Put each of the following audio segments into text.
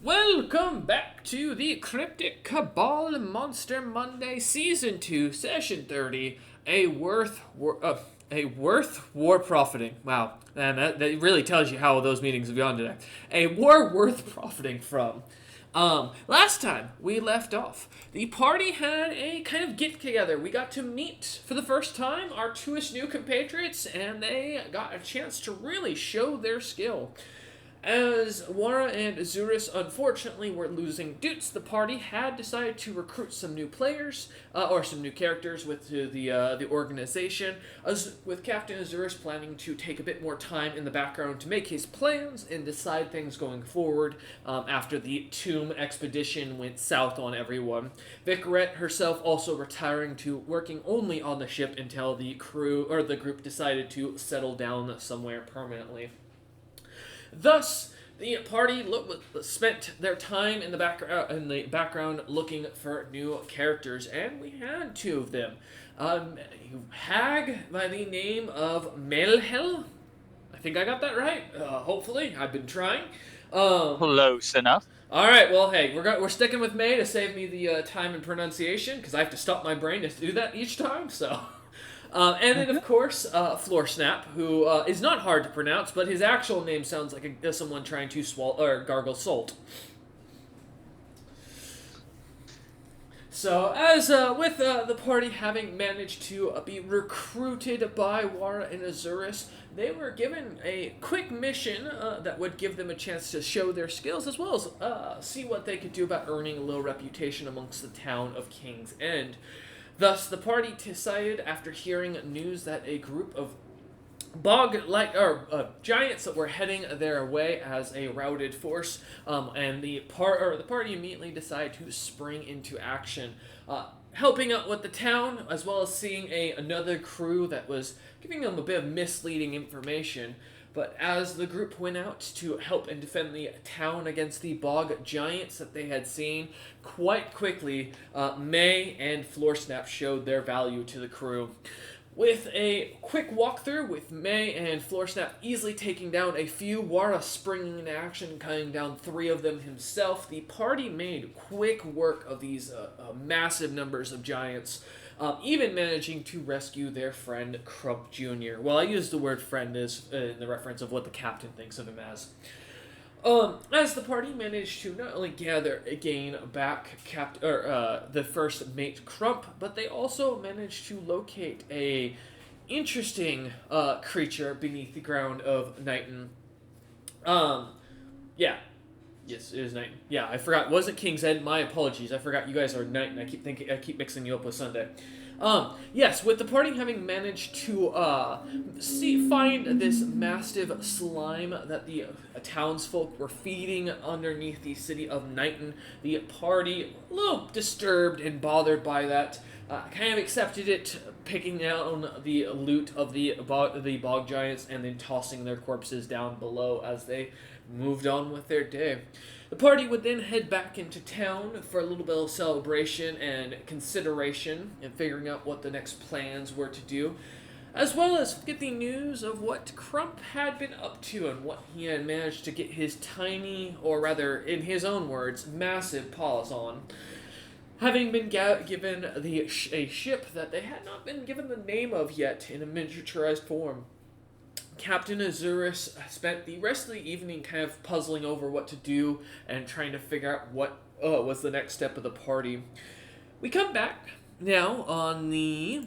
Welcome back to the Cryptic Kabal Monster Monday Season 2, Session 30, a worth war profiting. Wow, man, that really tells you how those meetings have gone today. A war worth profiting from. Last time we left off, the party had a kind of get together. We got to meet for the first time our twoish new compatriots, and they got a chance to really show their skill. As Wara and Azurus unfortunately were losing dudes, the party had decided to recruit some new players, or some new characters with the organization, with Captain Azurus planning to take a bit more time in the background to make his plans and decide things going forward after the Tomb expedition went south on everyone. Vicaret herself also retiring to working only on the ship until the crew or the group decided to settle down somewhere permanently. Thus, the party spent their time in the background looking for new characters, and we had two of them. A hag by the name of Melhel. I think I got that right. Hopefully, I've been trying. Close enough. All right. Well, hey, we're sticking with May to save me the time and pronunciation because I have to stop my brain to do that each time. So. And then, of course, Floor Snap, who is not hard to pronounce, but his actual name sounds like someone trying to swallow or gargle salt. So, as with the party having managed to be recruited by Wara and Azurus, they were given a quick mission that would give them a chance to show their skills, as well as see what they could do about earning a little reputation amongst the town of King's End. Thus, the party decided, after hearing news that a group of giants that were heading their way as a routed force, and the party immediately decided to spring into action, helping out with the town, as well as seeing another crew that was giving them a bit of misleading information. But as the group went out to help and defend the town against the bog giants that they had seen, quite quickly, May and Floorsnap showed their value to the crew. With a quick walkthrough with May and Floorsnap easily taking down a few, Wara springing into action, cutting down 3 of them himself, the party made quick work of these massive numbers of giants. Even managing to rescue their friend Crump Jr. Well, I use the word friend as in the reference of what the captain thinks of him as. As the party managed to not only gain back the first mate Crump, but they also managed to locate a interesting creature beneath the ground of Knighton. Yeah. Yes, it is Knighton. Yeah, I forgot. Was it King's End? My apologies. I forgot you guys are Knighton. I keep mixing you up with Sunday. Yes, with the party having managed to find this massive slime that the townsfolk were feeding underneath the city of Knighton, the party, a little disturbed and bothered by that, kind of accepted it, picking down the loot of the bog giants and then tossing their corpses down below as they moved on with their day. The party would then head back into town for a little bit of celebration and consideration and figuring out what the next plans were to do, as well as get the news of what Crump had been up to and what he had managed to get his tiny, or rather, in his own words, massive paws on. Having been given a ship that they had not been given the name of yet in a miniaturized form, Captain Azurus spent the rest of the evening kind of puzzling over what to do and trying to figure out what was the next step of the party. We come back now on the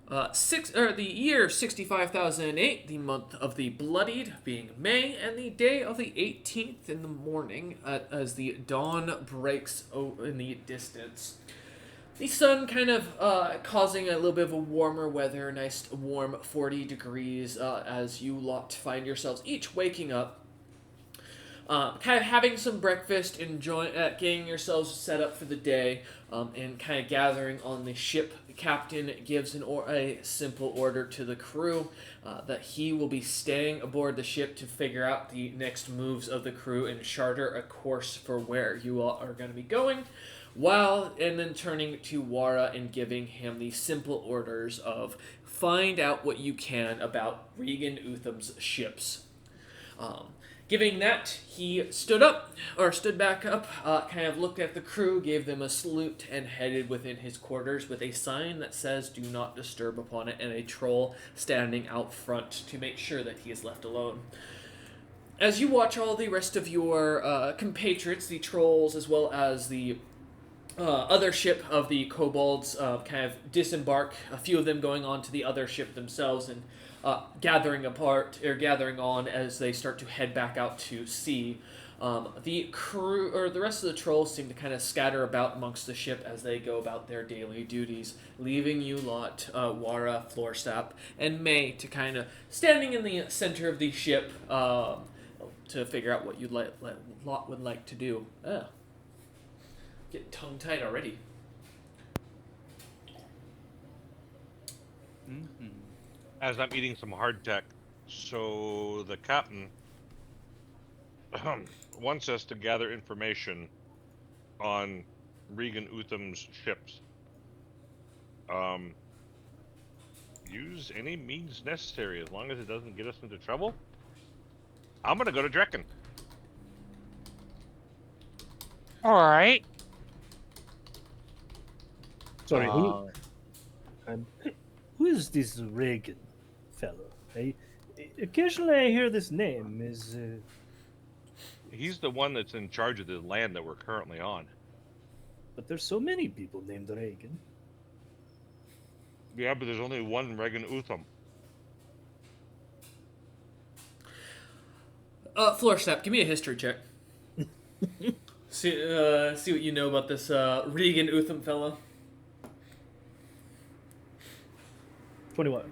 the year 65,008, the month of the Bloodied, being May, and the day of the 18th in the morning as the dawn breaks in the distance. The sun kind of causing a little bit of a warmer weather, nice warm 40 degrees as you lot find yourselves each waking up, kind of having some breakfast, getting yourselves set up for the day, and kind of gathering on the ship. The captain gives a simple order to the crew that he will be staying aboard the ship to figure out the next moves of the crew and charter a course for where you all are going to be going. And then turning to Wara and giving him the simple orders of find out what you can about Regan Utham's ships. Giving that, he stood back up, kind of looked at the crew, gave them a salute, and headed within his quarters with a sign that says "Do not disturb" upon it, and a troll standing out front to make sure that he is left alone. As you watch all the rest of your compatriots, the trolls, as well as the other ship of the kobolds, kind of disembark, a few of them going on to the other ship themselves and gathering on as they start to head back out to sea. The crew, or the rest of the trolls, seem to kind of scatter about amongst the ship as they go about their daily duties, leaving you lot, Wara, Floorsap, and May to kind of standing in the center of the ship to figure out what Lot would like to do. Get tongue-tied already. Mm-hmm. As I'm eating some hardtack, so the captain wants us to gather information on Regan Utham's ships. Use any means necessary as long as it doesn't get us into trouble. I'm gonna go to Drekken. All right. Sorry, who is this Reagan fellow? Occasionally I hear this name. He's the one that's in charge of the land that we're currently on. But there's so many people named Reagan. Yeah, but there's only one Regan Utham. Floorsnap, give me a history check. See what you know about this Regan Utham fellow. 21.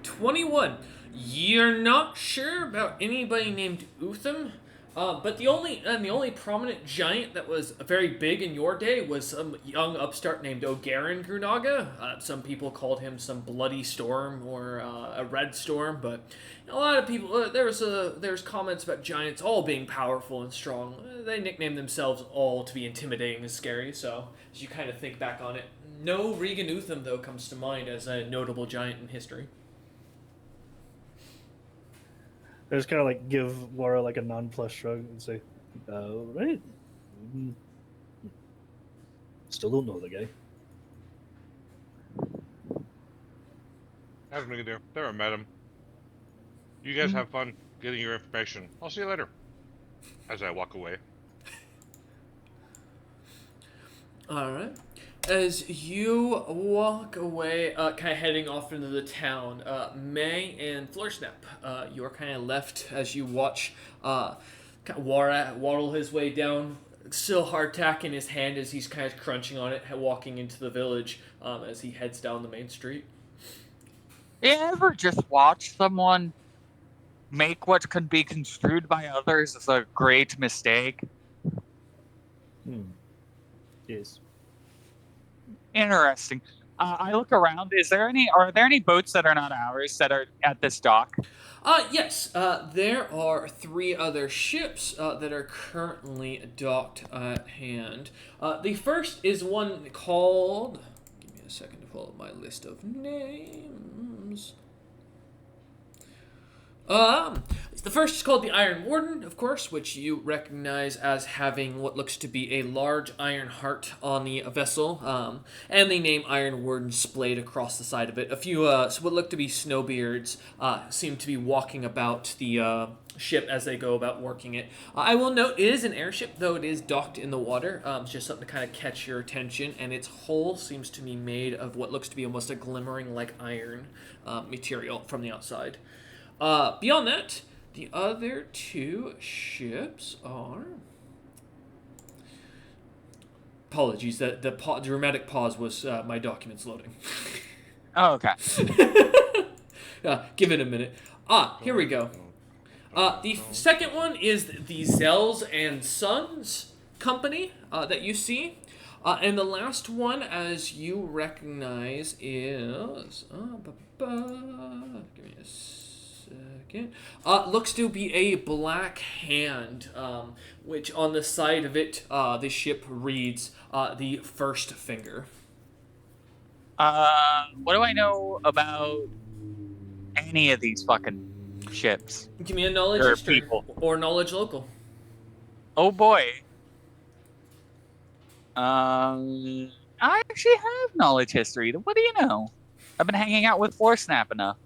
21. You're not sure about anybody named Utham, but the only prominent giant that was very big in your day was some young upstart named Ogarin Grunaga. Some people called him some bloody storm or a red storm, but a lot of people there's comments about giants all being powerful and strong. They nicknamed themselves all to be intimidating and scary. So as you kind of think back on it, no Regan Utham though comes to mind as a notable giant in history. I just kind of like give Wara like a nonplussed shrug and say, right. Still don't know the guy. Hasn't been there. Never met him. You guys have fun getting your information. I'll see you later. As I walk away. Alright. As you walk away, kind of heading off into the town, May and Floorsnap, you're kind of left as you watch Wara waddle his way down, still hardtack in his hand as he's kind of crunching on it, walking into the village as he heads down the main street. You ever just watch someone make what can be construed by others as a great mistake? Yes. Interesting. I look around. Are there any boats that are not ours that are at this dock? Yes. There are 3 other ships that are currently docked at hand. The first is one called... Give me a second to pull up my list of names. The first is called the Iron Warden, of course, which you recognize as having what looks to be a large iron heart on the vessel, and the name Iron Warden splayed across the side of it. A few what look to be snowbeards seem to be walking about the ship as they go about working it. I will note it is an airship, though it is docked in the water. It's just something to kind of catch your attention, and its hull seems to be made of what looks to be almost a glimmering like iron material from the outside. Beyond that, the other 2 ships are... Apologies, the dramatic pause was my documents loading. Oh, okay. Give it a minute. Here we go. The second one is the Zells and Sons company that you see. And the last one, as you recognize, is... give me a second. Looks to be a black hand, which on the side of it, the ship reads the first finger. What do I know about any of these fucking ships. Give me a knowledge Or history people. or knowledge local. Oh boy. I actually have knowledge history. What do you know? I've been hanging out with Floor Snap enough.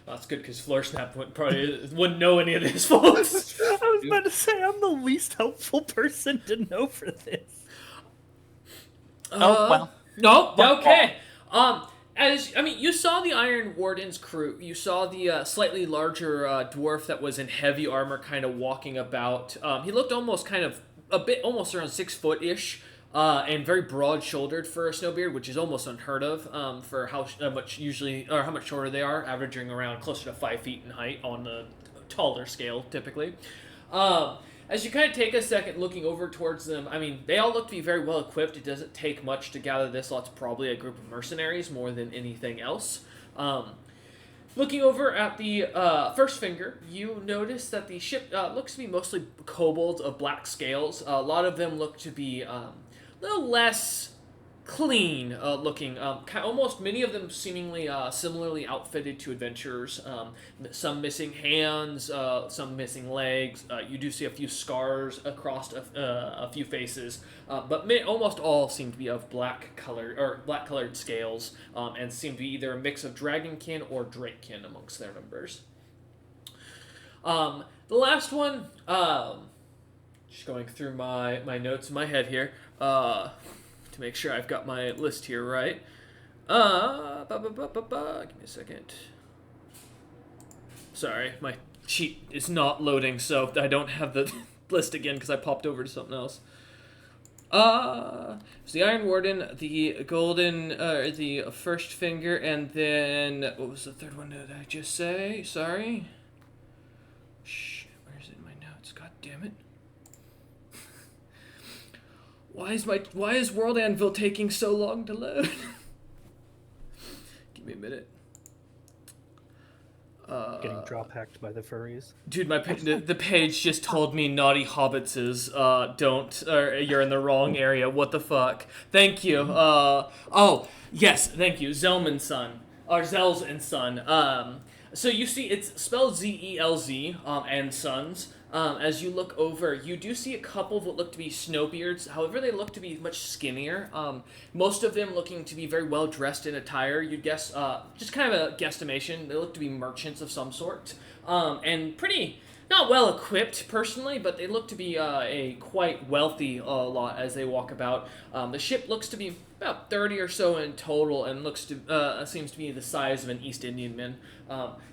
That's good because Floor Snap probably wouldn't know any of this, folks. I was about to say I'm the least helpful person to know for this. Oh, well. No, But- okay. You saw the Iron Warden's crew. You saw the slightly larger dwarf that was in heavy armor, kind of walking about. He looked almost almost around 6 foot ish, and very broad shouldered for a snowbeard, which is almost unheard of for how much shorter they are, averaging around closer to 5 feet in height on the taller scale typically. As you kind of take a second looking over towards them, I mean, they all look to be very well equipped. It doesn't take much to gather this lot's probably a group of mercenaries more than anything else. Looking over at the first finger, you notice that the ship looks to be mostly kobolds of black scales. A lot of them look to be a little less clean looking. Almost many of them seemingly similarly outfitted to adventurers. Some missing hands, some missing legs. You do see a few scars across a few faces, but almost all seem to be of black-colored scales, and seem to be either a mix of dragonkin or drakekin amongst their numbers. The last one, just going through my notes in my head here. To make sure I've got my list here right. Give me a second. Sorry, my sheet is not loading, so I don't have the list again because I popped over to something else. So the Iron Warden, the Golden, the First Finger, and then what was the third one? Did I just say? Sorry. Shh, where's it in my notes? God damn it. Why is World Anvil taking so long to load? Give me a minute. Getting drop hacked by the furries. Dude, the page just told me naughty hobbitses you're in the wrong area. What the fuck? Thank you. Oh, yes, thank you. Zelman's son. Or Zel's and son. So you see it's spelled Z-E-L-Z, and sons. As you look over, you do see a couple of what look to be snowbeards. However, they look to be much skinnier. Most of them looking to be very well dressed in attire. You'd guess, just kind of a guesstimation, they look to be merchants of some sort. And pretty, not well equipped personally, but they look to be a quite wealthy lot as they walk about. The ship looks to be about 30 or so in total, and seems to be the size of an East Indian man.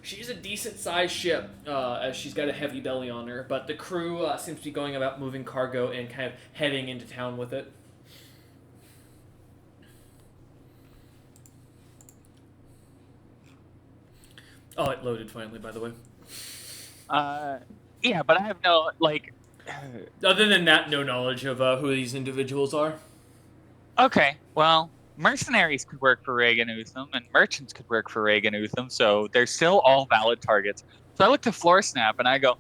She's a decent sized ship, as she's got a heavy belly on her, but the crew seems to be going about moving cargo and kind of heading into town with it. Oh, it loaded finally, by the way. Yeah, but I have no, Other than that, no knowledge of who these individuals are. Okay, well, mercenaries could work for Reagan Utham, and merchants could work for Reagan Utham, so they're still all valid targets. So I look to Floor Snap and I go,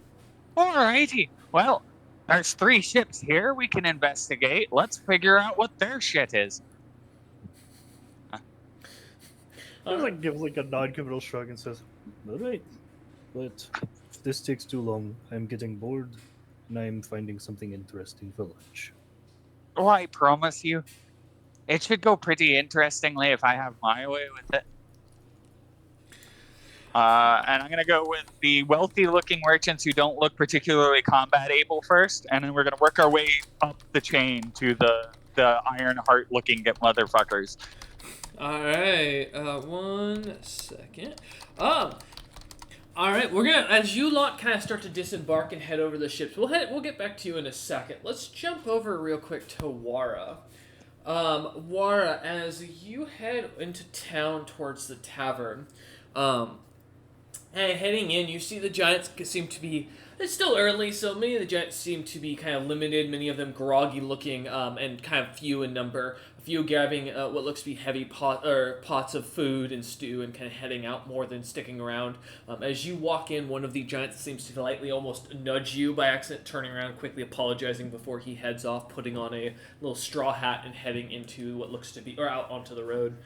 alrighty, well, there's 3 ships here we can investigate. Let's figure out what their shit is. Gives a non-committal shrug and says, "All right, but if this takes too long, I'm getting bored, and I'm finding something interesting for lunch." Oh, I promise you, it should go pretty interestingly if I have my way with it. And I'm going to go with the wealthy-looking merchants who don't look particularly combat-able first, and then we're going to work our way up the chain to the Iron Heart-looking motherfuckers. All right, 1 second. All right, we're gonna, as you lot kind of start to disembark and head over the ships, we'll get back to you in a second. Let's jump over real quick to Wara. Wara, as you head into town towards the tavern, and heading in, you see the giants seem to be, it's still early, so many of the giants seem to be kind of limited, many of them groggy looking, and kind of few in number. A few grabbing what looks to be heavy pots of food and stew and kind of heading out more than sticking around. As you walk in, one of the giants seems to lightly almost nudge you by accident, turning around, quickly apologizing before he heads off, putting on a little straw hat and heading into what looks to be, or out onto the road.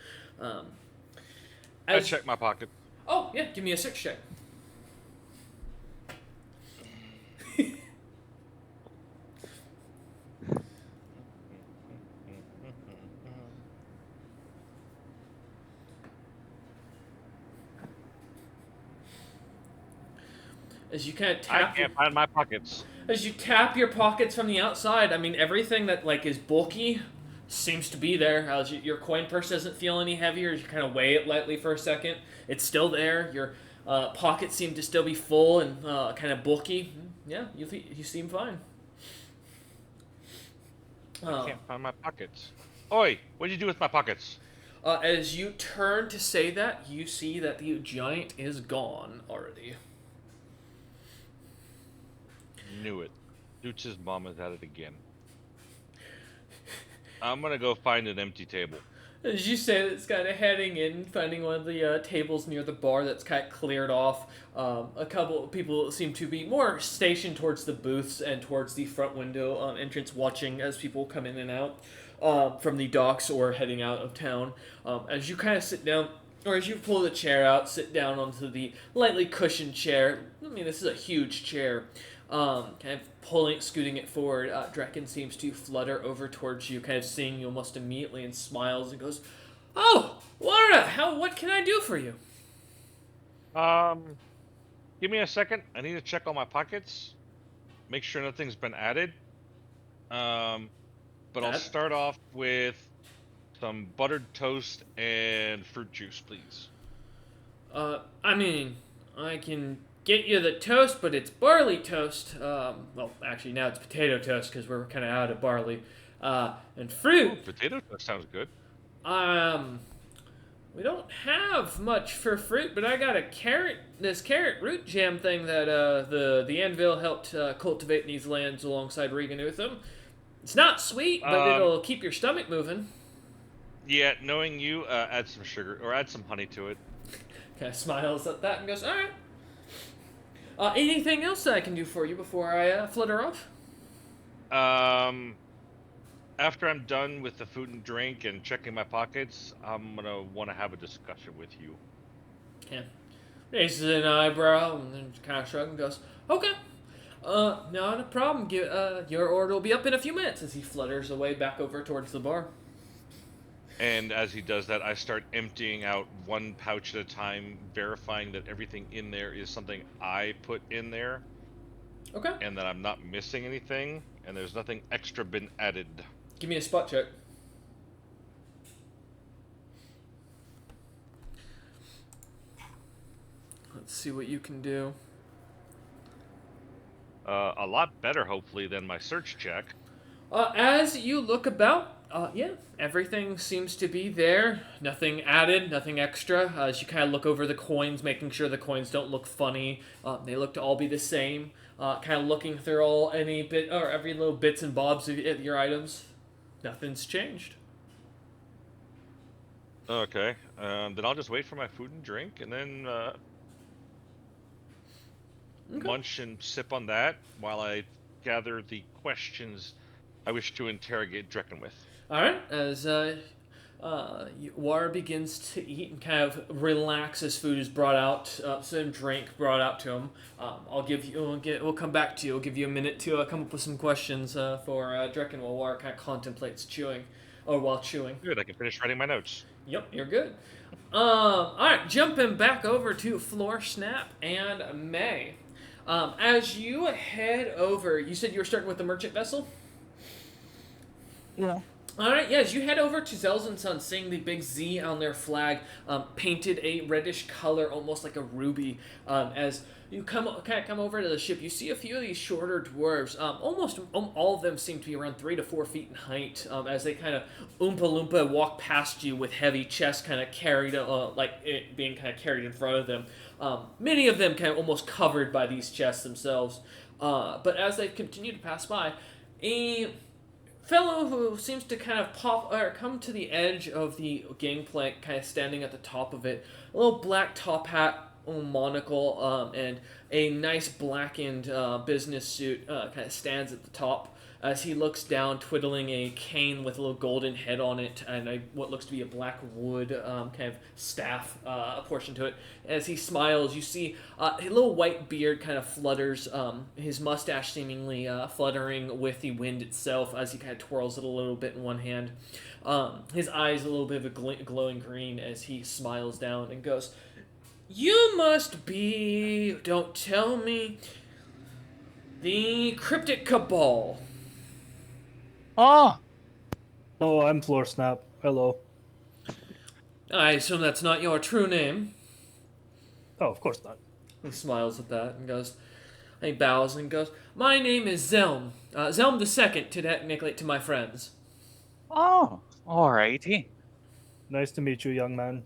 I check my pocket. Oh, yeah, give me a 6 check. as you kind of I tap. can't find my pockets. As you tap your pockets from the outside, I mean, everything that like is bulky seems to be there. As your coin purse doesn't feel any heavier, as you kind of weigh it lightly for a second, it's still there. Your pockets seem to still be full and kind of bulky. Yeah, you seem fine. I can't find my pockets. Oi, what'd you do with my pockets? As you turn to say that, you see that the giant is gone already. Knew it. Dooch's mom is at it again. I'm gonna go find an empty table. As you say, it's kind of heading in, finding one of the tables near the bar that's kind of cleared off. A couple of people seem to be more stationed towards the booths and towards the front window entrance, watching as people come in and out from the docks or heading out of town. As you kind of sit down, or as you pull the chair out, sit down onto the lightly cushioned chair. I mean, this is a huge chair. Kind of scooting it forward, Draken seems to flutter over towards you, kind of seeing you almost immediately, and smiles and goes, "Oh, Laura, what can I do for you?" Give me a second. I need to check all my pockets, make sure nothing's been added. But I'll start off with some buttered toast and fruit juice, please. I mean, I can get you the toast, but it's barley toast. Well, actually, now it's potato toast because we're kind of out of barley. And fruit. Ooh, potato toast sounds good. We don't have much for fruit, but I got this carrot root jam thing that the Anvil helped cultivate in these lands alongside Regan Utham. It's not sweet, but it'll keep your stomach moving. Yeah, knowing you, add some sugar or add some honey to it. Kind of smiles at that and goes, "All right. Anything else that I can do for you before I flutter off?" After I'm done with the food and drink and checking my pockets, I'm gonna want to have a discussion with you. Yeah. Raises an eyebrow and then kind of shrugs and goes, "Okay. Not a problem. Your order will be up in a few minutes," as he flutters away back over towards the bar. And as he does that, I start emptying out one pouch at a time, verifying that everything in there is something I put in there. Okay. And that I'm not missing anything, and there's nothing extra been added. Give me a spot check. Let's see what you can do. A lot better, hopefully, than my search check. As you look about, yeah, everything seems to be there. Nothing added, nothing extra. As you kind of look over the coins, making sure the coins don't look funny. They look to all be the same. Kind of looking through every little bits and bobs of your items. Nothing's changed. Okay, then I'll just wait for my food and drink, and then munch and sip on that while I gather the questions I wish to interrogate Drekken with. All right, as War begins to eat and kind of relax as food is brought out, some drink brought out to him. We'll come back to you. We'll give you a minute to come up with some questions for Drekken while War kind of contemplates while chewing. Good, I can finish writing my notes. Yep, you're good. All right, jumping back over to Floor Snap and May. As you head over, you said you were starting with the merchant vessel? Yeah. Alright, yeah, as you head over to Zel's and Son, seeing the big Z on their flag, painted a reddish color, almost like a ruby. As you come over to the ship, you see a few of these shorter dwarves. Almost all of them seem to be around 3 to 4 feet in height, as they kind of oompa loompa walk past you with heavy chests kind of carried, like it being kind of carried in front of them. Many of them kind of almost covered by these chests themselves. But as they continue to pass by, a fellow who seems to kind of come to the edge of the gangplank, kind of standing at the top of it, a little black top hat, monocle, and a nice blackened business suit, kind of stands at the top as he looks down, twiddling a cane with a little golden head on it and what looks to be a black wood kind of staff portion to it. As he smiles, you see a little white beard kind of flutters, his mustache seemingly fluttering with the wind itself as he kind of twirls it a little bit in one hand. His eyes a little bit of a glowing green as he smiles down and goes, You must be, don't tell me, the Cryptic Kabal. Oh, Oh, I'm Floor Snap. Hello. I assume that's not your true name. Oh, of course not. He smiles at that and goes, he bows and goes, my name is Zelm. Zelm the Second, to technically to my friends. oh, alrighty. Nice to meet you, young man.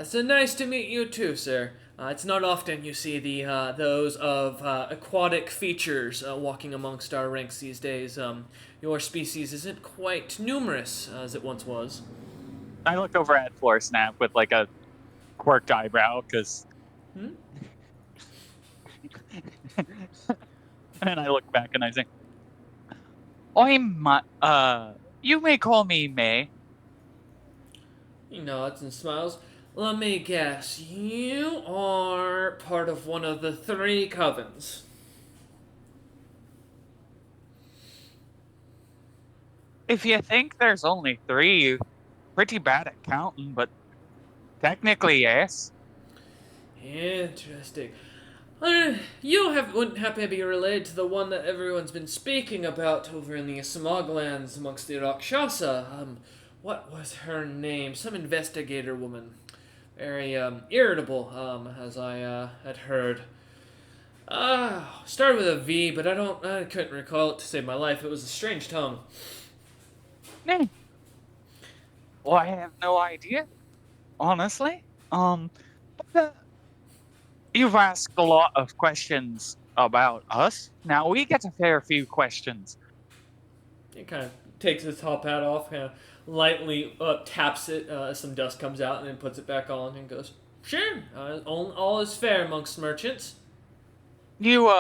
So nice to meet you too, sir. It's not often you see those of aquatic features walking amongst our ranks these days. Your species isn't quite numerous as it once was. I look over at Floor Snap with like a quirked eyebrow, because. Hmm? And I look back and I say, you may call me May. He nods and smiles. Let me guess, you are part of one of the three covens. If you think there's only three, you're pretty bad at counting, but technically, yes. Interesting. Wouldn't happen to be related to the one that everyone's been speaking about over in the Smoglands amongst the Rakshasa. What was her name? Some investigator woman. Very, irritable, as I, had heard. Started with a V, but I couldn't recall it to save my life. It was a strange tongue. Nah. Well, I have no idea, honestly. But, you've asked a lot of questions about us. Now we get a fair few questions. He kind of takes his top hat off, kind of lightly taps it, some dust comes out, and then puts it back on and goes, sure, all is fair amongst merchants. You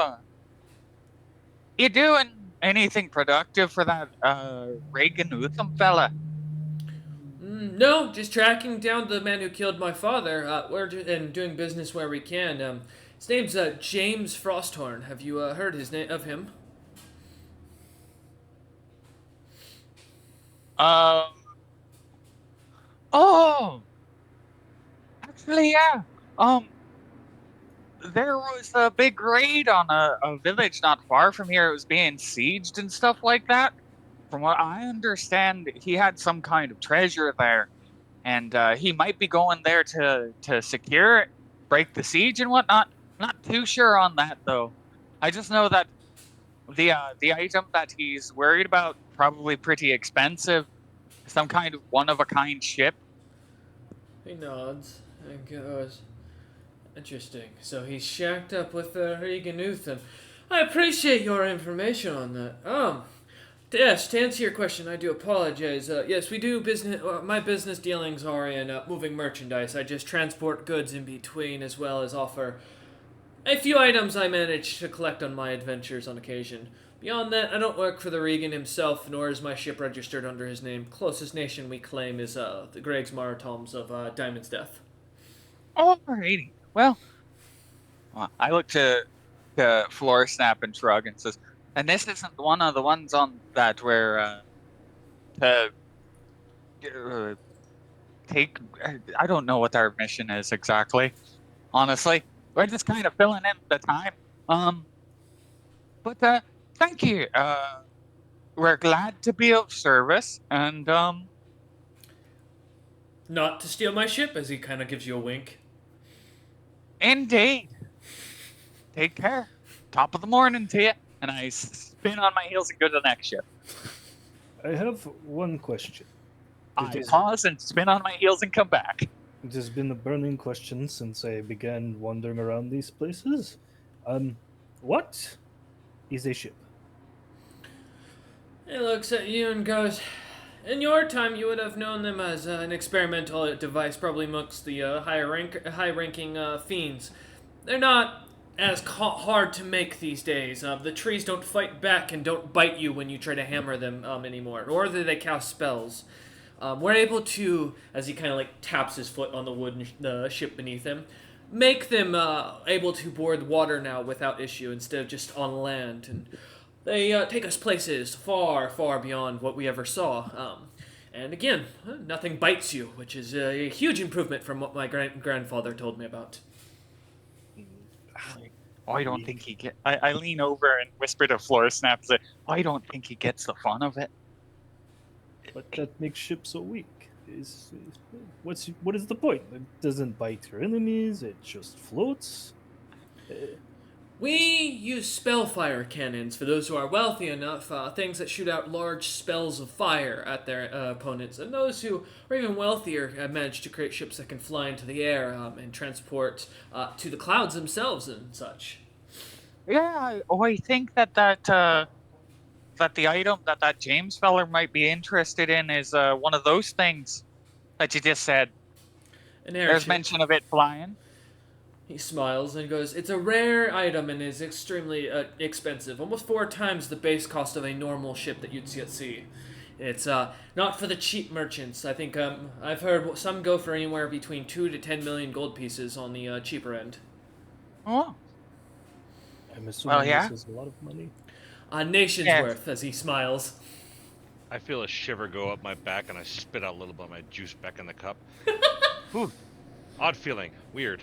doing anything productive for that, Reagan Utham fella? No, just tracking down the man who killed my father. And doing business where we can. His name's James Frosthorn. Have you heard of him? Um, oh, actually, yeah. Um, there was a big raid on a village not far from here. It was being sieged and stuff like that. From what I understand, he had some kind of treasure there, and he might be going there to secure it, break the siege and whatnot. Not too sure on that though. I just know that the item that he's worried about probably pretty expensive, some kind of one of a kind ship. He nods and goes, interesting. So he's shacked up with Regan Uthan. I appreciate your information on that. Yes, to answer your question, I do apologize. Yes, we do business. My business dealings are in moving merchandise. I just transport goods in between, as well as offer a few items I manage to collect on my adventures on occasion. Beyond that, I don't work for the Regan himself, nor is my ship registered under his name. Closest nation we claim is the Greg's Maritomes of Diamond's Death. Alrighty. Well, I look to Floor Snap and shrug and says, and this isn't one of the ones on that where to take. I don't know what our mission is exactly. Honestly, we're just kind of filling in the time. But thank you. We're glad to be of service, and Not to steal my ship, as he kind of gives you a wink. indeed. Take care. Top of the morning to you. And I spin on my heels and go to the next ship. I have one question. I pause and spin on my heels and come back. It has been a burning question since I began wandering around these places. What is a ship? He looks at you and goes, in your time, you would have known them as an experimental device, probably amongst the high-ranking fiends. They're not as hard to make these days. The trees don't fight back and don't bite you when you try to hammer them anymore, nor do they cast spells. We're able to, as he kind of like taps his foot on the wooden ship beneath him, make them able to board water now without issue instead of just on land. And they take us places far, far beyond what we ever saw. And again, nothing bites you, which is a huge improvement from what my grandfather told me about. I don't think he get. I lean over and whisper to Floor Snap, say, I don't think he gets the fun of it. But that makes ships so weak. What is the point? It doesn't bite your enemies. It just floats. We use spellfire cannons for those who are wealthy enough, things that shoot out large spells of fire at their opponents. And those who are even wealthier manage to create ships that can fly into the air and transport to the clouds themselves and such. Yeah, I think that the item that James feller might be interested in is one of those things that you just said. An There's airship. mention of it flying. He smiles and goes, "It's a rare item and is extremely expensive, almost 4 times the base cost of a normal ship that you'd see at sea. It's not for the cheap merchants. I think I've heard some go for anywhere between 2 to 10 million gold pieces on the cheaper end. Oh, I'm assuming yeah. this is a lot of money. A nation's Yes. worth," as he smiles. I feel a shiver go up my back, and I spit out a little bit of my juice back in the cup. Whew. Odd feeling. Weird.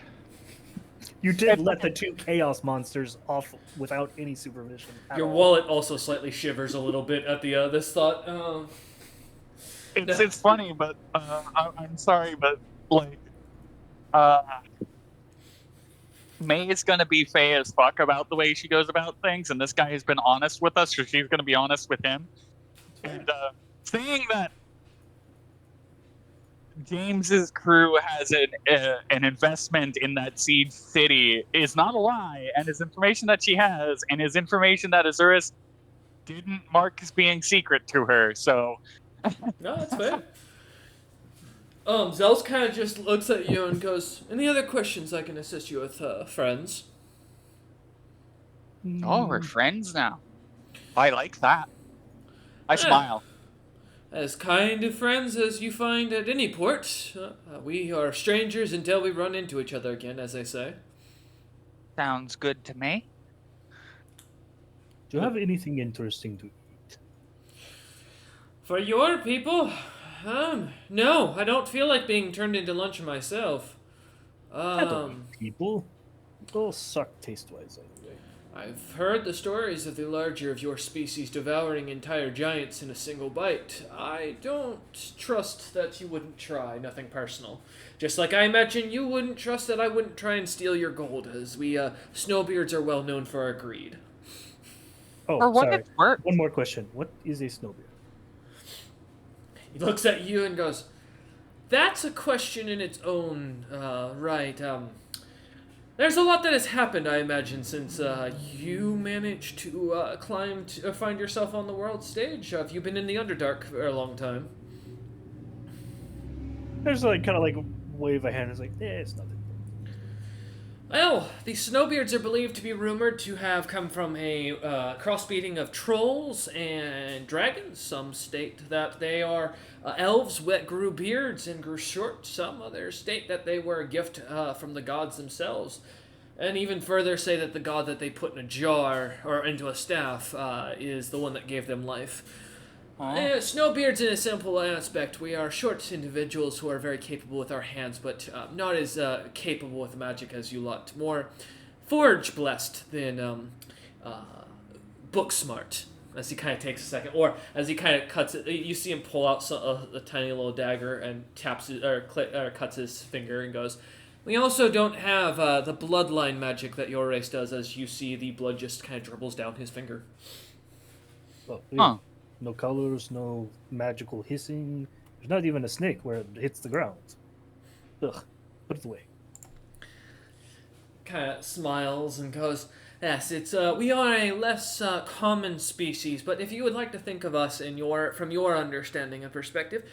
You did let the 2 chaos monsters off without any supervision. Your all. wallet also slightly shivers a little bit at the this thought. it's funny, but I'm sorry, but like, May is gonna be fey as fuck about the way she goes about things, and this guy has been honest with us, so she's gonna be honest with him. And saying that James's crew has an investment in that siege city is not a lie, and his information that she has, and his information that Azuris didn't mark as being secret to her. So No, that's fair. Zels kind of just looks at you and goes, "Any other questions I can assist you with, friends?" oh, we're friends now. I like that. I smile. As kind of friends as you find at any port. We are strangers until we run into each other again, as they say. Sounds good to me. Do you have anything interesting to eat? For your people? No, I don't feel like being turned into lunch myself. I don't eat people. They'll suck taste-wise anyway. I've heard the stories of the larger of your species devouring entire giants in a single bite. I don't trust that you wouldn't try, nothing personal. Just like I imagine you wouldn't trust that I wouldn't try and steal your gold, as we, snowbeards are well known for our greed. Oh, For what sorry. it's worth. One more question. What is a snowbeard? He looks at you and goes, "That's a question in its own, right. There's a lot that has happened, I imagine, since you managed to climb to find yourself on the world stage. Have you been in the Underdark for a long time?" There's like kind of like a wave a hand. It's like, it's nothing. Well, the Snowbeards are believed to be rumored to have come from a crossbreeding of trolls and dragons. Some state that they are elves that grew beards and grew short. Some others state that they were a gift from the gods themselves. And even further say that the god that they put in a jar or into a staff is the one that gave them life. Snowbeards, in a simple aspect, we are short individuals who are very capable with our hands, but not as capable with magic as you lot. More forge blessed than book smart. As he kind of takes a second, or as he kind of cuts it, you see him pull out a tiny little dagger and taps it, or cuts his finger and goes, "We also don't have the bloodline magic that your race does," as you see the blood just kind of dribbles down his finger. Well, Huh. no colors, no magical hissing. There's not even a snake where it hits the ground. Ugh, put it away. Kind of smiles and goes, "Yes, it's we are a less common species, but if you would like to think of us from your understanding and perspective,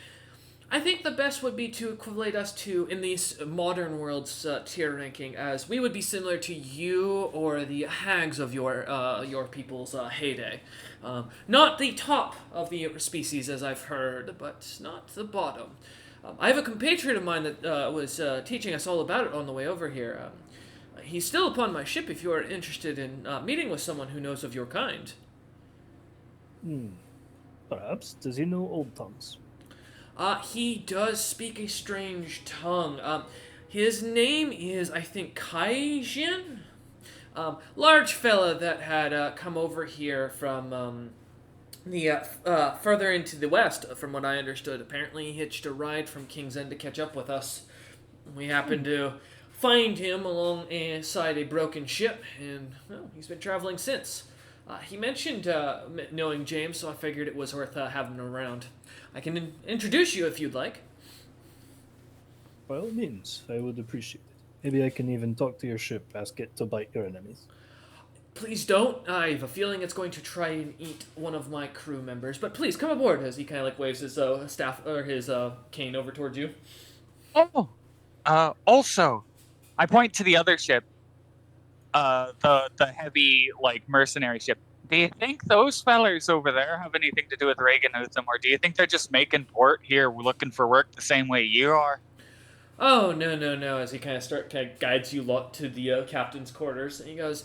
I think the best would be to equate us to, in these modern world's tier ranking, as we would be similar to you or the hags of your people's heyday. Not the top of the species, as I've heard, but not the bottom. I have a compatriot of mine that was teaching us all about it on the way over here. He's still upon my ship if you are interested in meeting with someone who knows of your kind." Perhaps. Does he know old tongues? He does speak a strange tongue. His name is, I think, Kaijin? Large fella that had come over here from the further into the west, from what I understood. Apparently, he hitched a ride from King's End to catch up with us. We happened to find him alongside a broken ship, and well, he's been traveling since. He mentioned knowing James, so I figured it was worth having him around. I can introduce you if you'd like. By all means, I would appreciate it. Maybe I can even talk to your ship, ask it to bite your enemies. Please don't. I have a feeling it's going to try and eat one of my crew members. But please come aboard. As he kind of like waves his staff or his cane over towards you. Oh, also, I point to the other ship, the heavy like mercenary ship. Do you think those fellers over there have anything to do with Reagan Utham, or do you think they're just making port here, looking for work the same way you are? Oh, no. As he kind of guides you lot to the captain's quarters. And he goes,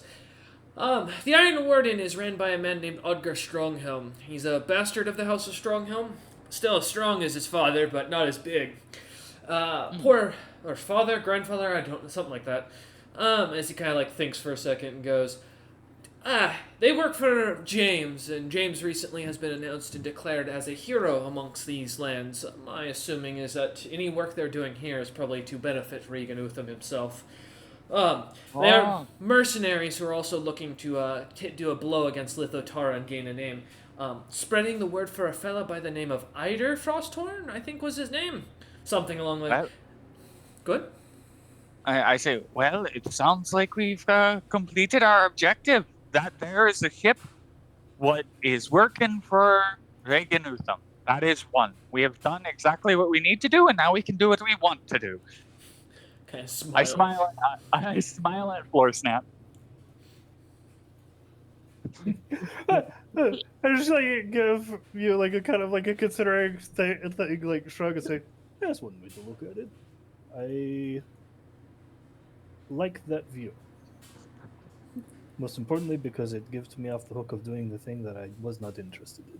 the Iron Warden is ran by a man named Odgar Stronghelm. He's a bastard of the House of Stronghelm. Still as strong as his father, but not as big. Or father, grandfather, I don't know, something like that. As he kind of like thinks for a second and goes, they work for James, and James recently has been announced and declared as a hero amongst these lands. My assuming is that any work they're doing here is probably to benefit Regan Utham himself. They are mercenaries who are also looking to do a blow against Lithotara and gain a name. Spreading the word for a fella by the name of Eider Frosthorn, I think was his name. Something along the... Well, Good? I say, well, it sounds like we've completed our objective. That there is a ship what is working for Reagan Utham. That is one. We have done exactly what we need to do, and now we can do what we want to do. Kind of smile. I smile at Floor Snap. I just like give you like a kind of like a considering thing, like shrug and say, "That's one way to look at it." I like that view. Most importantly, because it gives me off the hook of doing the thing that I was not interested in.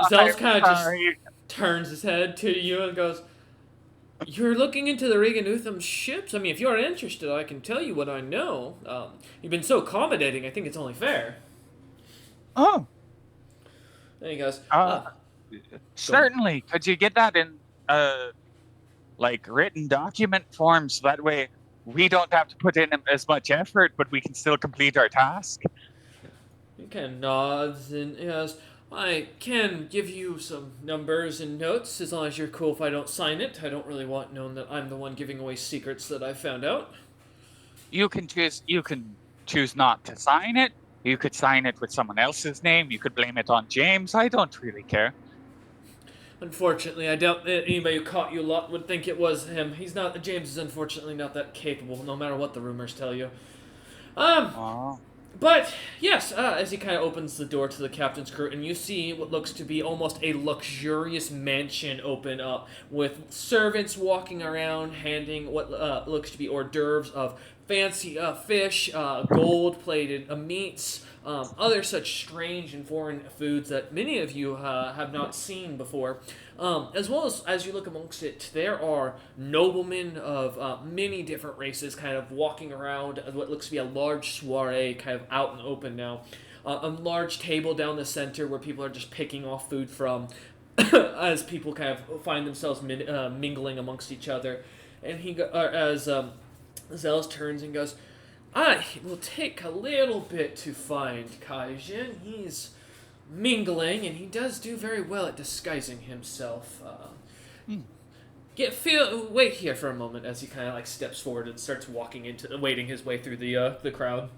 Zell's kind of just turns his head to you and goes, "You're looking into the Regan Utham ships? I mean, if you're interested, I can tell you what I know. You've been so accommodating, I think it's only fair." Oh. Then he goes, Certainly. Could you get that in like written document form so that way we don't have to put in as much effort, but we can still complete our task? He kind of nods and he goes, "I can give you some numbers and notes as long as you're cool if I don't sign it. I don't really want known that I'm the one giving away secrets that I found out." You can choose not to sign it. You could sign it with someone else's name. You could blame it on James. I don't really care. Unfortunately, I doubt that anybody who caught you lot would think it was him. James is unfortunately not that capable, no matter what the rumors tell you. But, yes, as he kind of opens the door to the captain's crew, and you see what looks to be almost a luxurious mansion open up, with servants walking around, handing what looks to be hors d'oeuvres of fancy fish, gold-plated meats, other such strange and foreign foods that many of you have not seen before. As well as you look amongst it, there are noblemen of many different races kind of walking around what looks to be a large soiree kind of out in the open now. A large table down the center where people are just picking off food from as people kind of find themselves mingling amongst each other. And as Zels turns and goes, "It will take a little bit to find Kaijin. He's mingling, and he does do very well at disguising himself. Wait here for a moment," as he kind of like steps forward and starts wading his way through the crowd.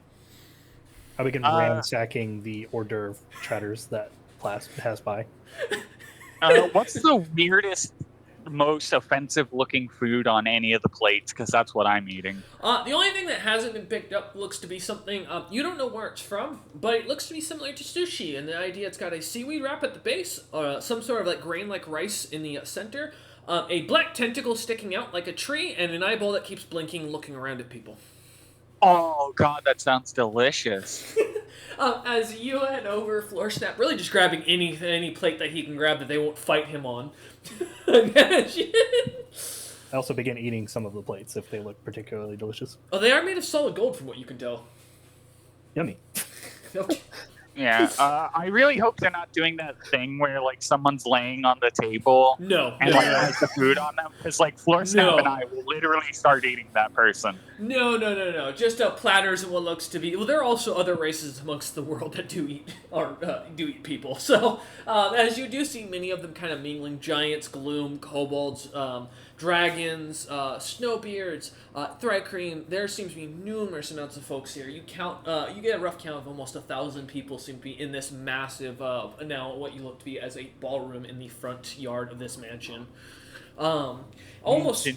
I begin ransacking the hors d'oeuvre chatters that pass by. What's the weirdest, most offensive looking food on any of the plates? Because that's what I'm eating. The only thing that hasn't been picked up looks to be something, you don't know where it's from, but it looks to be similar to sushi, and the idea it's got a seaweed wrap at the base, some sort of like grain-like rice in the center, a black tentacle sticking out like a tree, and an eyeball that keeps blinking looking around at people. Oh god, that sounds delicious. As you head over, Floor Snap really just grabbing any plate that he can grab that they won't fight him on. I also begin eating some of the plates if they look particularly delicious. Oh, they are made of solid gold from what you can tell. Yummy. Okay. Yeah, I really hope they're not doing that thing where like someone's laying on the table No. and like has the food on them, because like Floor Snap and I will literally start eating that person. No. Just platters and what looks to be. Well, there are also other races amongst the world that do eat people. So as you do see many of them kind of mingling, giants, gloom, kobolds, dragons, snowbeards, Thrycreen. There seems to be numerous amounts of folks here. You get a rough count of almost 1,000 people seem to be in this massive, now what you look to be as a ballroom in the front yard of this mansion. Almost,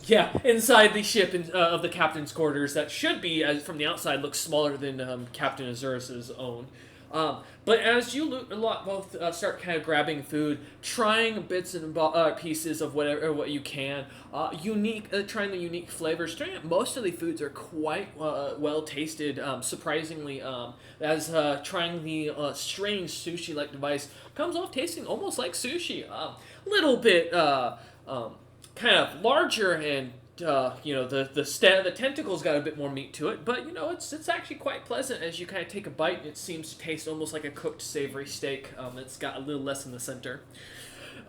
yeah, inside the ship of the captain's quarters that should be, as from the outside, looks smaller than Captain Azurus's own. But as you both start kind of grabbing food, trying bits and pieces of what you can, trying the unique flavors, most of the foods are quite well tasted. Surprisingly, as trying the strange sushi-like device comes off tasting almost like sushi. Little bit kind of larger and. The tentacles got a bit more meat to it, but it's actually quite pleasant as you kind of take a bite. And it seems to taste almost like a cooked savory steak. It's got a little less in the center.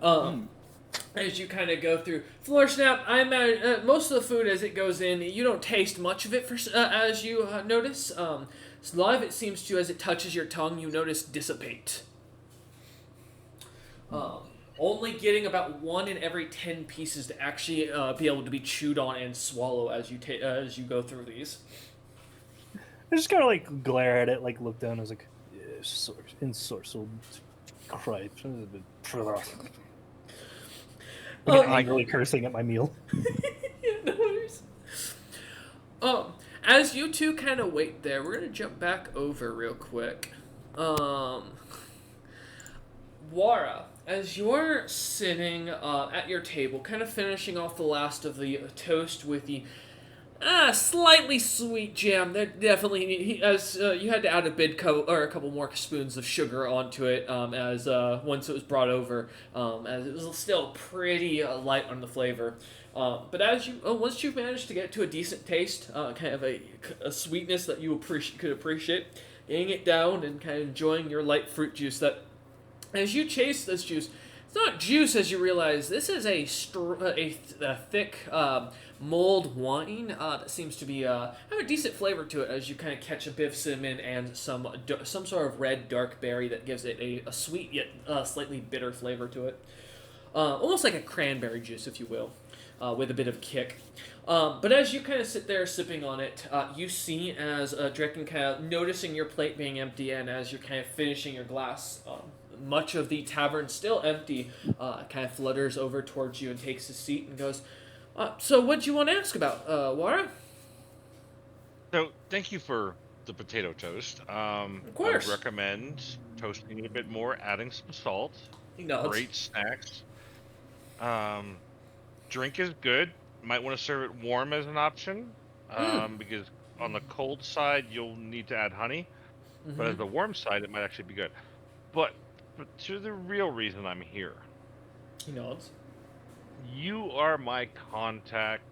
As you kind of go through Floor Snap, I imagine most of the food as it goes in, you don't taste much of it as you notice. A lot of it seems to, as it touches your tongue, you notice dissipate. Only getting about 1 in every 10 pieces to actually be able to be chewed on and swallow as you go through these. I just kind of like glare at it, like look down. I was like, ensorcelled cripe. Angrily cursing at my meal. No worries. As you two kind of wait there, we're gonna jump back over real quick. Wara. As you're sitting at your table, kind of finishing off the last of the toast with the slightly sweet jam, that definitely, as you had to add a couple more spoons of sugar onto it, as once it was brought over, as it was still pretty light on the flavor. But as once you've managed to get to a decent taste, kind of a sweetness that you could appreciate, getting it down and kind of enjoying your light fruit juice that. As you chase this juice, it's not juice as you realize this is a thick mulled wine that seems to be have a decent flavor to it as you kind of catch a bit of cinnamon and some sort of red dark berry that gives it a sweet yet slightly bitter flavor to it. Almost like a cranberry juice, if you will, with a bit of kick. But as you kind of sit there sipping on it, you see as Drekken kind of noticing your plate being empty and as you're kind of finishing your glass, much of the tavern still empty, kind of flutters over towards you and takes a seat and goes, so what do you want to ask about, Wara? So, thank you for the potato toast. Of course. I would recommend toasting it a bit more, adding some salt. No. Great snacks. Drink is good. Might want to serve it warm as an option, because on the cold side, you'll need to add honey. Mm-hmm. But as the warm side, it might actually be good. But to the real reason I'm here. He nods. You are my contact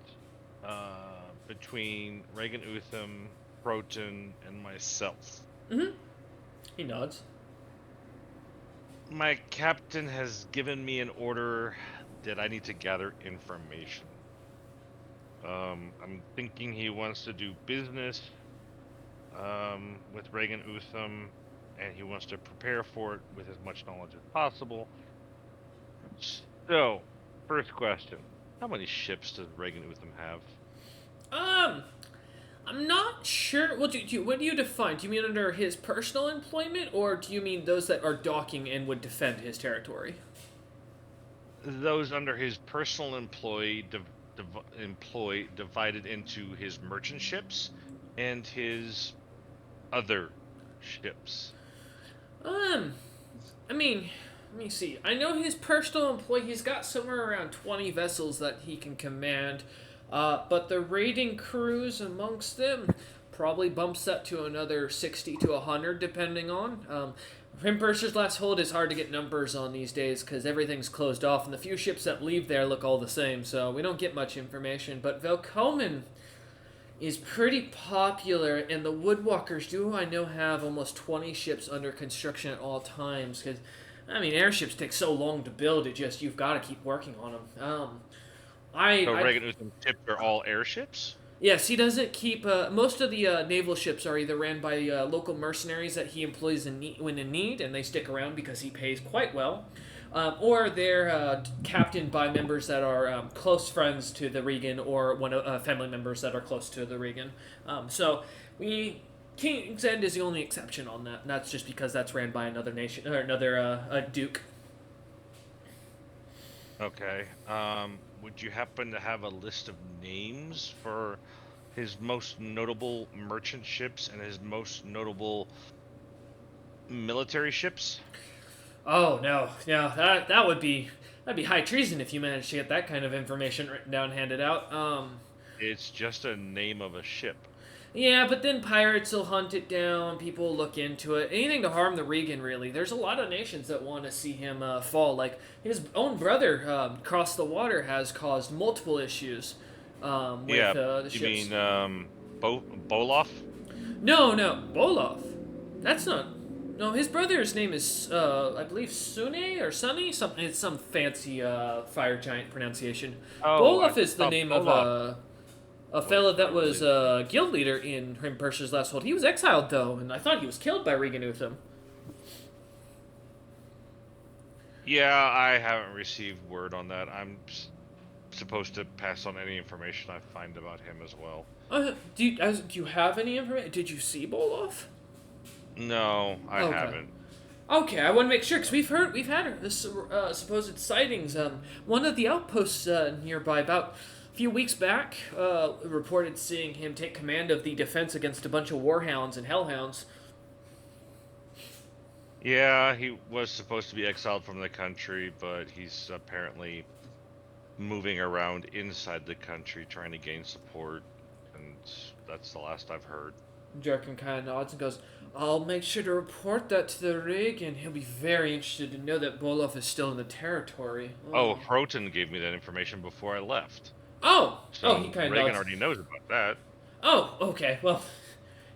between Reagan Utham, Proton, and myself. Mm-hmm. He nods. My captain has given me an order that I need to gather information. I'm thinking he wants to do business with Reagan Utham, and he wants to prepare for it with as much knowledge as possible. So, first question. How many ships does Reagan Utham have? I'm not sure. Well, what do you define? Do you mean under his personal employment, or do you mean those that are docking and would defend his territory? Those under his personal employ divided into his merchant ships and his other ships. I mean, let me see. I know his personal employee, he's got somewhere around 20 vessels that he can command, but the raiding crews amongst them, probably bumps that to another 60 to 100, depending on. Rimpersh's Last Hold is hard to get numbers on these days because everything's closed off, and the few ships that leave there look all the same, so we don't get much information. But Velkomen is pretty popular, and the Woodwalkers do, I know, have almost 20 ships under construction at all times, because, I mean, airships take so long to build, you've got to keep working on them. So Reagan Utham ships are all airships? Yes, he doesn't keep, most of the naval ships are either ran by local mercenaries that he employs when in need, and they stick around because he pays quite well. Or they're captained by members that are close friends to the Regan, or family members that are close to the Regan. King's End is the only exception on that, and that's just because that's ran by another nation or another duke. Okay. Would you happen to have a list of names for his most notable merchant ships and his most notable military ships? Oh no, that'd be high treason if you managed to get that kind of information written down, and handed out. It's just a name of a ship. Yeah, but then pirates will hunt it down. People will look into it. Anything to harm the Regan, really. There's a lot of nations that want to see him fall. Like his own brother, across the water, has caused multiple issues with the ships. You mean Boloff? No, Bolov. That's not. No, his brother's name is, I believe, Sune or Sunny. It's some fancy fire giant pronunciation. Bolov is the name of a fella that was a guild leader in Rimpersh's Last Hold. He was exiled, though, and I thought he was killed by Regan Utham. Yeah, I haven't received word on that. I'm supposed to pass on any information I find about him as well. Do you have any information? Did you see Bolov? No, I haven't. Okay, I want to make sure because we've had this supposed sightings. One of the outposts nearby, about a few weeks back, reported seeing him take command of the defense against a bunch of warhounds and hellhounds. Yeah, he was supposed to be exiled from the country, but he's apparently moving around inside the country trying to gain support, and that's the last I've heard. Jerkin kind of nods and goes, I'll make sure to report that to the Regan. He'll be very interested to know that Bolov is still in the territory. Oh, Hroton gave me that information before I left. So he kind of Reagan already knows about that. Oh, okay. Well,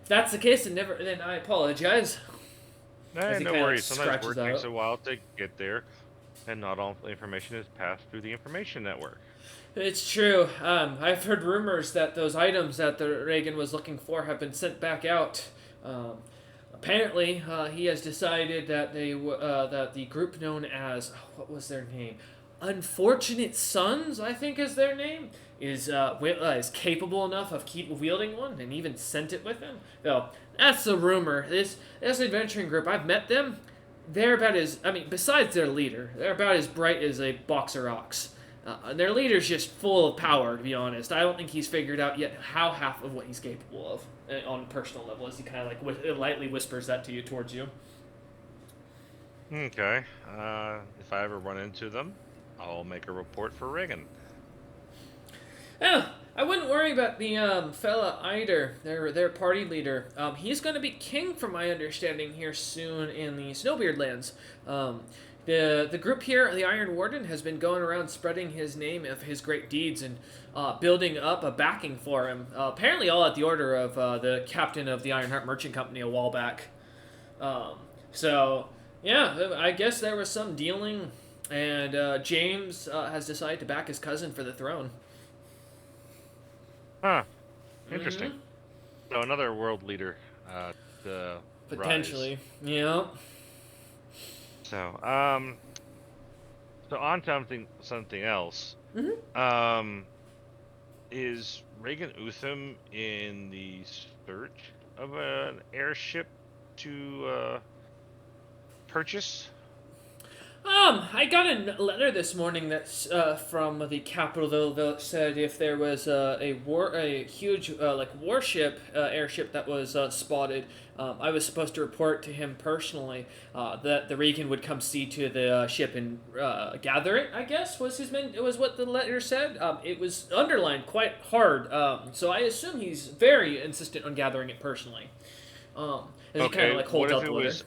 if that's the case, then I apologize. Hey, no worries. Sometimes word takes a while to get there, and not all information is passed through the information network. It's true. I've heard rumors that those items that the Reagan was looking for have been sent back out. Apparently, he has decided that that the group known as, what was their name? Unfortunate Sons, I think is their name, is capable enough of wielding one, and even sent it with him. Well, that's the rumor. This adventuring group, I've met them. They're about besides their leader, they're about as bright as a boxer ox. Their leader's just full of power, to be honest. I don't think he's figured out yet how half of what he's capable of on a personal level, as he kind of lightly whispers that to you, towards you. Okay. If I ever run into them, I'll make a report for Reagan. Yeah, I wouldn't worry about the fella Eider, their party leader. He's going to be king, from my understanding, here soon in the Snowbeard lands. The group here, the Iron Warden, has been going around spreading his name of his great deeds and building up a backing for him. Apparently all at the order of the captain of the Ironheart Merchant Company a while back. Yeah, I guess there was some dealing, and James has decided to back his cousin for the throne. Huh. Interesting. So another world leader potentially. Rise. Yeah. So, so on to something else. Mm-hmm. Is Reagan Utham in the search of an airship to purchase? I got a letter this morning that's from the capital that said if there was a huge warship airship that was spotted, I was supposed to report to him personally that the Regan would come see to the ship and gather it. I guess was what the letter said. It was underlined quite hard, so I assume he's very insistent on gathering it personally. As he kind of like holds out the letter.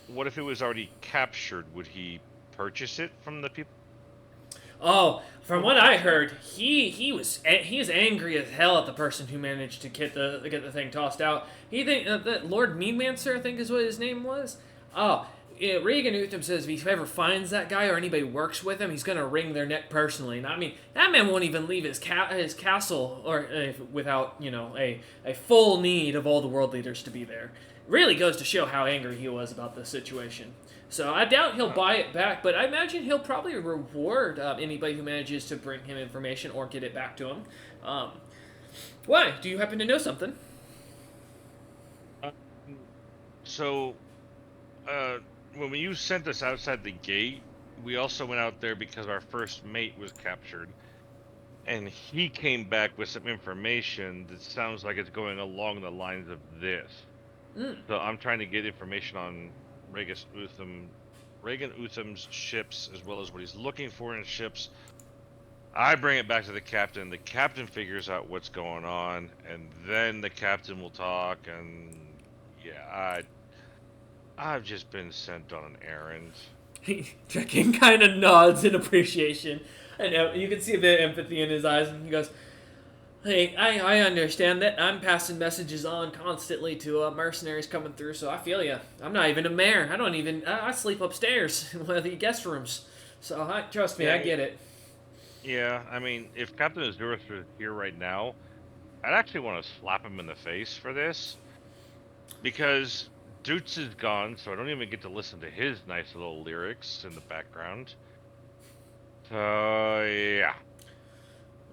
What if it was already captured? Would he purchase it from the people? Oh, from what I heard, he's angry as hell at the person who managed to get the thing tossed out. He think that Lord Meanmancer, I think is what his name was. Oh, yeah, Regan Utham says if he ever finds that guy or anybody works with him, he's gonna wring their neck personally. And I mean, that man won't even leave his castle or without a full need of all the world leaders to be there. Really goes to show how angry he was about the situation. So I doubt he'll buy it back, but I imagine he'll probably reward anybody who manages to bring him information or get it back to him. Why? Do you happen to know something? So, when you sent us outside the gate, we also went out there because our first mate was captured. And he came back with some information that sounds like it's going along the lines of this. So I'm trying to get information on Regan Utham's ships, as well as what he's looking for in ships. I bring it back to the captain. The captain figures out what's going on, and then the captain will talk. And yeah, I've just been sent on an errand. Draken kind of nods in appreciation. I know you can see a bit of empathy in his eyes, and he goes, "Hey, I understand that. I'm passing messages on constantly to mercenaries coming through, so I feel you. I'm not even a mayor. I sleep upstairs in one of the guest rooms. So trust me, yeah, I get it." Yeah, I mean, if Captain Azurus was here right now, I'd actually want to slap him in the face for this. Because Doots is gone, so I don't even get to listen to his nice little lyrics in the background. Yeah.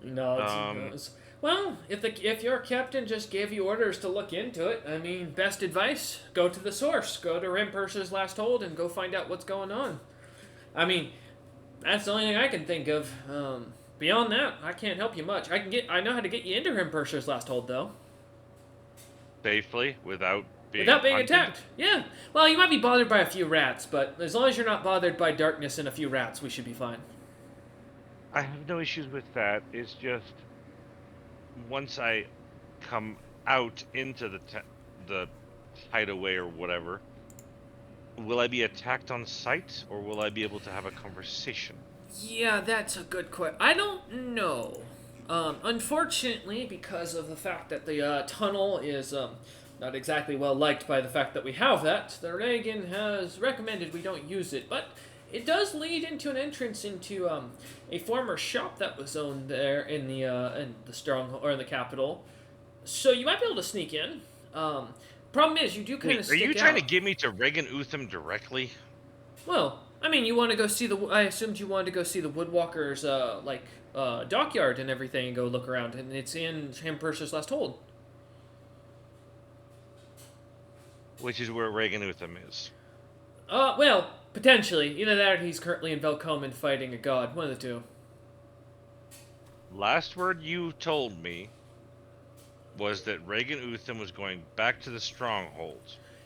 Nods. Well, if your captain just gave you orders to look into it, I mean, best advice, go to the source. Go to Rimperser's Last Hold and go find out what's going on. I mean, that's the only thing I can think of. Beyond that, I can't help you much. I know how to get you into Rimperser's Last Hold, though. Safely, without being attacked. Yeah. Well, you might be bothered by a few rats, but as long as you're not bothered by darkness and a few rats, we should be fine. I have no issues with that. It's just once I come out into the hideaway or whatever, will I be attacked on sight, or will I be able to have a conversation? Yeah, that's a good question. I don't know. Unfortunately, because of the fact that the tunnel is not exactly well liked by the fact that we have that, the Reagan has recommended we don't use it, but it does lead into an entrance into a former shop that was owned there in the stronghold or in the capital. So you might be able to sneak in. Problem is, you do kind of stick out. Are you trying to get me to Regan Utham directly? Well, I mean, you want to go see I assumed you wanted to go see the Woodwalkers, dockyard and everything, and go look around, and it's in Rimperser's Last Hold. Which is where Regan Utham is. Well, potentially. Either that or he's currently in Velcomen fighting a god. One of the two. Last word you told me was that Regan Utham was going back to the stronghold.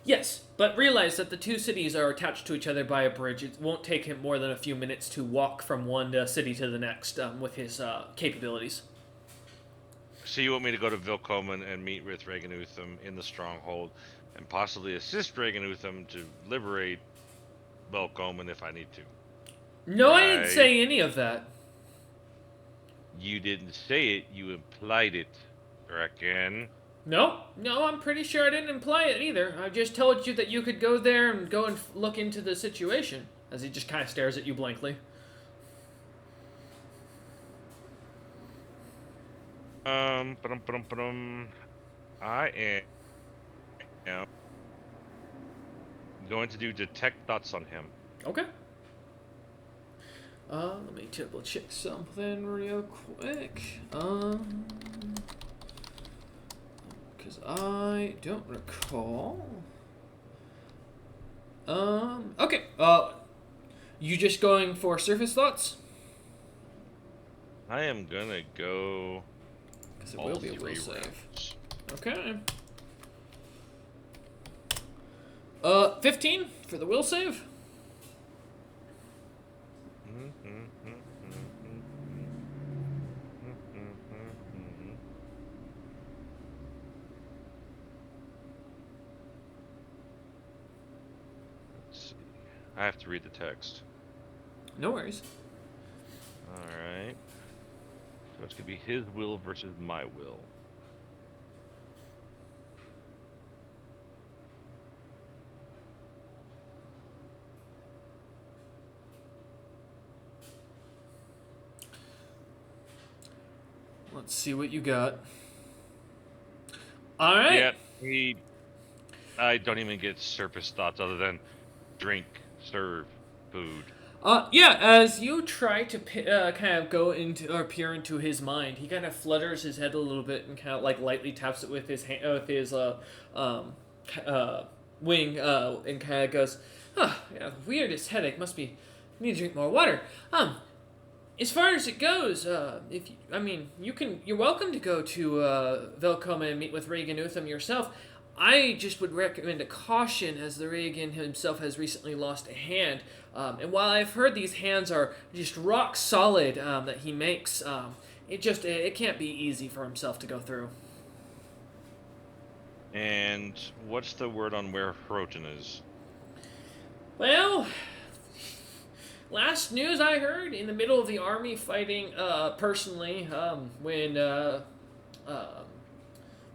Yes, but realize that the two cities are attached to each other by a bridge. It won't take him more than a few minutes to walk from one city to the next with his capabilities. So you want me to go to Velcomen and meet with Regan Utham in the stronghold and possibly assist Regan Utham to liberate Velcomen if I need to? No, right? I didn't say any of that. You didn't say it, you implied it, Draken. No, I'm pretty sure I didn't imply it either. I just told you that you could go there and go and look into the situation. As he just kind of stares at you blankly. I am going to do detect thoughts on him. Okay. Let me double check something real quick. Because I don't recall. Okay. You just going for surface thoughts? I am gonna go. Because it all will be a will 3 save. rounds. Okay. 15 for the will save. Let's see. I have to read the text. No worries. Alright. So it's gonna be his will versus my will. Let's see what you got. All right. Yeah, I don't even get surface thoughts other than drink, serve, food. Yeah, as you try to kind of go into or peer into his mind, he kind of flutters his head a little bit and kind of like lightly taps it with his um, wing, and kind of goes, "Huh, yeah, weirdest headache. Must be need to drink more water." As far as it goes, if you, I mean, you're welcome to go to Velcoma and meet with Reagan Utham yourself. I just would recommend a caution, as the Reagan himself has recently lost a hand. And while I've heard these hands are just rock solid that he makes, it can't be easy for himself to go through. And what's the word on where Hroten is? Well, last news I heard, in the middle of the army fighting personally, when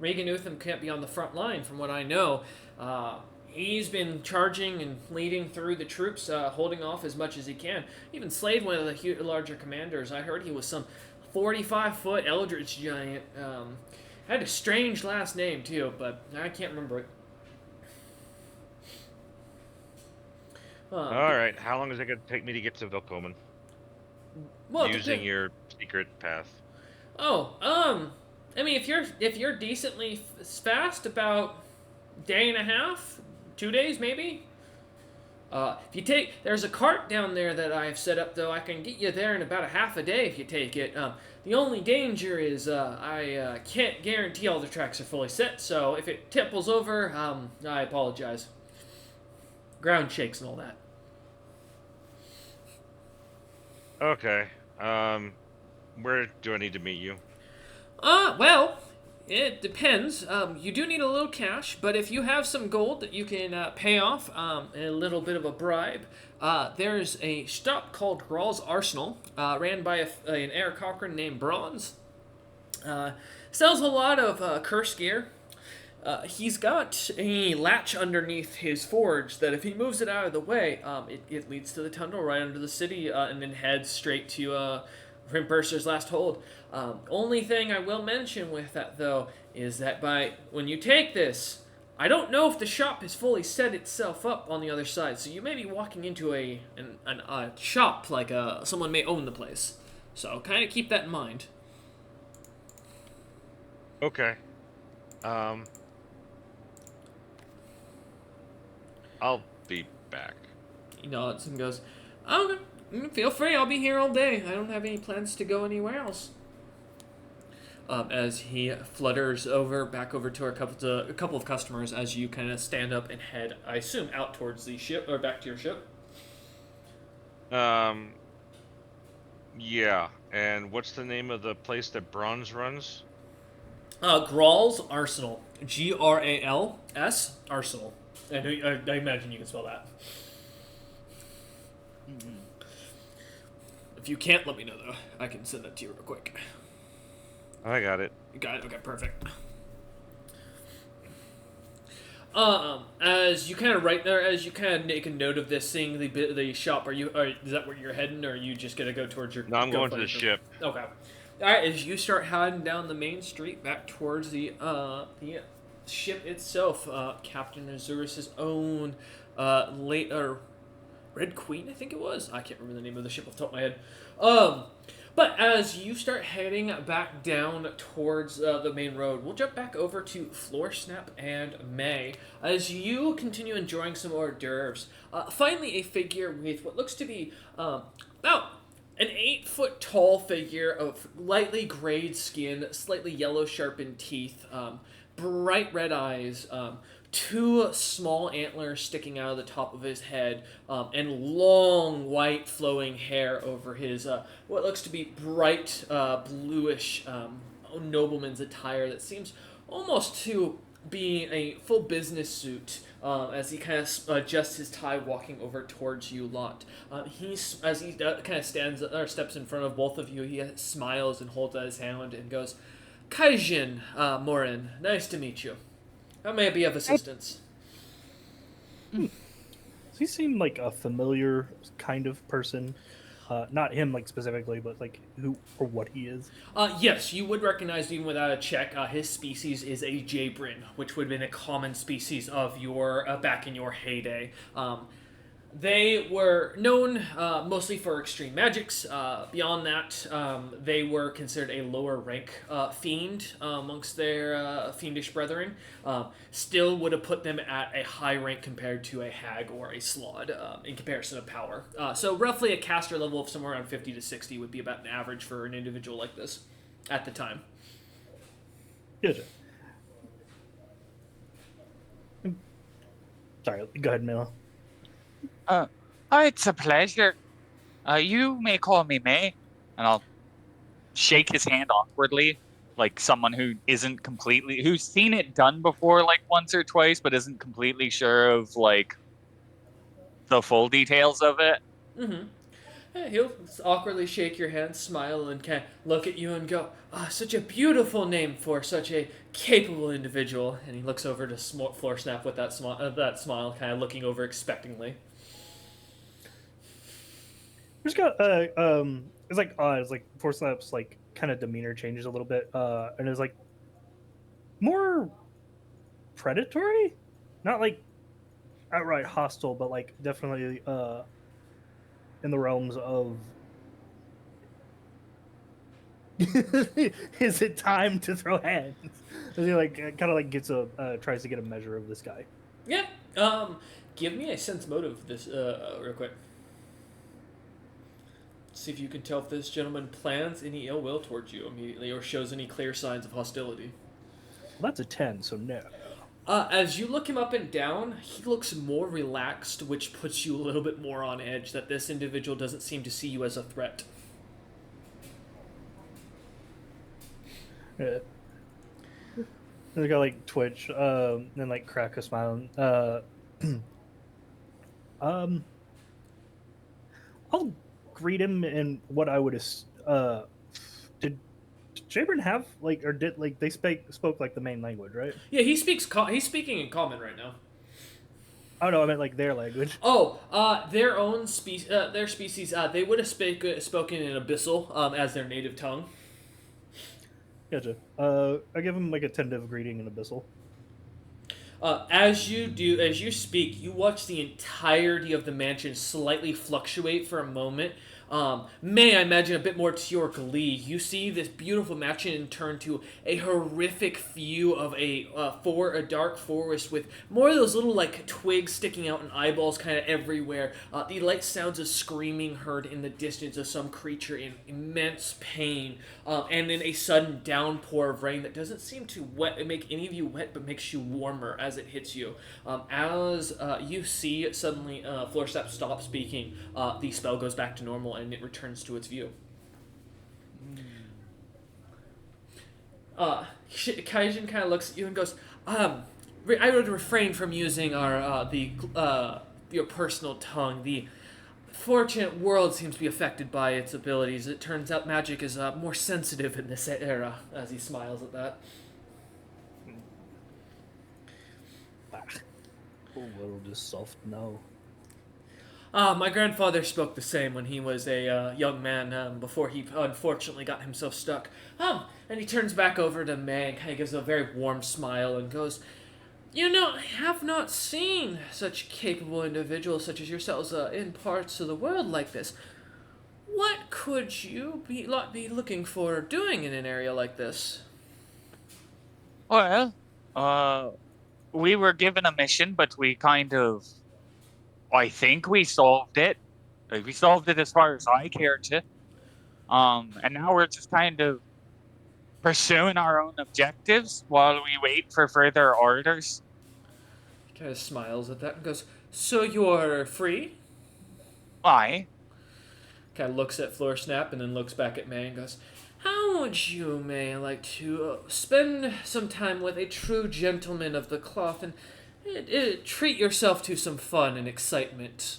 Reagan Utham can't be on the front line, from what I know. He's been charging and leading through the troops, holding off as much as he can. Even slayed one of the larger commanders. I heard he was some 45-foot eldritch giant. Had a strange last name, too, but I can't remember it. Alright, how long is it going to take me to get to Velkomen? Well, using your secret path. Oh, I mean, if you're decently fast, about day and a half, 2 days maybe. There's a cart down there that I've set up, though. I can get you there in about a half a day if you take it. The only danger is I can't guarantee all the tracks are fully set, so if it tipples over, I apologize. Ground shakes and all that. Okay. Where do I need to meet you? Well, it depends. You do need a little cash, but if you have some gold that you can pay off, a little bit of a bribe, there's a shop called Grawl's Arsenal, ran by an Air Cochrane named Bronze. Sells a lot of curse gear. He's got a latch underneath his forge that if he moves it out of the way, it leads to the tunnel right under the city, and then heads straight to Rimperser's last hold. Only thing I will mention with that, though, is that when you take this, I don't know if the shop has fully set itself up on the other side, so you may be walking into a shop, like someone may own the place. So kind of keep that in mind. Okay. I'll be back. He nods and goes, "Okay, feel free. I'll be here all day. I don't have any plans to go anywhere else." As he flutters back over to a couple of customers, as you kind of stand up and head, I assume, out towards the ship or back to your ship. Yeah. And what's the name of the place that Bronze runs? Grawl's Arsenal. Grals Arsenal. I imagine you can spell that. Mm-hmm. If you can't, let me know, though. I can send that to you real quick. I got it. You got it? Okay, perfect. As you kind of write there, as you kind of make a note of this, seeing the shop, is that where you're heading, or are you just gonna go towards your? No, I'm going to the ship. Okay. All right. As you start heading down the main street back towards the ship itself, Captain Azurus' own Red Queen, I think it was. I can't remember the name of the ship off the top of my head. But as you start heading back down towards the main road, we'll jump back over to Floor Snap and May. As you continue enjoying some hors d'oeuvres, finally a figure with what looks to be about an 8-foot tall figure of lightly grayed skin, slightly yellow sharpened teeth, bright red eyes, two small antlers sticking out of the top of his head, and long white flowing hair over his what looks to be bright bluish nobleman's attire that seems almost to be a full business suit. As he kind of adjusts his tie, walking over towards you lot. As he kind of stands or steps in front of both of you, he smiles and holds out his hand and goes, "Kaijin, Morin, nice to meet you. How may I be of assistance?" Does he seem like a familiar kind of person? Not him, like, specifically, but, like, who or what he is? Yes, you would recognize, even without a check, his species is a Jabrin, which would have been a common species of your, back in your heyday. They were known mostly for extreme magics. Beyond that, they were considered a lower rank fiend amongst their fiendish brethren. Still would have put them at a high rank compared to a hag or a slod in comparison of power. So roughly a caster level of somewhere around 50 to 60 would be about an average for an individual like this at the time. Gotcha. Sorry, go ahead, Mila. Oh, it's a pleasure. You may call me May, and I'll shake his hand awkwardly, like someone who's seen it done before, like once or twice, but isn't completely sure of like the full details of it. Mm-hmm. Yeah, he'll awkwardly shake your hand, smile, and kind of look at you and go, such a beautiful name for such a capable individual. And he looks over to Floor Snap with that smile, kind of looking over expectingly. Just got it's like Floor Snap's like kind of demeanor changes a little bit, and it's like more predatory, not like outright hostile, but like definitely in the realms of is it time to throw hands? He like kind of like gets tries to get a measure of this guy. Yeah. Give me a sense motive this real quick. See if you can tell if this gentleman plans any ill will towards you immediately or shows any clear signs of hostility. Well, that's a 10, so no. As you look him up and down, he looks more relaxed, which puts you a little bit more on edge that this individual doesn't seem to see you as a threat. Yeah. They got like twitch, then like crack a smile. I'll greet him in what I would did Jabrin have like, or did like they spoke like the main language, right? Yeah, he's speaking in common right now. Oh no, I meant like their language. Oh, their own species. Their species. They would have spoken in Abyssal as their native tongue. Gotcha. I give him like a tentative greeting in Abyssal. As you speak, you watch the entirety of the mansion slightly fluctuate for a moment. May I imagine a bit more to your glee, you see this beautiful mansion turn to a horrific view of a dark forest with more of those little like twigs sticking out and eyeballs kind of everywhere. The light sounds of screaming heard in the distance of some creature in immense pain, and then a sudden downpour of rain that doesn't seem to make any of you wet, but makes you warmer as it hits you. As you see suddenly Floor Snap stops speaking, the spell goes back to normal and it returns to its view. Kaijin kind of looks at you and goes, I would refrain from using your personal tongue. The fortunate world seems to be affected by its abilities. It turns out magic is more sensitive in this era, as he smiles at that. A little just soft no. My grandfather spoke the same when he was a young man, before he unfortunately got himself stuck. And he turns back over to May and kind of gives a very warm smile and goes, I have not seen such capable individuals such as yourselves in parts of the world like this. what could you be looking for doing in an area like this? Well, we were given a mission, but we kind of, I think we solved it. We solved it as far as I care to. And now we're just kind of pursuing our own objectives while we wait for further orders. He kind of smiles at that and goes, "So you're free?" Why? Kind of looks at Floor Snap and then looks back at May and goes, "How would you, May, like to spend some time with a true gentleman of the cloth and treat yourself to some fun and excitement?"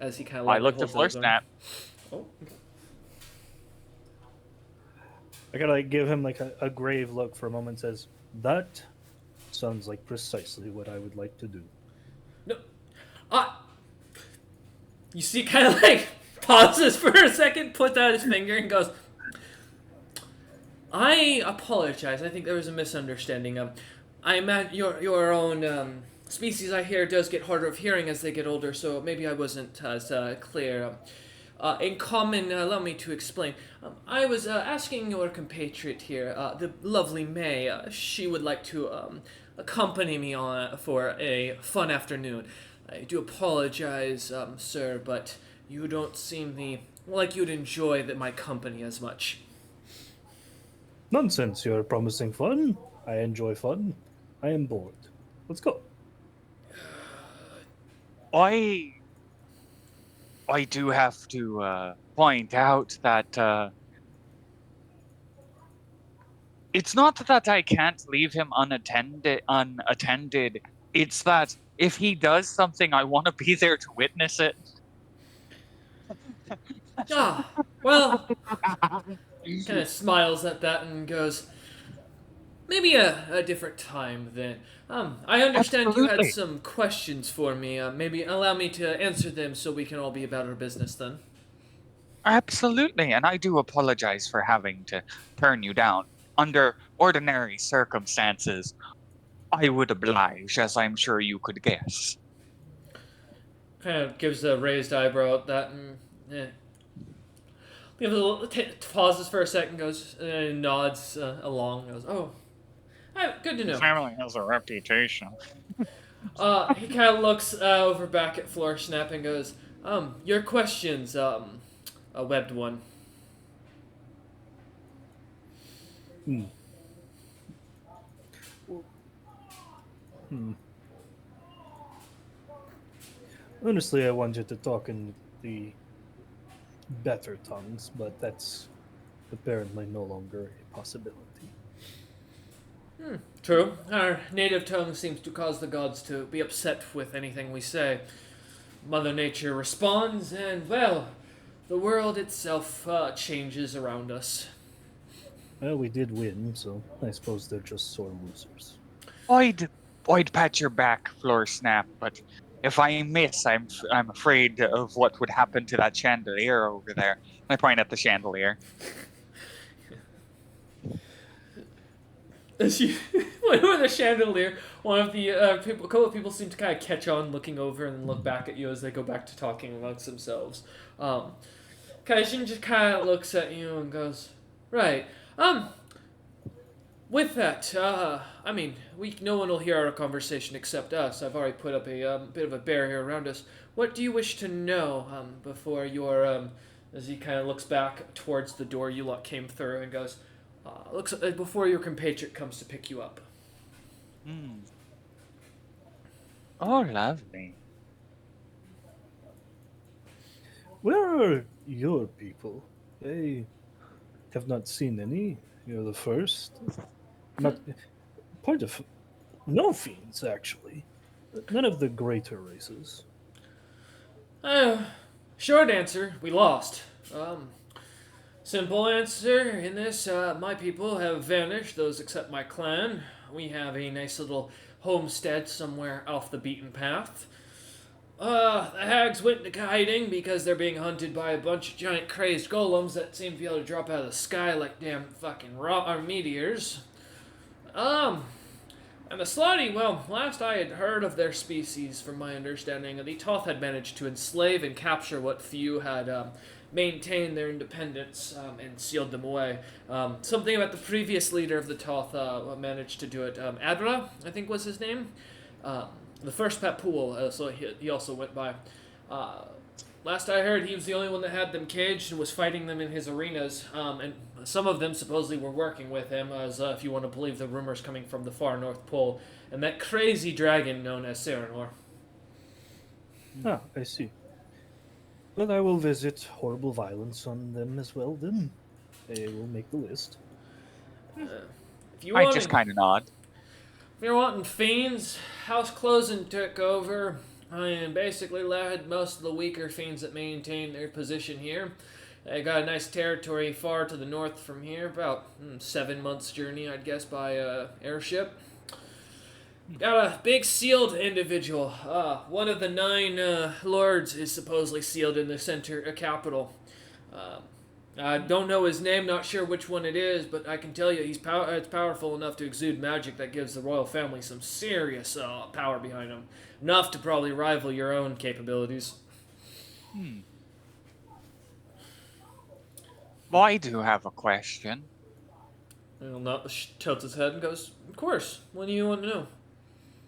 As he kind of I looked at Floor holds out his arm. Snap. Oh, okay. I gotta like give him like a grave look for a moment. Says that sounds like precisely what I would like to do. No, you see, kind of like pauses for a second, puts out his finger, and goes, "I apologize. I think there was a misunderstanding. I'm at your own species. I hear does get harder of hearing as they get older, so maybe I wasn't as clear. In common, allow me to explain. I was asking your compatriot here, the lovely May. She would like to accompany me on for a fun afternoon. I do apologize, sir, but you don't seem like you'd enjoy my company as much." Nonsense! You're promising fun. I enjoy fun. I am bored. Let's go. I do have to point out that it's not that I can't leave him unattended. It's that if he does something, I want to be there to witness it. Ah, well, kind of smiles at that and goes, "Maybe a different time then. I understand you had Absolutely. some questions for me. Maybe allow me to answer them so we can all be about our business then." Absolutely, and I do apologize for having to turn you down. Under ordinary circumstances, I would oblige, as I'm sure you could guess. Kind of gives a raised eyebrow at that and gives a little pauses for a second, goes nods along, goes, "Oh, good to know." Family has a reputation. He kind of looks over back at Floor Snap and goes, "Your questions, a webbed one." Hmm. Hmm. Honestly, I wanted to talk in the better tongues, but that's apparently no longer a possibility. True. Our native tongue seems to cause the gods to be upset with anything we say. Mother Nature responds, and, well, the world itself changes around us. Well, we did win, so I suppose they're just sore losers. I'd pat your back, Floor Snap, but if I miss, I'm afraid of what would happen to that chandelier over there. I point at the chandelier. As you went over the chandelier, one of the a couple of people seem to kind of catch on, looking over and then look back at you as they go back to talking amongst themselves. Kaijin just kind of looks at you and goes, "Right. With that, I mean, no one will hear our conversation except us. I've already put up a bit of a barrier around us. What do you wish to know before your as he kind of looks back towards the door you lot came through and goes, looks before your compatriot comes to pick you up." Oh, lovely. Where are your people? I have not seen any. You're the first. Not point of no fiends, actually. None of the greater races. Short answer, we lost. Simple answer in this, my people have vanished, those except my clan. We have a nice little homestead somewhere off the beaten path. The hags went into hiding because they're being hunted by a bunch of giant crazed golems that seem to be able to drop out of the sky like damn fucking meteors. And the Slutty, well, last I had heard of their species, from my understanding, the Toth had managed to enslave and capture what few had maintain their independence and sealed them away. Something about the previous leader of the Toth managed to do it. Adra, I think was his name. The first Papool, so he also went by. Last I heard, he was the only one that had them caged and was fighting them in his arenas. And some of them supposedly were working with him, as if you want to believe the rumors coming from the far North Pole, and that crazy dragon known as Serenor. Ah, I see. But I will visit horrible violence on them as well, then. I will make the list. If you I want, just kind of nod. if you're wanting fiends, house closing took over. I basically led most of the weaker fiends that maintain their position here. I got a nice territory far to the north from here, about 7 months' journey, I'd guess, by airship. Got a big sealed individual. One of the 9 lords is supposedly sealed in the center capital. I don't know his name, not sure which one it is, but I can tell you it's powerful enough to exude magic that gives the royal family some serious power behind him. Enough to probably rival your own capabilities. Well, I do have a question. Tilts his head and goes, "Of course, what do you want to know?"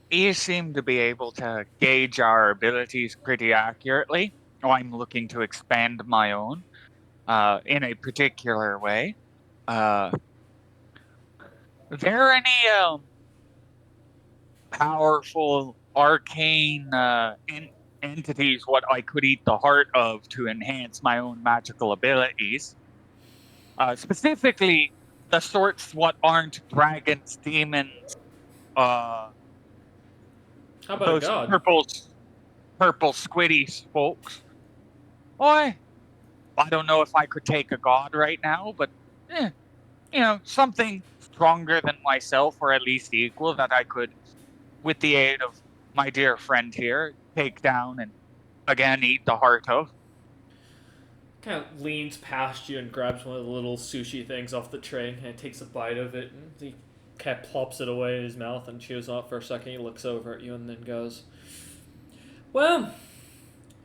You seem to be able to gauge our abilities pretty accurately. Oh, I'm looking to expand my own in a particular way. Are there any powerful arcane entities what I could eat the heart of to enhance my own magical abilities? Specifically, the sorts what aren't dragons, demons, How about a those god? purple squiddy folks. Boy, I don't know if I could take a god right now, but something stronger than myself, or at least equal, that I could, with the aid of my dear friend here, take down and again eat the heart of. Kind of leans past you and grabs one of the little sushi things off the tray and kind of takes a bite of it. And he kind of plops it away in his mouth and chews on it for a second. He looks over at you and then goes, "Well,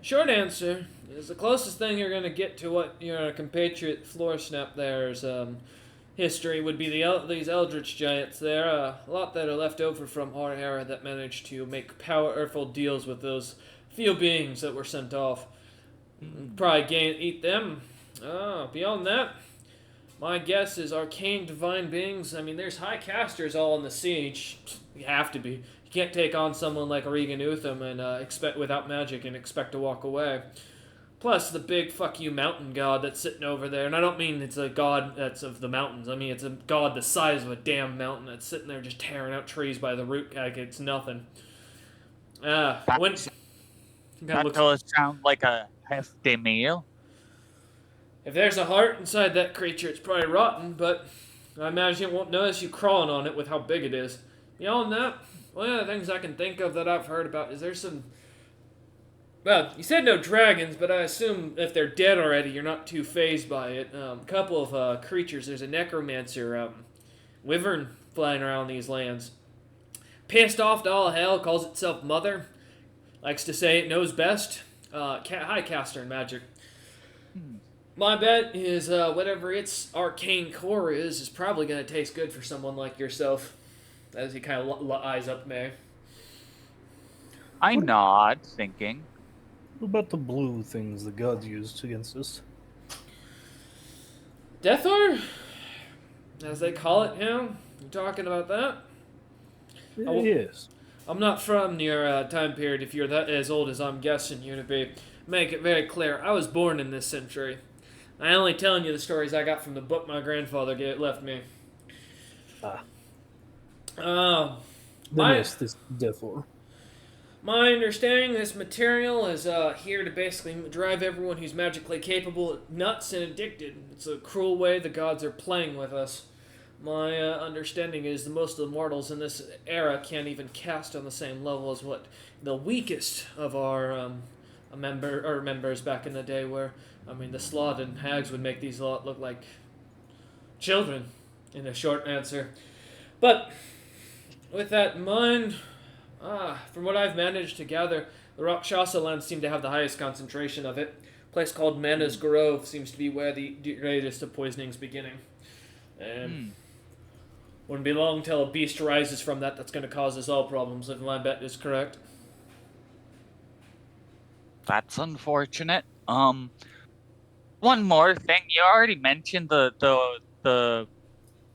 short answer is the closest thing you're going to get to what your compatriot Floorsnap there's history would be these Eldritch Giants there. A lot that are left over from our era that managed to make powerful deals with those few beings that were sent off. Probably eat them. Beyond that, my guess is arcane divine beings. I mean, there's high casters all in the siege. You have to be. You can't take on someone like Regan Utham and expect without magic and expect to walk away. Plus, the big fuck you mountain god that's sitting over there. And I don't mean it's a god that's of the mountains. I mean, it's a god the size of a damn mountain that's sitting there just tearing out trees by the root like it's nothing. That does sound like a hefty meal. If there's a heart inside that creature, it's probably rotten, but I imagine it won't notice you crawling on it with how big it is. Beyond that, one of the things I can think of that I've heard about is there's some... Well, you said no dragons, but I assume if they're dead already, you're not too fazed by it. A couple of creatures. There's a necromancer, wyvern flying around these lands. Pissed off to all hell, calls itself Mother. Likes to say it knows best. High caster in magic. My bet is whatever its arcane core is probably going to taste good for someone like yourself. As he kind of eyes up May. I nod, thinking. What about the blue things the gods used against us? Deathor? As they call it, you talking about that? Yes. I'm not from your time period if you're that as old as I'm guessing you to be. Make it very clear, I was born in this century. I only telling you the stories I got from the book my grandfather left me. This Deathor. My understanding, this material is here to basically drive everyone who's magically capable nuts and addicted. It's a cruel way the gods are playing with us. My understanding is that most of the mortals in this era can't even cast on the same level as what the weakest of our members back in the day were. I mean, the Slot and Hags would make these lot look like children, in a short answer. But with that in mind, from what I've managed to gather, The Rakshasa lands seem to have the highest concentration of it. A place called Mana's Grove seems to be where the greatest of poisoning's beginning. And wouldn't be long till a beast rises from that's going to cause us all problems, if my bet is correct. That's unfortunate. One more thing. You already mentioned the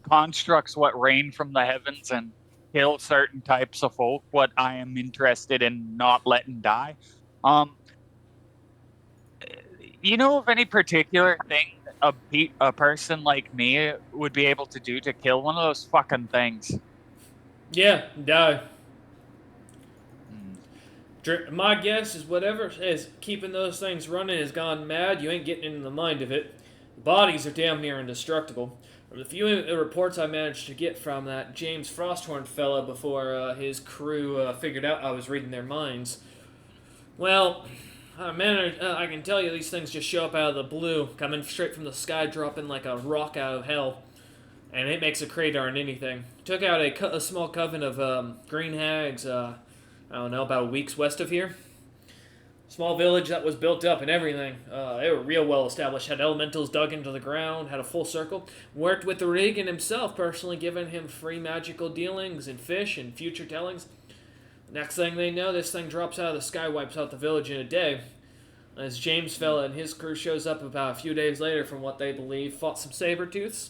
constructs what rain from the heavens and kill certain types of folk. What I am interested in not letting die. Um, you know of any particular thing a person like me would be able to do to kill one of those fucking things? Yeah, die. Hmm. My guess is whatever is keeping those things running has gone mad. You ain't getting in the mind of it. The bodies are damn near indestructible. From the few reports I managed to get from that James Frosthorn fella before his crew figured out I was reading their minds, well, I can tell you these things just show up out of the blue, coming straight from the sky, dropping like a rock out of hell. And it makes a crater on anything. Took out a small coven of green hags, I don't know, about a week's west of here. Small village that was built up and everything. They were real well established. Had elementals dug into the ground. Had a full circle. Worked with the Regan himself, personally giving him free magical dealings and fish and future tellings. Next thing they know, this thing drops out of the sky, wipes out the village in a day. As James fella and his crew shows up about a few days later, from what they believe, fought some saber-tooths.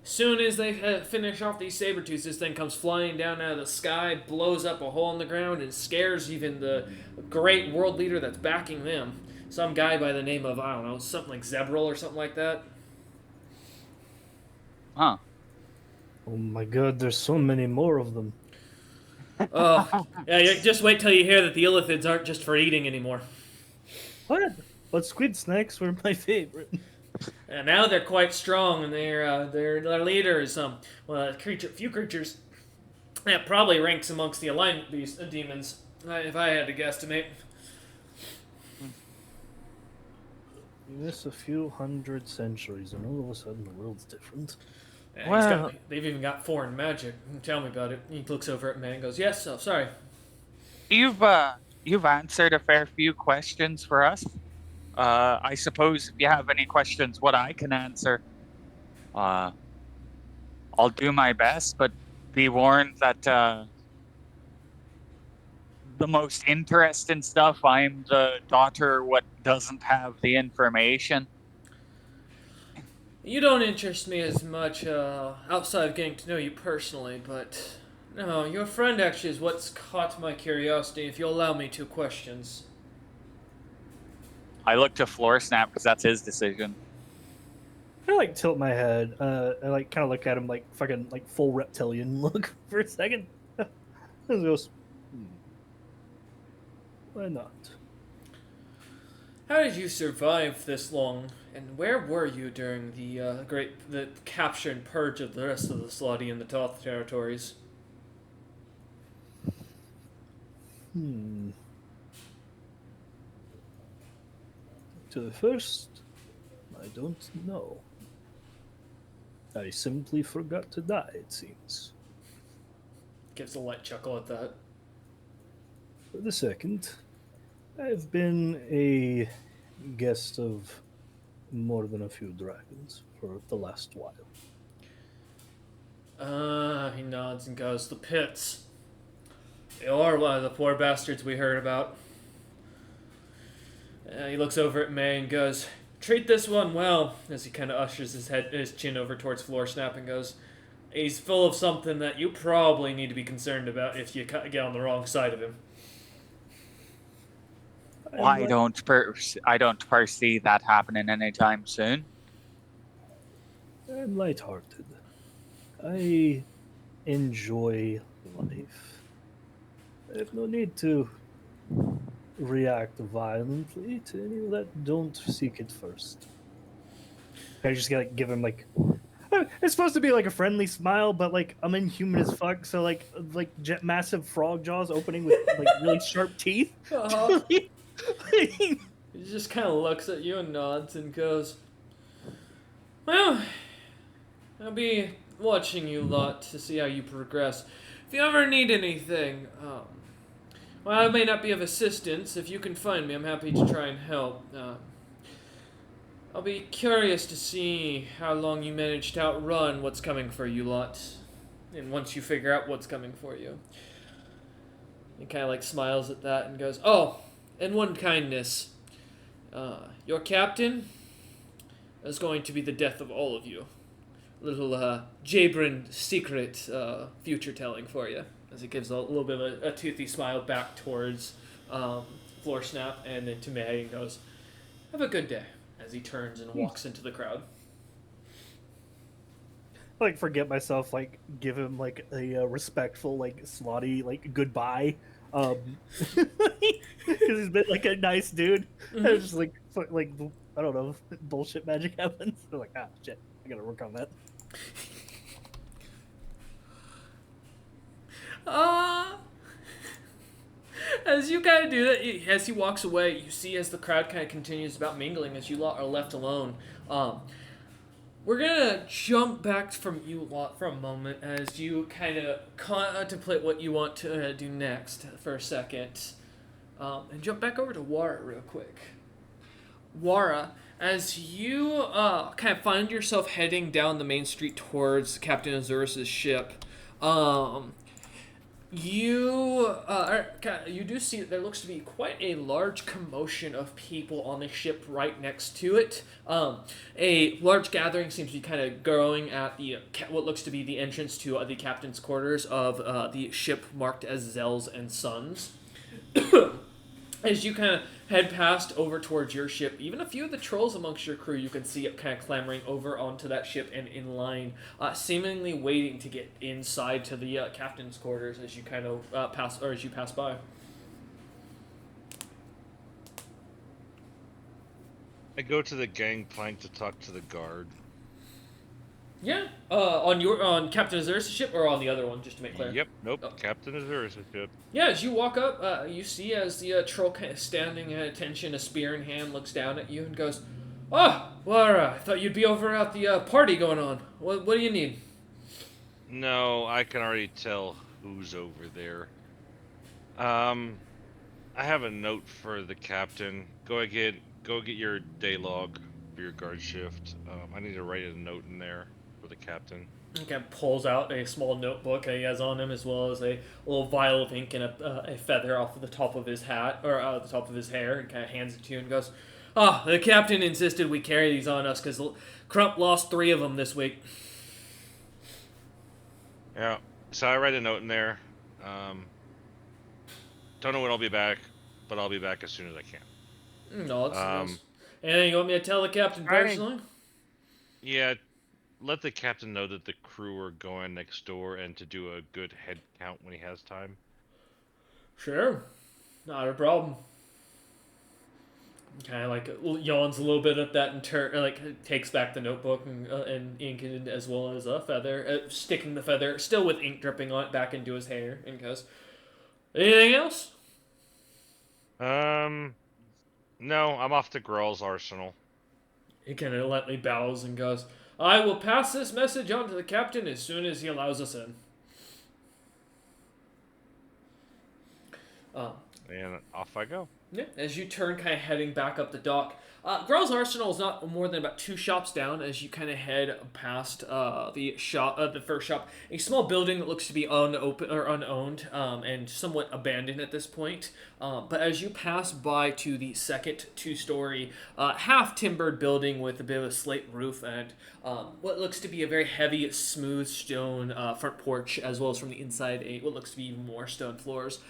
Soon as they finish off these saber-tooths, this thing comes flying down out of the sky, blows up a hole in the ground, and scares even the great world leader that's backing them. Some guy by the name of, I don't know, something like Zebril or something like that. Huh. Oh my god, there's so many more of them. Oh, yeah, just wait till you hear that the illithids aren't just for eating anymore. What? But squid snacks were my favorite. And now they're quite strong, and their leader is few creatures that probably ranks amongst the alignment demons, if I had to guesstimate. You miss a few hundred centuries, and all of a sudden the world's different. Yeah, Well- they've even got foreign magic. Tell me about it. He looks over at me and goes, "Yes, oh, sorry." You've answered a fair few questions for us. I suppose if you have any questions what I can answer, I'll do my best, but be warned that the most interesting stuff, I'm the daughter what doesn't have the information. You don't interest me as much outside of getting to know you personally, but no, your friend actually is what's caught my curiosity. If you'll allow me 2 questions. I look to Floor Snap because that's his decision. I like tilt my head. I like kind of look at him like fucking like full reptilian look for a second. And goes, why not? How did you survive this long? And where were you during the capture and purge of the rest of the Slotty and the Toth territories? To the first, I don't know. I simply forgot to die, it seems. Gives a light chuckle at that. For the second, I've been a guest of more than a few dragons for the last while. He nods and goes, "The pits. You are one of the poor bastards we heard about." He looks over at May and goes, "Treat this one well," as he kind of ushers his chin over towards Floor Snap and goes, "He's full of something that you probably need to be concerned about if you get on the wrong side of him." I don't foresee that happening anytime soon. I'm lighthearted. I enjoy life. I have no need to react violently to any that don't seek it first. I just gotta give him like it's supposed to be like a friendly smile, but like I'm inhuman as fuck. So like massive frog jaws opening with like really sharp teeth. Uh-huh. He just kind of looks at you and nods and goes, "Well, I'll be watching you lot to see how you progress. If you ever need anything, Well, I may not be of assistance. If you can find me, I'm happy to try and help. I'll be curious to see how long you manage to outrun what's coming for you lot. And once you figure out what's coming for you. He kind of like smiles at that and goes, oh, and one kindness. Your captain is going to be the death of all of you. Little Jabrin secret future telling for you. As he gives a little bit of a toothy smile back towards Floor Snap and then to May and goes, have a good day. As he turns and walks into the crowd. Like, forget myself, like, give him, like, a respectful, like, slotty, like, goodbye. Because he's been, like, a nice dude. Mm-hmm. And it's just, like, I don't know, bullshit magic happens. They're like, ah, shit, I gotta work on that. As you kind of do that, as he walks away, you see as the crowd kind of continues about mingling, as you lot are left alone. We're gonna jump back from you lot for a moment as you kind of contemplate what you want to do next for a second, and jump back over to Wara real quick. Wara, as you kind of find yourself heading down the main street towards Captain Azurus' ship, you do see that there looks to be quite a large commotion of people on the ship right next to it. A large gathering seems to be kind of growing at the what looks to be the entrance to the captain's quarters of the ship marked as Zell's and Sons. As you kind of head past over towards your ship, even a few of the trolls amongst your crew you can see it kind of clambering over onto that ship and in line, seemingly waiting to get inside to the captain's quarters as you kind of pass by. I go to the gangplank to talk to the guard. Yeah, on Captain Azurus' ship or on the other one, just to make clear. Yep, nope. Oh. Captain Azurus' ship. Yeah, as you walk up, you see as the troll kind of standing at attention, a spear in hand, looks down at you and goes, "Oh, Lara, I thought you'd be over at the party going on. What do you need?" No, I can already tell who's over there. I have a note for the captain. Go get your day log for your guard shift. I need to write a note in there for the captain. He kind of pulls out a small notebook he has on him, as well as a little vial of ink and a feather off of the top of his hat, or the top of his hair, and kind of hands it to you and goes, "Ah, the captain insisted we carry these on us because Crump lost 3 of them this week." Yeah, so I write a note in there. Don't know when I'll be back, but I'll be back as soon as I can. No, it's nice. Anything you want me to tell the captain personally? Yeah, let the captain know that the crew are going next door and to do a good head count when he has time. Sure. Not a problem. Kind of like yawns a little bit at that and takes back the notebook and ink it as well as a feather, sticking the feather, still with ink dripping on it, back into his hair and goes, "Anything else?" No, I'm off to Grell's arsenal. He kind of lightly bows and goes, "I will pass this message on to the captain as soon as he allows us in." And off I go. Yeah, as you turn, kind of heading back up the dock. Grell's Arsenal is not more than about 2 shops down as you kind of head past the first shop. A small building that looks to be unowned and somewhat abandoned at this point. But as you pass by to the second 2-story, half-timbered building with a bit of a slate roof and what looks to be a very heavy, smooth stone front porch, as well as from the inside what looks to be even more stone floors.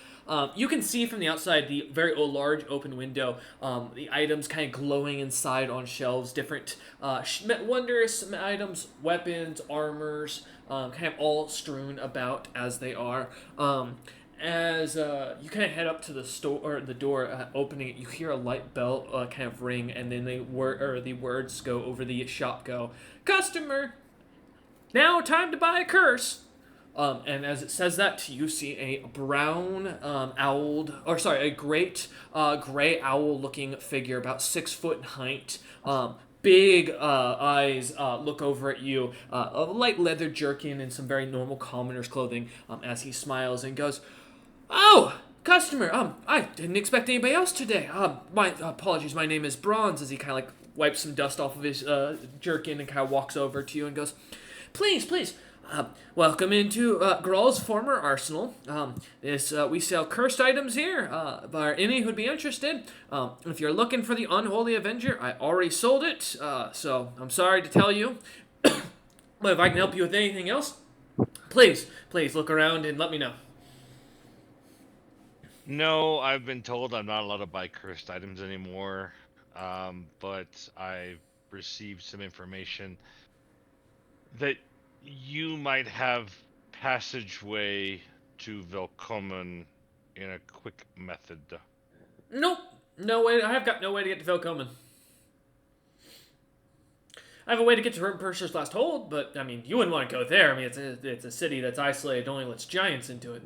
You can see from the outside the very large open window, the items kind of glowing inside on shelves, different wondrous items, weapons, armors, kind of all strewn about as they are. As you kind of head up to the door, opening it, you hear a light bell kind of ring, and then the words go over the shop go, "Customer, now time to buy a curse." And as it says that, you see a a great gray owl-looking figure, about 6 foot in height. Big eyes look over at you, a light leather jerkin and some very normal commoner's clothing, as he smiles and goes, "Oh, customer. I didn't expect anybody else today. My apologies. My name is Bronze. As he kind of like wipes some dust off of his jerkin and kind of walks over to you and goes, please, please. Welcome into Gral's former arsenal. We sell cursed items here. For any who'd be interested. If you're looking for the Unholy Avenger, I already sold it. So I'm sorry to tell you. But if I can help you with anything else, please look around and let me know. No, I've been told I'm not allowed to buy cursed items anymore. But I've received some information that you might have passageway to Velkomen in a quick method. Nope. No way. I have got no way to get to Velkomen. I have a way to get to Rimpersher's Last Hold, but, I mean, you wouldn't want to go there. I mean, it's a city that's isolated, only lets giants into it.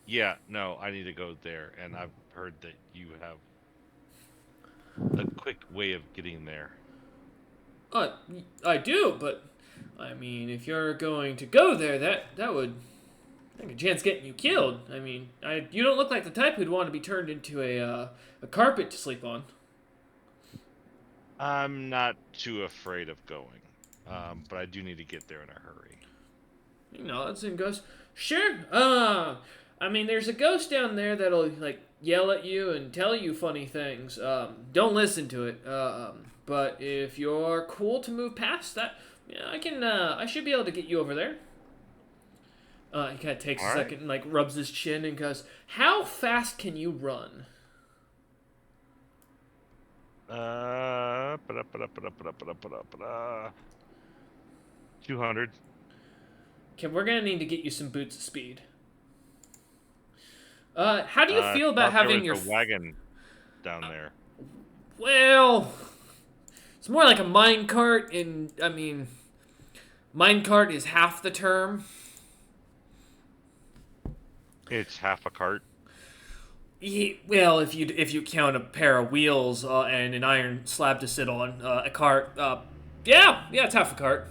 Yeah, no, I need to go there, and I've heard that you have a quick way of getting there. I do, but, I mean, if you're going to go there, that would take a chance getting you killed. I mean, you don't look like the type who'd want to be turned into a carpet to sleep on. I'm not too afraid of going, but I do need to get there in a hurry. He nods and goes, sure. I mean, there's a ghost down there that'll, like, yell at you and tell you funny things. Don't listen to it. But if you're cool to move past that, yeah, I should be able to get you over there. He kind of takes a second and, like, rubs his chin and goes, how fast can you run? 200. Okay, we're gonna need to get you some boots of speed. How do you feel about having your wagon down there? Well, it's more like a minecart, and I mean, minecart is half the term. It's half a cart. Well, if you count a pair of wheels and an iron slab to sit on, a cart, yeah, it's half a cart.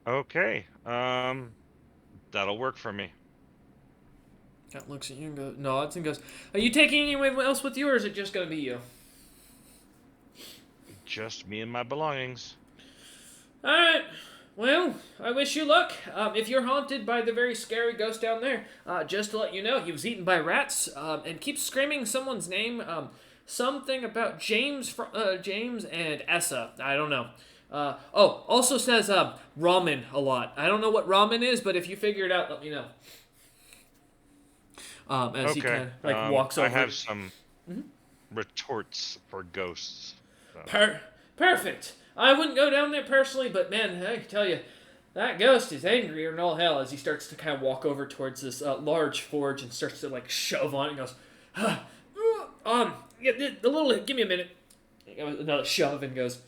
Okay, that'll work for me. Cat looks at you and goes, nods and goes, are you taking anyone else with you, or is it just gonna be you? Just me and my belongings. Alright, well, I wish you luck. If you're haunted by the very scary ghost down there, just to let you know, he was eaten by rats, and keeps screaming someone's name, something about James and Essa. I don't know. Also says, ramen a lot. I don't know what ramen is, but if you figure it out, let me know. As he kind of, like, walks over. I have some retorts for ghosts. So. Perfect. I wouldn't go down there personally, but man, I can tell you, that ghost is angrier than all hell as he starts to kind of walk over towards this large forge and starts to, like, shove on it and goes, give me a minute. Another shove and goes,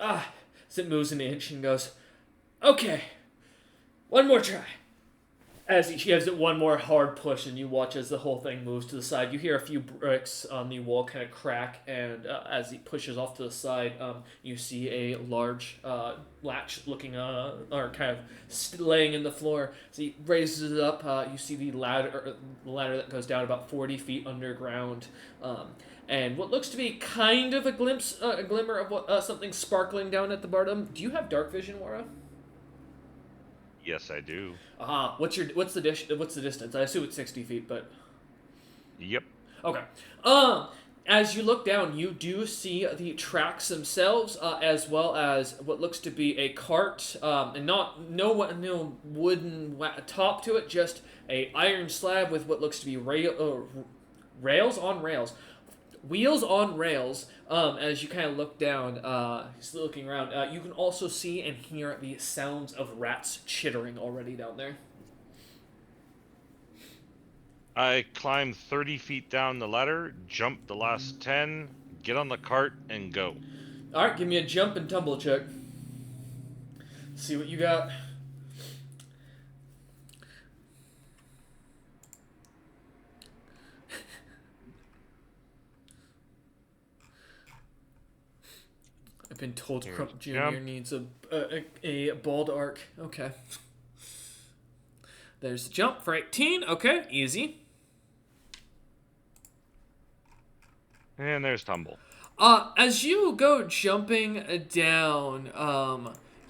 as it moves an inch and goes, okay, one more try. As he gives it one more hard push, and you watch as the whole thing moves to the side. You hear a few bricks on the wall kind of crack, and as he pushes off to the side, you see a large latch looking, or kind of laying in the floor. As he raises it up, you see the ladder that goes down about 40 feet underground, and what looks to be kind of a glimmer of what, something sparkling down at the bottom. Do you have dark vision, Wara? Yes, I do. What's the distance? I assume it's 60 feet, but. Yep. Okay. As you look down, you do see the tracks themselves, as well as what looks to be a cart, and no wooden top to it, just a iron slab with what looks to be rails on rails. Wheels on rails. As you kind of look down, he's looking around. You can also see and hear the sounds of rats chittering already down there. I climb 30 feet down the ladder, jump the last 10, get on the cart, and go. All right, give me a jump and tumble check. See what you got. I've been told Crump Jr. needs a bald arc. Okay. There's the jump for 18. Okay, easy. And there's tumble. As you go jumping down,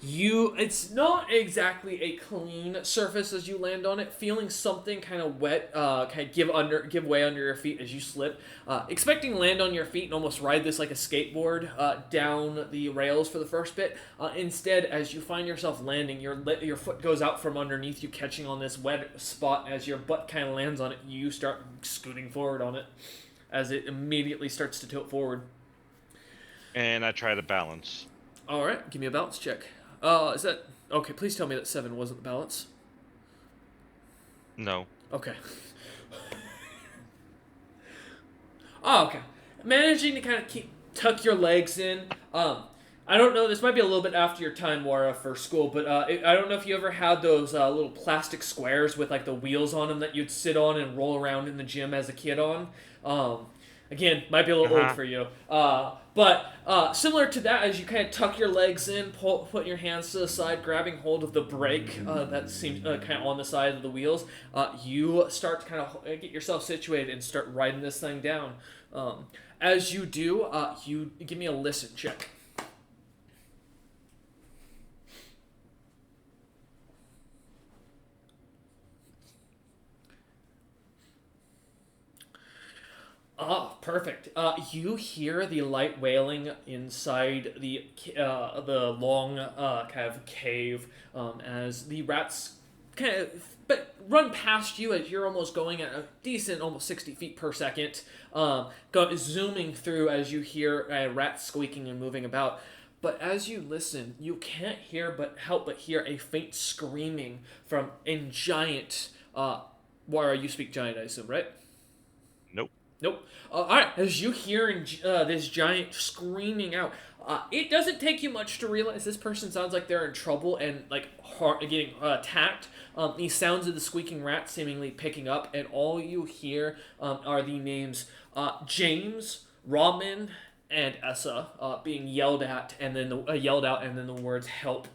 it's not exactly a clean surface as you land on it, feeling something kind of wet, kind of give way under your feet as you slip, expecting to land on your feet and almost ride this like a skateboard, down the rails for the first bit. Instead, as you find yourself landing, your foot goes out from underneath you, catching on this wet spot. As your butt kind of lands on it, you start scooting forward on it, as it immediately starts to tilt forward. And I try to balance. All right, give me a balance check. Is that okay? Please tell me that 7 wasn't the balance. No. Okay. Oh, okay. Managing to kind of tuck your legs in. I don't know. This might be a little bit after your time, Wara, for school, but I don't know if you ever had those little plastic squares with like the wheels on them that you'd sit on and roll around in the gym as a kid on. Again, might be a little old for you. But similar to that, as you kind of tuck your legs in, put your hands to the side, grabbing hold of the brake that seems kind of on the side of the wheels, you start to kind of get yourself situated and start riding this thing down. As you do, you give me a listen check. Oh, perfect. You hear the light wailing inside the long kind of cave, as the rats kind of run past you as you're almost going at a decent, almost 60 feet per second, zooming through as you hear rats squeaking and moving about. But as you listen, you can't help but hear a faint screaming from a giant. Wara, you speak giant, I assume, right? Nope. Alright, as you hear this giant screaming out, it doesn't take you much to realize this person sounds like they're in trouble and like getting attacked. These sounds of the squeaking rat seemingly picking up, and all you hear are the names James, Ramen, and Essa being yelled out, and then the words "help."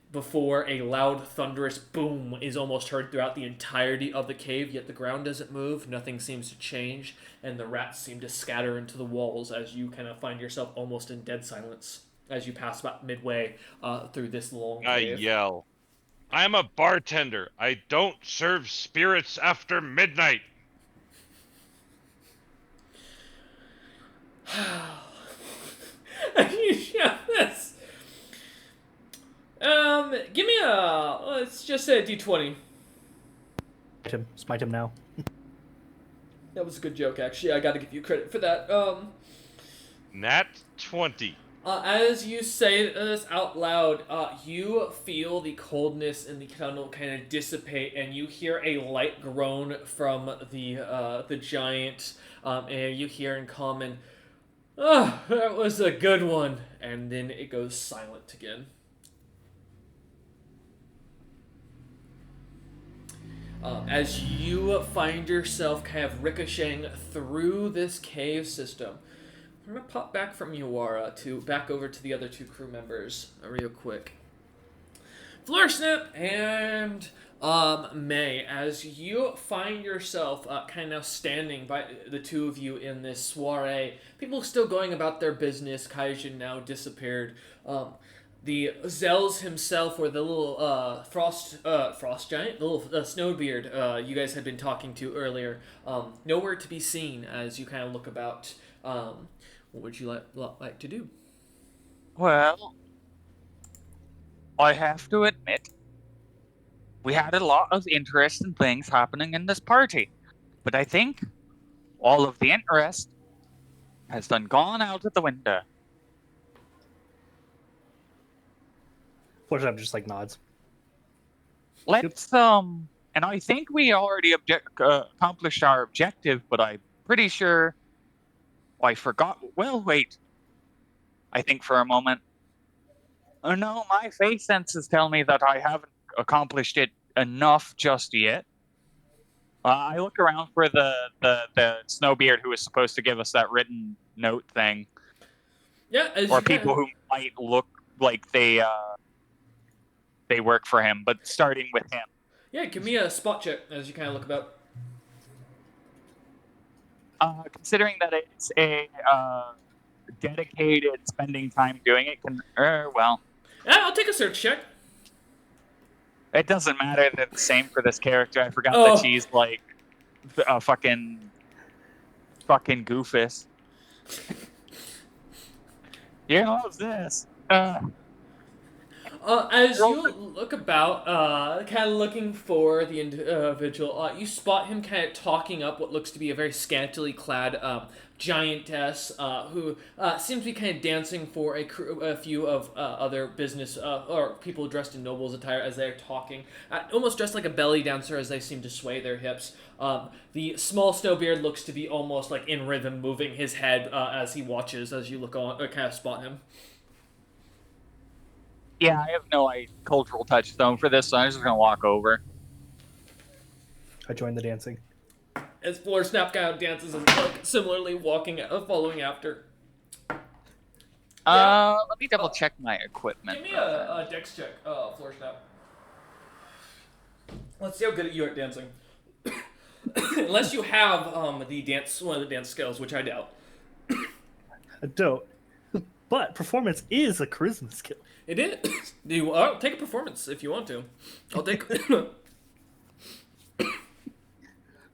Before a loud, thunderous boom is almost heard throughout the entirety of the cave, yet the ground doesn't move, nothing seems to change, and the rats seem to scatter into the walls as you kind of find yourself almost in dead silence as you pass about midway through this long cave. I yell, "I'm a bartender. I don't serve spirits after midnight." You shout this. Give me let's just say a d20. Smite him now. That was a good joke, actually. I gotta give you credit for that. Nat 20. As you say this out loud, you feel the coldness in the tunnel kind of dissipate, and you hear a light groan from the giant, and you hear in common, "Oh, that was a good one," and then it goes silent again. As you find yourself kind of ricocheting through this cave system, I'm going to pop back from Yuara back over to the other 2 crew members real quick. Florsnap and May, as you find yourself kind of standing by the 2 of you in this soiree, people still going about their business, Kaijin now disappeared, the Zels himself, or the little frost giant, the little snowbeard you guys had been talking to earlier, nowhere to be seen as you kind of look about. What would you like to do? Well, I have to admit, we had a lot of interesting things happening in this party, but I think all of the interest has done gone out of the window. Florshap just like nods. Let's and I think we already accomplished our objective, but I'm pretty sure I forgot. Well, wait. I think for a moment. Oh no, my face senses tell me that I haven't accomplished it enough just yet. I look around for the snowbeard who was supposed to give us that written note thing. Yeah, or people who might look like they work for him, but starting with him. Yeah, give me a spot check as you kind of look about. Considering that it's a dedicated spending time doing it, well, Yeah, I'll take a search check. it doesn't matter. They're the same for this character. I forgot that Oh, she's like a fucking goofus. You love this. as you look about, kind of looking for the individual, you spot him kind of talking up what looks to be a very scantily clad giantess who seems to be kind of dancing for a few of other business or people dressed in nobles attire as they're talking, almost dressed like a belly dancer as they seem to sway their hips. The small snowbeard looks to be almost like in rhythm, moving his head as he watches as you look on, kind of spot him. Yeah, I have no cultural touchstone for this, so I'm just gonna walk over. I join the dancing. As Floor Snap kind of dances and like, similarly walking, following after. Let me double check my equipment. Give me a dex check, Floor Snap. Let's see how good you are at dancing. Unless you have one of the dance skills, which I doubt. I don't. But performance is a charisma skill. It is. I'll take a performance if you want to. I'll take.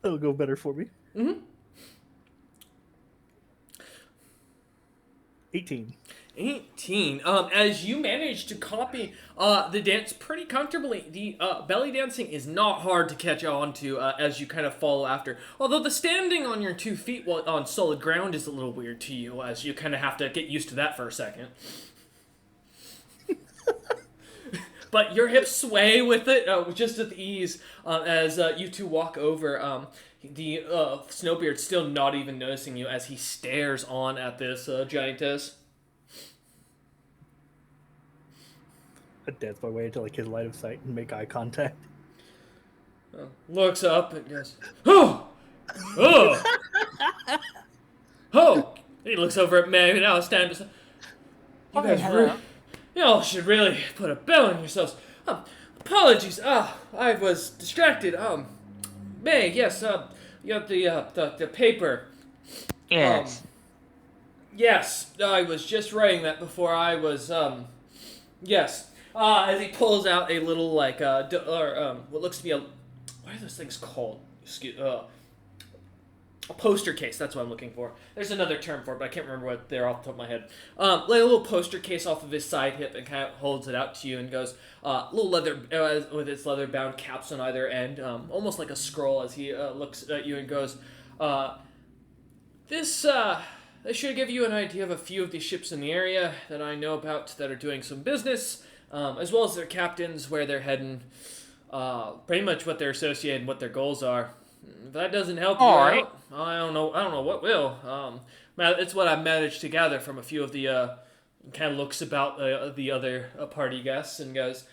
That'll go better for me. 18. 18. As you manage to copy the dance pretty comfortably, the belly dancing is not hard to catch on to as you kind of follow after. Although the standing on your 2 feet while on solid ground is a little weird to you, as you kind of have to get used to that for a second. But your hips sway with it just with ease as you two walk over. The Snowbeard still not even noticing you as he stares on at this giantess. I dance my way into like his line of sight and make eye contact. Looks up and goes, "Oh! Oh! Oh!" He looks over at Meg and I'll stand beside. You guys y'all should really put a bell on yourselves. Apologies. I was distracted. May, yes, you got the paper. Yes. Yes, I was just writing that before I was, yes. As he pulls out a little, like, what looks to be what are those things called? A poster case, that's what I'm looking for. There's another term for it, but I can't remember what they're off the top of my head. Like a little poster case off of his side hip and kind of holds it out to you and goes, little leather, with its leather bound caps on either end, almost like a scroll as he looks at you and goes, this should give you an idea of a few of the ships in the area that I know about that are doing some business, as well as their captains, where they're heading, pretty much what they're associated and what their goals are. If that doesn't help you out, I don't know what will. It's what I managed to gather from a few of the, kind of looks about the other party guests and goes,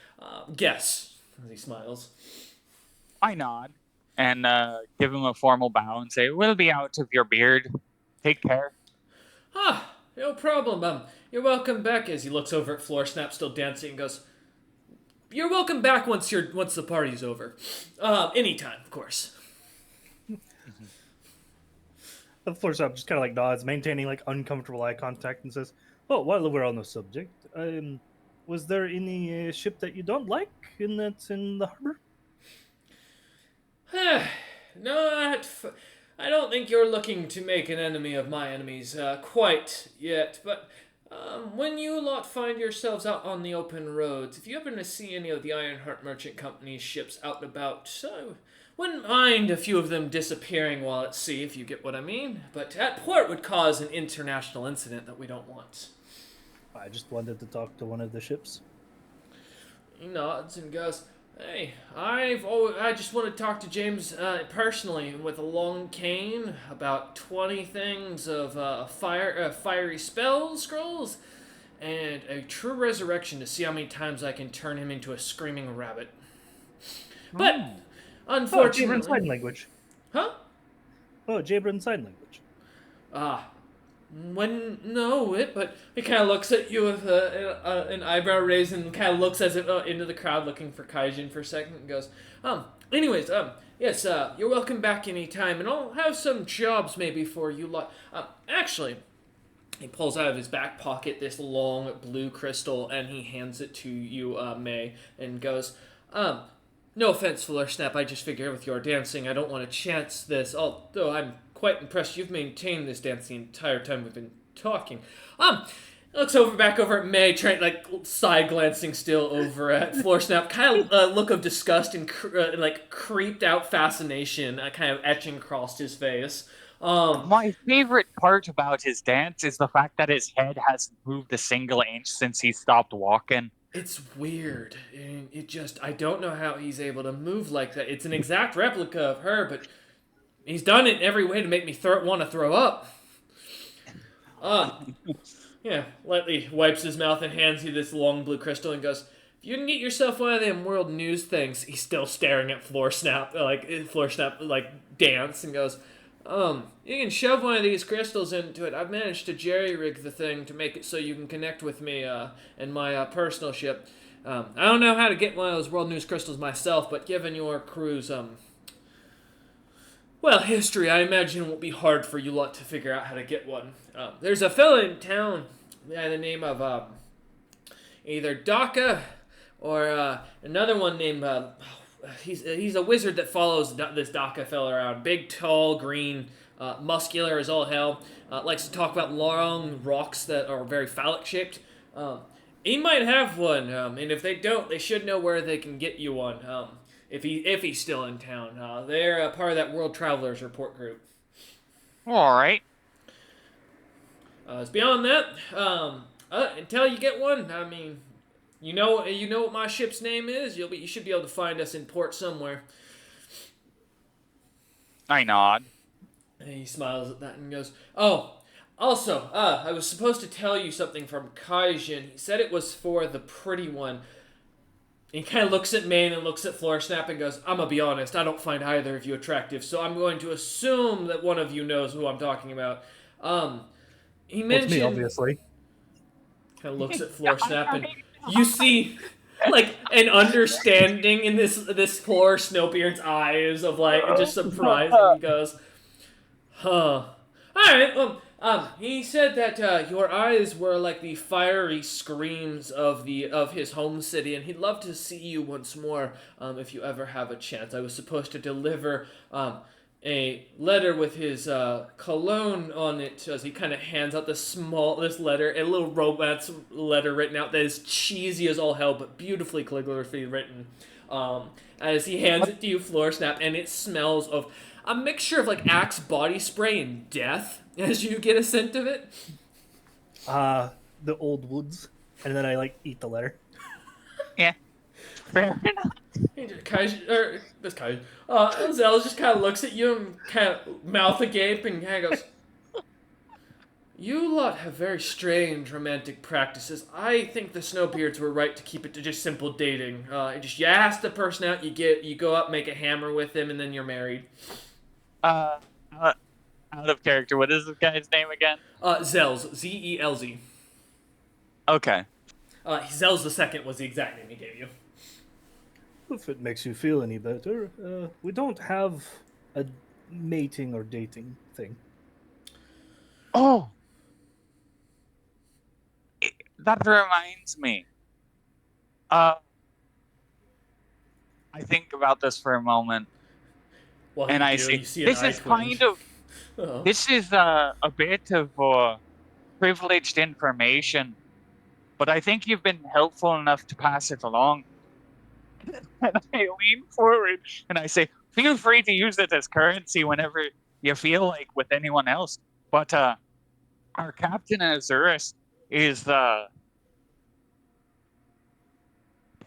guess, as he smiles. I nod and give him a formal bow and say, "We'll be out of your beard. Take care." No problem. You're welcome back. As he looks over at Floor Snap, still dancing, and goes, "You're welcome back once the party's over. Anytime, of course." The floor stop just kind of like nods, maintaining like uncomfortable eye contact, and says, "Oh, while we're on the subject, was there any ship that you don't like that's in the harbor?" No, I don't think you're looking to make an enemy of my enemies quite yet, but when you lot find yourselves out on the open roads, if you happen to see any of the Ironheart Merchant Company's ships out and about, wouldn't mind a few of them disappearing while at sea, if you get what I mean. But at port would cause an international incident that we don't want. I just wanted to talk to one of the ships. He nods and goes, "Hey, I just want to talk to James personally with a long cane, about 20 things of fiery spells, scrolls, and a true resurrection to see how many times I can turn him into a screaming rabbit." But unfortunately, Jabron sign language. huh? Oh, Jabron sign language. Wouldn't know it, but he kind of looks at you with an eyebrow raised and kind of looks as if into the crowd looking for Kaijin for a second and goes, anyways, yes, you're welcome back anytime, and I'll have some jobs maybe for you lot. Actually, he pulls out of his back pocket this long blue crystal and he hands it to you, May, and goes, no offense, Snap, I just figure with your dancing, I don't want to chance this, although I'm quite impressed you've maintained this dance the entire time we've been talking. Looks back over at May, trying like side glancing still over at Snap, kind of look of disgust and like creeped out fascination, kind of etching across his face. My favorite part about his dance is the fact that his head hasn't moved a single inch since he stopped walking. It's weird, and I don't know how he's able to move like that. It's an exact replica of her, but he's done it in every way to make me want to throw up. Yeah, lightly wipes his mouth and hands you this long blue crystal and goes, if you can get yourself one of them world news things, he's still staring at Snap, like dance, and goes, you can shove one of these crystals into it. I've managed to jerry-rig the thing to make it so you can connect with me, in my, personal ship. I don't know how to get one of those world news crystals myself, but given your crew's, history, I imagine it won't be hard for you lot to figure out how to get one. There's a fella in town by the name of, either Daka or, another one named, he's a wizard that follows this Daka fella around. Big, tall, green, muscular as all hell. Likes to talk about long rocks that are very phallic-shaped. He might have one, and if they don't, they should know where they can get you one. If he's still in town. They're part of that World Travelers Report group. All right. Beyond that, until you get one, I mean, you know what my ship's name is. You should be able to find us in port somewhere. I nod. And he smiles at that and goes, "Oh, also, I was supposed to tell you something from Kaijin. He said it was for the pretty one." He kind of looks at Maine and looks at Snap and goes, "I'm gonna be honest. I don't find either of you attractive, so I'm going to assume that one of you knows who I'm talking about." He mentioned. It's me, obviously. Kind of looks at Snap and you see like an understanding in this poor Snowbeard's eyes of like just surprise, and he goes, "Huh. Alright, he said that your eyes were like the fiery screams of his home city, and he'd love to see you once more if you ever have a chance. I was supposed to deliver a letter with his cologne on it as he kind of hands out this letter, a little romance letter written out that is cheesy as all hell, but beautifully calligraphy written. As he hands it to you, Snap, and it smells of a mixture of like Axe body spray and death as you get a scent of it. The old woods, and then I like eat the letter. Yeah. Fair enough. Zell just kind of looks at you and kind of mouth agape and kind of goes, "You lot have very strange romantic practices. I think the Snowbeards were right to keep it to just simple dating. You ask the person out, you go up, make a hammer with him, and then you're married." Out of character, what is this guy's name again? Zelz, Z-E-L-Z. Okay. Zelz the second was the exact name he gave you. If it makes you feel any better, we don't have a mating or dating thing. Oh! That reminds me. I think about this for a moment, and I see this is kind of this is a bit of privileged information, but I think you've been helpful enough to pass it along. And I lean forward and I say, feel free to use it as currency whenever you feel like with anyone else. But our captain Azurus is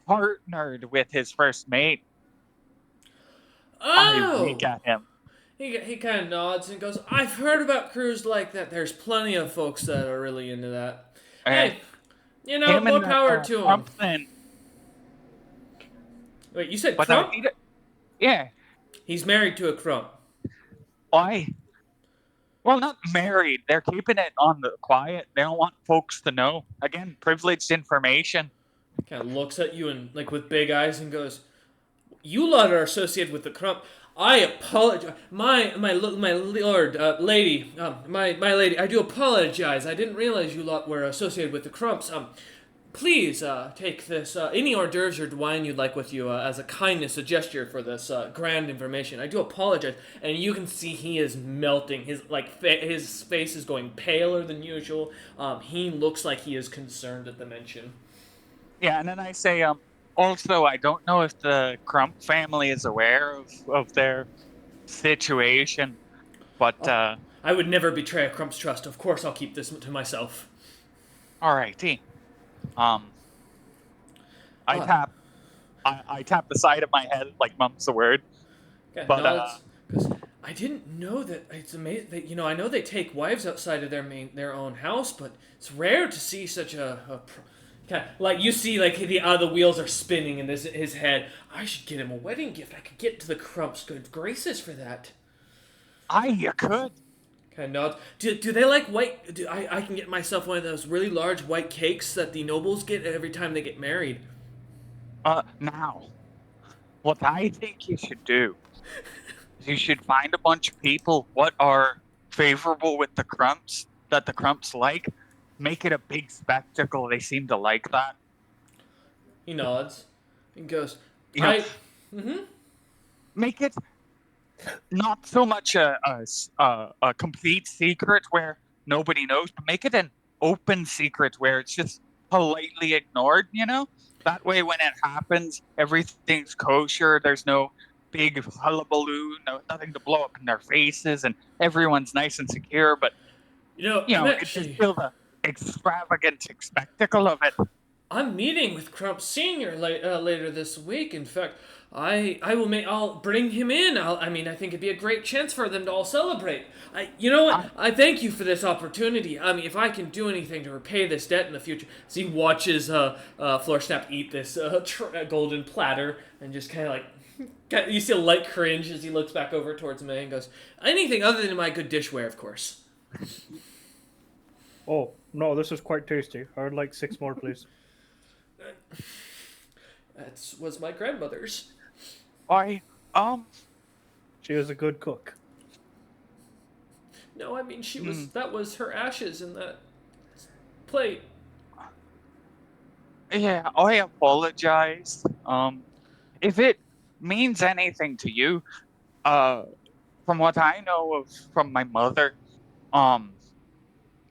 partnered with his first mate. I wink at him. He kind of nods and goes, "I've heard about crews like that. There's plenty of folks that are really into that. Hey, more power to him." Then. Wait, you said Crump? Yeah. He's married to a Crump. Why? Well, not married. They're keeping it on the quiet. They don't want folks to know. Again, privileged information. Kind of looks at you and like with big eyes and goes, "You lot are associated with the Crump. I apologize, my lord, lady, my lady. I do apologize. I didn't realize you lot were associated with the Crumps. Please take this any hors d'oeuvres or wine you'd like with you as a kindness, a gesture for this grand information. I do apologize." And you can see he is melting. His his face is going paler than usual. He looks like he is concerned at the mention. Yeah, and then I say, also, I don't know if the Crump family is aware of their situation, but, I would never betray a Crump's trust. Of course, I'll keep this to myself. alrighty. Um, I Uh, tap, I tap the side of my head like mum's the word, Okay, but, nods. Because I didn't know that. It's amazing that I know they take wives outside of their own house, but it's rare to see such okay, like you see, like the wheels are spinning in his head. I should get him a wedding gift. I could get to the Crump's good graces for that. you could. Okay, nods. Do they like white? I can get myself one of those really large white cakes that the nobles get every time they get married. Now, what I think you should do is you should find a bunch of people what are favorable with the Crumps, that the Crumps like, make it a big spectacle. They seem to like that. He nods and goes, You know, Mm-hmm. make it not so much a complete secret where nobody knows, but make it an open secret where it's just politely ignored, you know? That way, when it happens, everything's kosher. There's no big hullabaloo, nothing to blow up in their faces, and everyone's nice and secure. But, I'm it's just feel the extravagant spectacle of it. I'm meeting with Crump Senior later this week. In fact, I'll bring him in. I think it'd be a great chance for them to all celebrate. You know what? I thank you for this opportunity. I mean, if I can do anything to repay this debt in the future, as he watches Floorsnap eat this golden platter and just kind of like, you see a light cringe as he looks back over towards me and goes, "Anything other than my good dishware, of course." Oh, no, this is quite tasty. I would like 6 more, please. That was my grandmother's. She was a good cook. No, I mean that was her ashes in that plate. Yeah, I apologize. If it means anything to you, from what I know from my mother,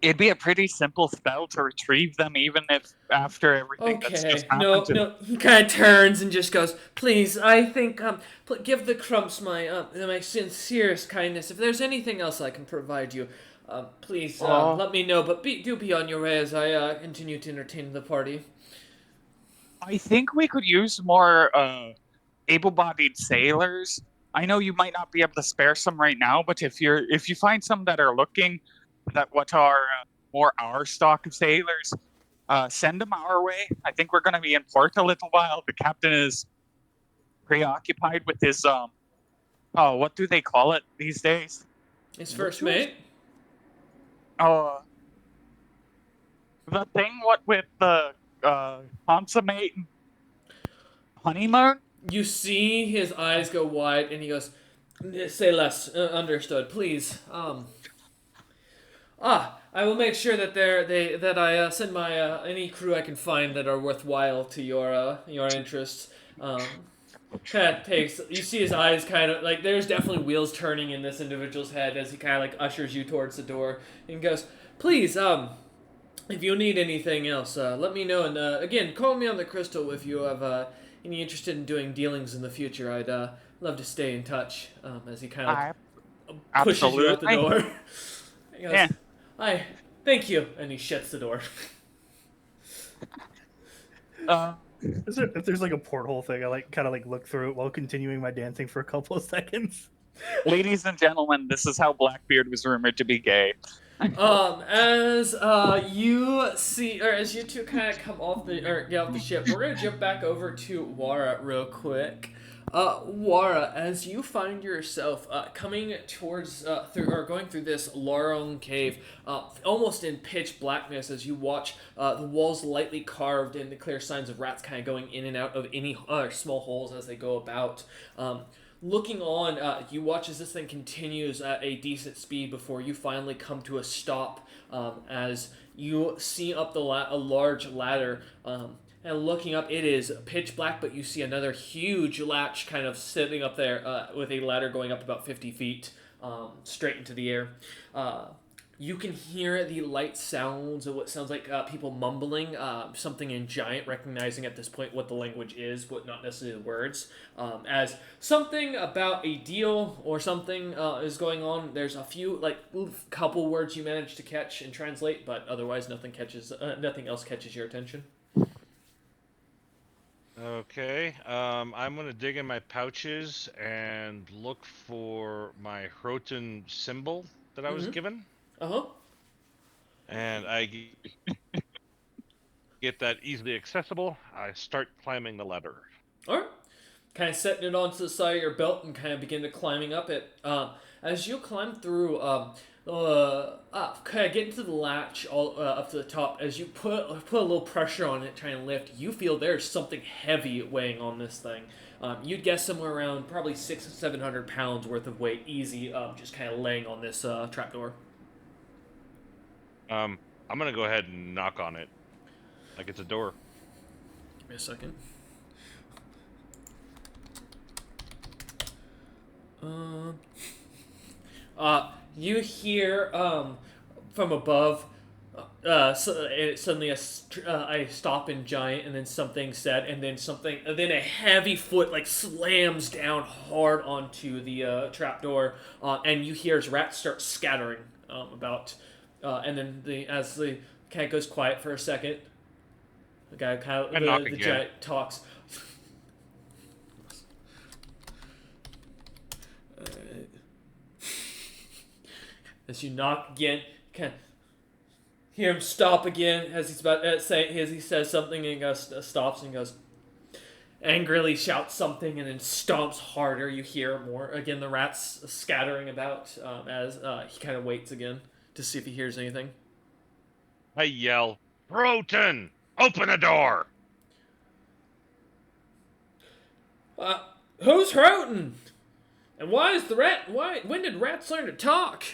it'd be a pretty simple spell to retrieve them, even if after everything that's just happened to them. He kind of turns and just goes, "Please, I think give the Crumps my sincerest kindness. If there's anything else I can provide you, please let me know. But do be on your way as I continue to entertain the party." I think we could use more able-bodied sailors. I know you might not be able to spare some right now, but if you find some that are looking what are more our stock of sailors, send them our way. I think we're going to be in port a little while. The captain is preoccupied with his what do they call it these days? His first mate. The thing what with the consummate honeymoon. You see his eyes go wide, and he goes, "Say less. Understood, please. I will make sure that I send my any crew I can find that are worthwhile to your interests." You see his eyes kind of like there's definitely wheels turning in this individual's head as he kind of like ushers you towards the door and goes, "Please, if you need anything else, let me know. And again, call me on the crystal if you have any interested in doing dealings in the future. I'd love to stay in touch." As he kind of pushes you out the door. He goes, "Hi, thank you," and he shuts the door. If there's like a porthole thing, I kind of look through it while continuing my dancing for a couple of seconds. Ladies and gentlemen, this is how Blackbeard was rumored to be gay. As you see, or as you two kind of come off the ship, we're gonna jump back over to Wara real quick. Wara, as you find yourself coming towards going through this Larong cave, almost in pitch blackness, as you watch the walls lightly carved and the clear signs of rats kind of going in and out of any small holes as they go about. Looking on, you watch as this thing continues at a decent speed before you finally come to a stop as you see up a large ladder. And looking up, it is pitch black, but you see another huge latch kind of sitting up there with a ladder going up about 50 feet straight into the air. You can hear the light sounds of what sounds like people mumbling something in Giant, recognizing at this point what the language is, but not necessarily the words. As something about a deal or something is going on. There's a few, couple words you manage to catch and translate, but otherwise nothing else catches your attention. Okay, I'm gonna dig in my pouches and look for my Hroten symbol that I was given. Uh-huh. And I get that easily accessible. I start climbing the ladder. Alright. Kind of setting it onto the side of your belt and kind of begin to climbing up it. As you climb through, kind of get into the latch all up to the top. As you put a little pressure on it, trying to lift, you feel there's something heavy weighing on this thing. You'd guess somewhere around probably 600 to 700 pounds worth of weight, easy, just kind of laying on this trapdoor. I'm gonna go ahead and knock on it, like it's a door. Give me a second. You hear from above. Suddenly I stop in Giant, and then something said, and then a heavy foot slams down hard onto the trapdoor, and you hear as rats start scattering about. And then as the cat goes quiet for a second, the guy the Giant talks. As you knock again, kind of hear him stop again as he's about to say, as he says something, and he goes, stops and goes, angrily shouts something, and then stomps harder. You hear more again. The rats scattering about as he kind of waits again to see if he hears anything. I yell, Hroten, open the door! Who's Hroten? And why is the rat? When did rats learn to talk?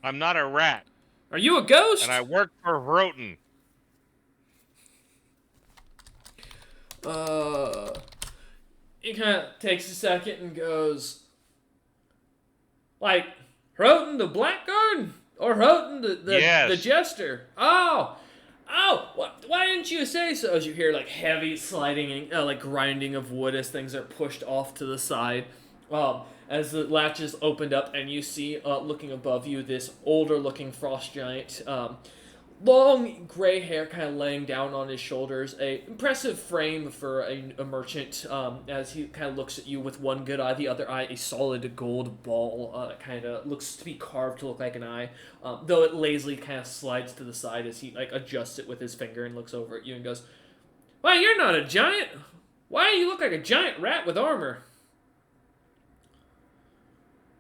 I'm not a rat. Are you a ghost? And I work for Hroten. He kind of takes a second and goes, Hroten the Blackguard? Or Hroten the Jester? Oh, why didn't you say so? As you hear heavy sliding and grinding of wood as things are pushed off to the side. As the latches opened up, and you see, looking above you, this older-looking frost giant, long gray hair kind of laying down on his shoulders, a impressive frame for a merchant, as he kind of looks at you with one good eye, the other eye a solid gold ball, kind of looks to be carved to look like an eye, though it lazily kind of slides to the side as he adjusts it with his finger and looks over at you and goes, "Why, you're not a giant! Why do you look like a giant rat with armor?"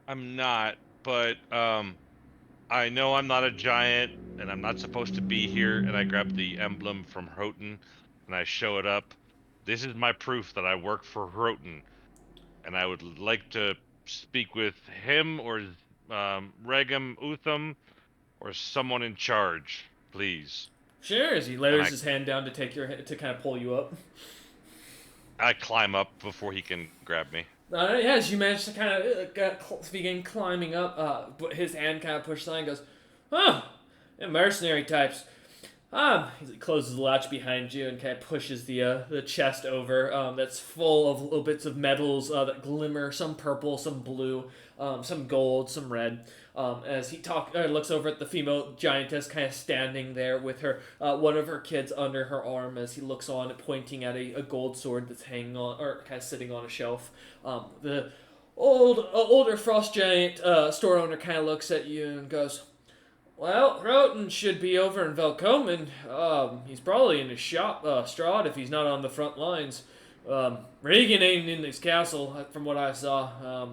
I'm not, but I know I'm not a giant, and I'm not supposed to be here, and I grab the emblem from Hroten, and I show it up. This is my proof that I work for Hroten, and I would like to speak with him or Regum Utham or someone in charge, please. Sure, as he lowers his hand down to to kind of pull you up. I climb up before he can grab me. As you manage to kind of begin climbing up, but his hand kind of pushes on and goes, "Huh, mercenary types." He closes the latch behind you and kind of pushes the chest over. That's full of little bits of metals that glimmer, some purple, some blue, some gold, some red. As he looks over at the female giantess kind of standing there with her one of her kids under her arm as he looks on, pointing at a gold sword that's hanging on, or kind of sitting on a shelf. The older frost giant store owner kind of looks at you and goes, "Well, Hroten should be over in Velkomen. He's probably in his shop, Strahd, if he's not on the front lines. Reagan ain't in this castle, from what I saw.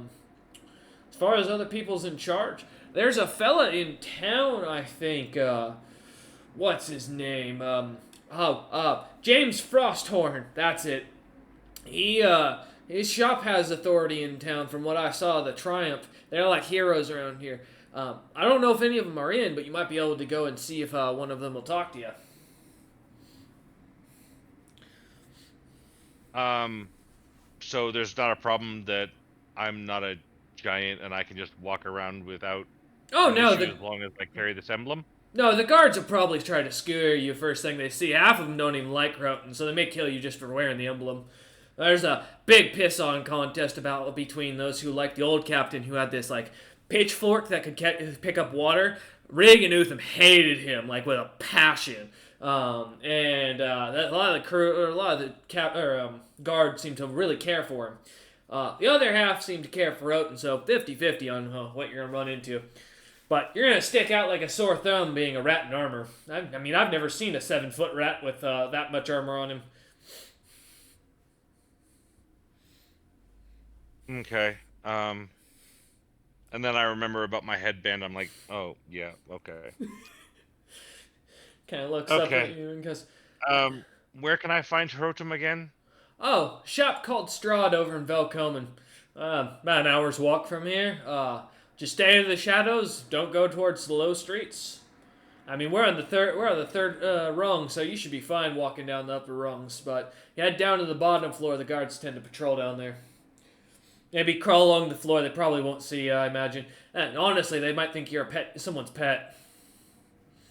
As far as other people's in charge, there's a fella in town, I think. What's his name? James Frosthorn. That's it. His shop has authority in town, from what I saw. The Triumph. They're like heroes around here. I don't know if any of them are in, but you might be able to go and see if one of them will talk to you. So there's not a problem that I'm not a giant and I can just walk around without as long as I carry this emblem? No, the guards will probably try to scare you first thing they see. Half of them don't even like Croton, so they may kill you just for wearing the emblem. There's a big piss-on contest between those who like the old captain who had this, like, pitchfork that could pick up water. Rig and Utham hated him, like, with a passion. A lot of the crew, or a lot of the guards seem to really care for him. The other half seem to care for Roten, so 50-50 on what you're going to run into. But you're going to stick out like a sore thumb being a rat in armor. I mean, I've never seen a 7-foot rat with that much armor on him. Okay. And then I remember about my headband. I'm like, oh, yeah, okay. Kind of looks up at you and goes, where can I find Hrotum again? Oh, shop called Strahd over in Velcomen. About an hour's walk from here. Just stay in the shadows. Don't go towards the low streets. I mean, we're on the third rung, so you should be fine walking down the upper rungs. But you head down to the bottom floor. The guards tend to patrol down there. Maybe crawl along the floor. They probably won't see you, I imagine. And honestly, they might think you're someone's pet.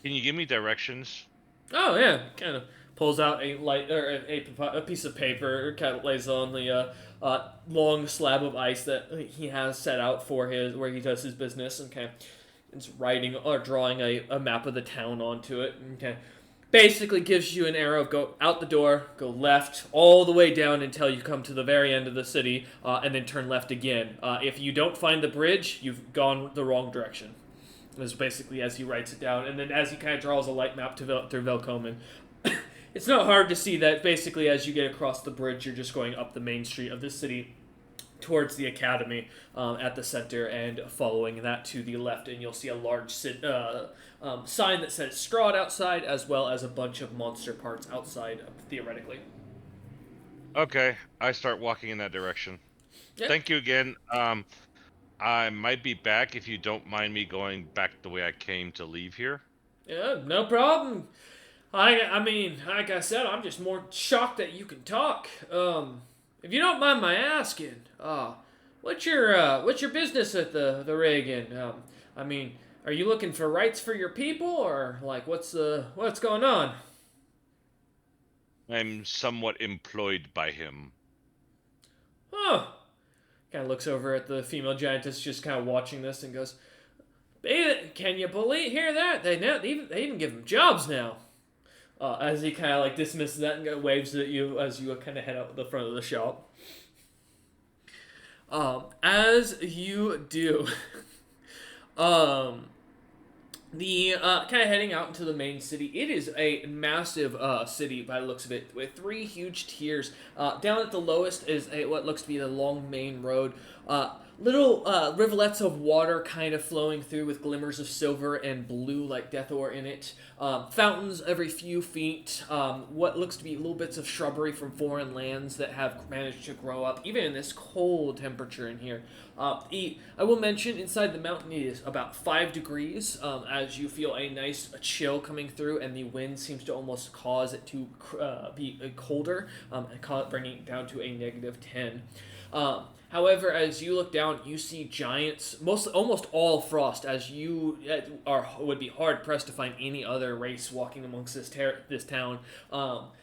Can you give me directions? Oh yeah, kind of pulls out a piece of paper, kind of lays on the long slab of ice that he has set out for where he does his business, and kind of is writing or drawing a map of the town onto it. Okay, basically gives you an arrow. Go out the door, go left all the way down until you come to the very end of the city, and then turn left again. If you don't find the bridge, you've gone the wrong direction. Is basically as he writes it down, and then as he kind of draws a light map through Velcomen. It's not hard to see that basically as you get across the bridge, you're just going up the main street of the city towards the academy at the center, and following that to the left, and you'll see a large sign that says Strahd outside, as well as a bunch of monster parts outside, theoretically. Okay, I start walking in that direction. Yeah. Thank you again. I might be back if you don't mind me going back the way I came to leave here. Yeah, no problem. I mean, like I said, I'm just more shocked that you can talk. If you don't mind my asking, what's your business at the Reagan? I mean, are you looking for rights for your people, or like what's going on? I'm somewhat employed by him. Huh. Kind of looks over at the female giantess, just kind of watching this, and goes, "Can you hear that? They even give them jobs now." As he kind of like dismisses that and waves at you as you kind of head out the front of the shop. As you do, the kind of heading out into the main city. It is a massive city by the looks of it, with 3 huge tiers. Down at the lowest is what looks to be the long main road. Little rivulets of water kind of flowing through with glimmers of silver and blue like death ore in it. Fountains every few feet. What looks to be little bits of shrubbery from foreign lands that have managed to grow up, even in this cold temperature in here. I will mention inside the mountain it is about 5 degrees as you feel a nice chill coming through, and the wind seems to almost cause it to be colder, bringing it down to a -10. However, as you look down, you see giants, almost all frost, as you would be hard-pressed to find any other race walking amongst this town.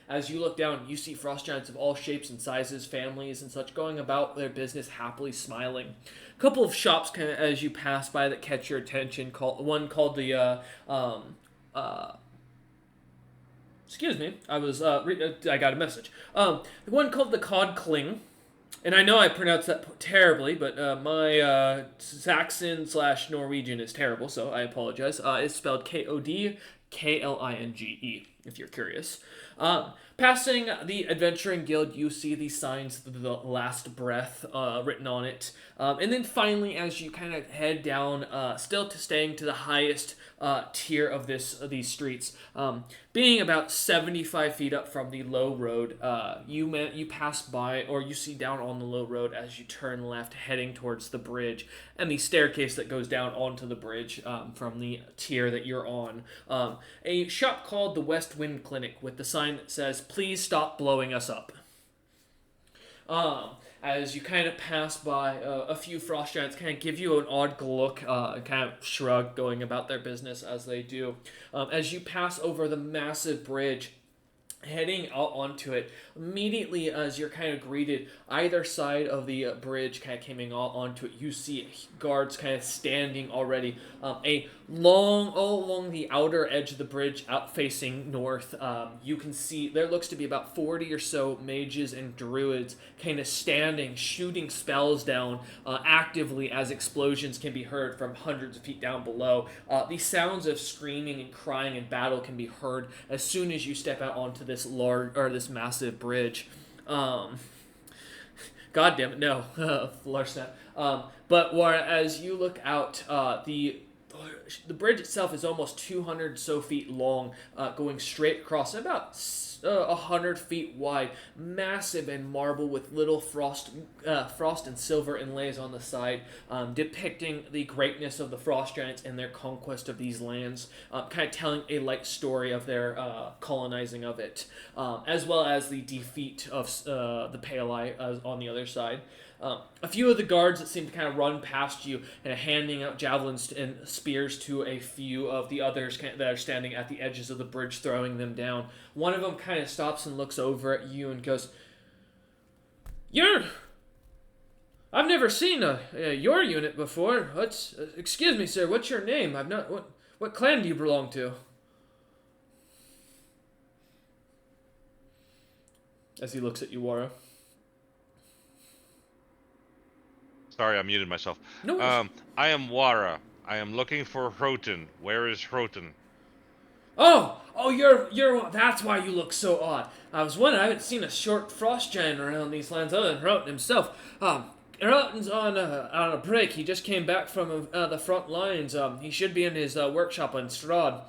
As you look down, you see frost giants of all shapes and sizes, families and such, going about their business happily smiling. A couple of shops kind of as you pass by that catch your attention. One called the... excuse me, I got a message. One called the Cod Cling. And I know I pronounced that terribly, but my Saxon/Norwegian is terrible, so I apologize. It's spelled Kodklinge. if you're curious. Passing the Adventuring Guild, you see the signs of the last breath written on it. And then finally, as you kind of head down, still staying to the highest tier of these streets, being about 75 feet up from the low road, you pass by, or you see down on the low road as you turn left, heading towards the bridge, and the staircase that goes down onto the bridge from the tier that you're on. A shop called the West Wind Clinic with the sign that says, "Please stop blowing us up." As you kind of pass by, a few frost giants kind of give you an odd look and kind of shrug, going about their business as they do. As you pass over the massive bridge, heading out onto it, immediately as you're kind of greeted, either side of the bridge kind of coming out onto it, you see guards kind of standing already. All along the outer edge of the bridge, out facing north, you can see there looks to be about 40 or so mages and druids kind of standing, shooting spells down actively as explosions can be heard from hundreds of feet down below. The sounds of screaming and crying and battle can be heard as soon as you step out onto this this massive bridge. God damn it, no, large snap. But as you look out, the bridge itself is almost 200 so feet long, going straight across, about 100 feet wide, massive and marble with little frost and silver inlays on the side, depicting the greatness of the frost giants and their conquest of these lands, kind of telling a light story of their colonizing of it, as well as the defeat of the Palei on the other side. A few of the guards that seem to kind of run past you and handing out javelins and spears to a few of the others that are standing at the edges of the bridge, throwing them down. One of them kind of stops and looks over at you and goes, I've never seen your unit before. Excuse me, sir, what's your name? What clan do you belong to?" As he looks at you, Wara. Sorry, I muted myself. No worries. I am Wara. I am looking for Hroten. Where is Hroten? Oh, you're. That's why you look so odd. I was wondering. I haven't seen a short frost giant around these lands other than Hroten himself. Hroten's on a break. He just came back from the front lines. He should be in his workshop on Strahd,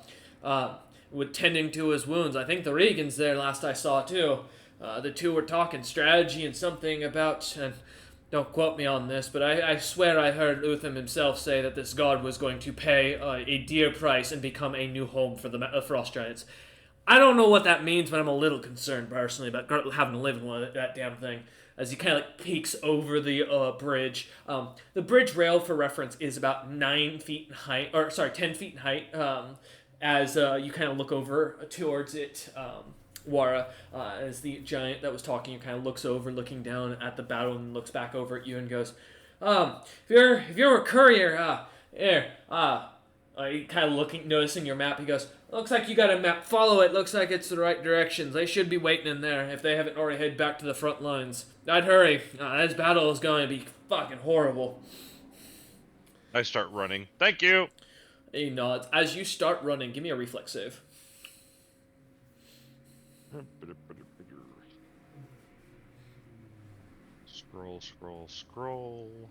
with tending to his wounds. I think the Regan's there last I saw too. The two were talking strategy and something about. And don't quote me on this, but I swear I heard Utham himself say that this god was going to pay a dear price and become a new home for the frost giants. I don't know what that means, but I'm a little concerned personally about having to live in that damn thing. As he kind of peeks over the bridge. The bridge rail, for reference, is about 10 feet in height. As you kind of look over towards it, Wara, as the giant that was talking, kind of looks over, looking down at the battle, and looks back over at you and goes, if you're a courier, he kind of noticing your map, he goes, "Looks like you got a map. Follow it. Looks like it's the right directions. They should be waiting in there if they haven't already headed back to the front lines. I'd hurry. This battle is going to be fucking horrible." I start running. Thank you. He nods. As you start running, give me a reflex save. Scroll.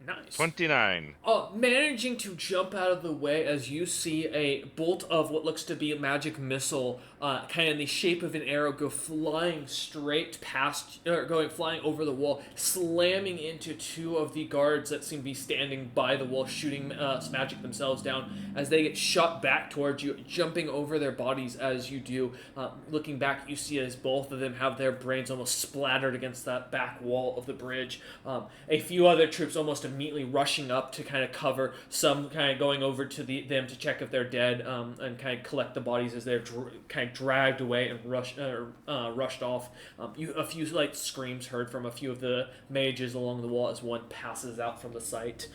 Nice. 29. Managing to jump out of the way as you see a bolt of what looks to be a magic missile, kind of in the shape of an arrow, go flying straight past, or flying over the wall, slamming into two of the guards that seem to be standing by the wall, shooting magic themselves down as they get shot back towards you, jumping over their bodies as you do. Looking back, you see as both of them have their brains almost splattered against that back wall of the bridge. A few other troops almost immediately rushing up to kind of cover, some kind of going over to them to check if they're dead, and kind of collect the bodies as they're kind of dragged away and rushed off. A few like screams heard from a few of the mages along the wall as one passes out from the site.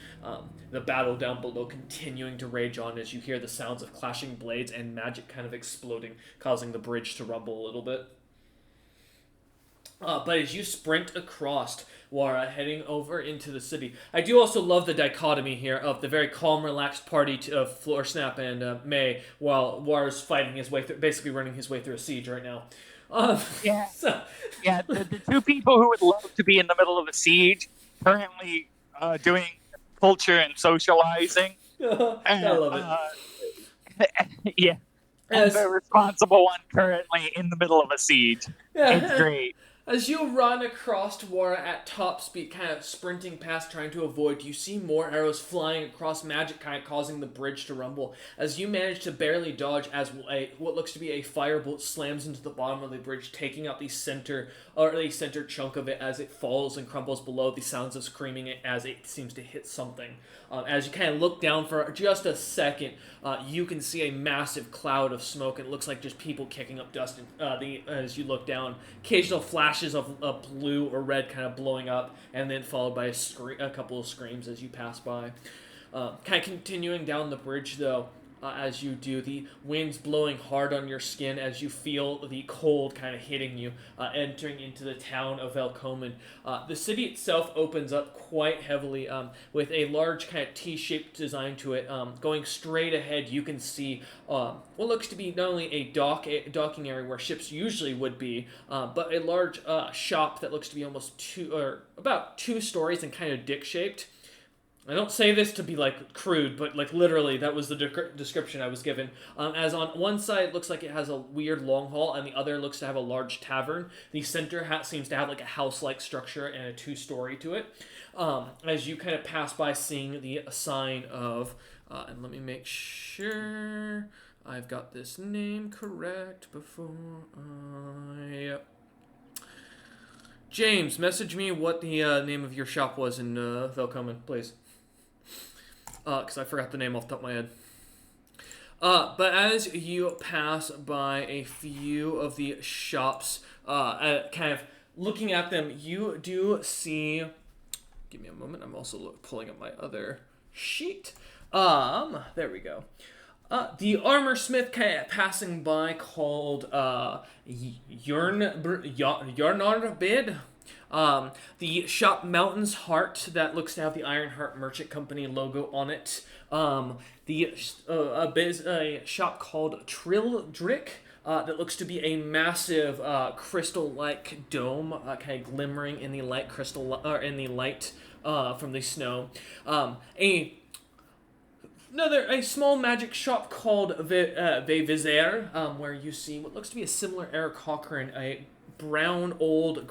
The battle down below continuing to rage on as you hear the sounds of clashing blades and magic kind of exploding, causing the bridge to rumble a little bit. But as you sprint across, Wara heading over into the city. I do also love the dichotomy here of the very calm, relaxed party of Floor Snap and May, while Wara's fighting his way through, basically running his way through a siege right now. Yeah. So, Yeah, the two people who would love to be in the middle of a siege currently doing culture and socializing. I love it. Yeah. And As, the responsible one currently in the middle of a siege. It's great. As you run across Wara at top speed, kind of sprinting past, trying to avoid, you see more arrows flying across, magic kind of causing the bridge to rumble. As you manage to barely dodge, as what looks to be a firebolt slams into the bottom of the bridge, taking out the center chunk of it as it falls and crumbles below. The sounds of screaming as it seems to hit something. As you kind of look down for just a second, you can see a massive cloud of smoke. It looks like just people kicking up dust. As you look down, occasional flashes of blue or red kind of blowing up, and then followed by a couple of screams as you pass by. Kind of continuing down the bridge, though, as you do, the wind's blowing hard on your skin as you feel the cold kind of hitting you, entering into the town of Velkomen. The city itself opens up quite heavily with a large kind of T-shaped design to it. Going straight ahead, you can see what looks to be not only a docking area where ships usually would be, but a large shop that looks to be about 2 stories and kind of dick-shaped. I don't say this to be, crude, but, literally, that was the description I was given. As on one side, it looks like it has a weird long hall, and the other looks to have a large tavern. The center seems to have, a house-like structure and a 2-story to it. As you kind of pass by, seeing the sign of... and let me make sure I've got this name correct before I... James, message me what the name of your shop was in Velkomen, please. Because I forgot the name off the top of my head. But as you pass by a few of the shops, kind of looking at them, you do see... Give me a moment. I'm also pulling up my other sheet. There we go. The armor smith kind of passing by called Yarnarbid. The shop Mountain's Heart that looks to have the Iron Heart Merchant Company logo on it. A shop called Trildrick that looks to be a massive crystal-like dome, kind of glimmering in the light from the snow. A small magic shop called Vevizer, where you see what looks to be a similar Eric Cochran, a brown old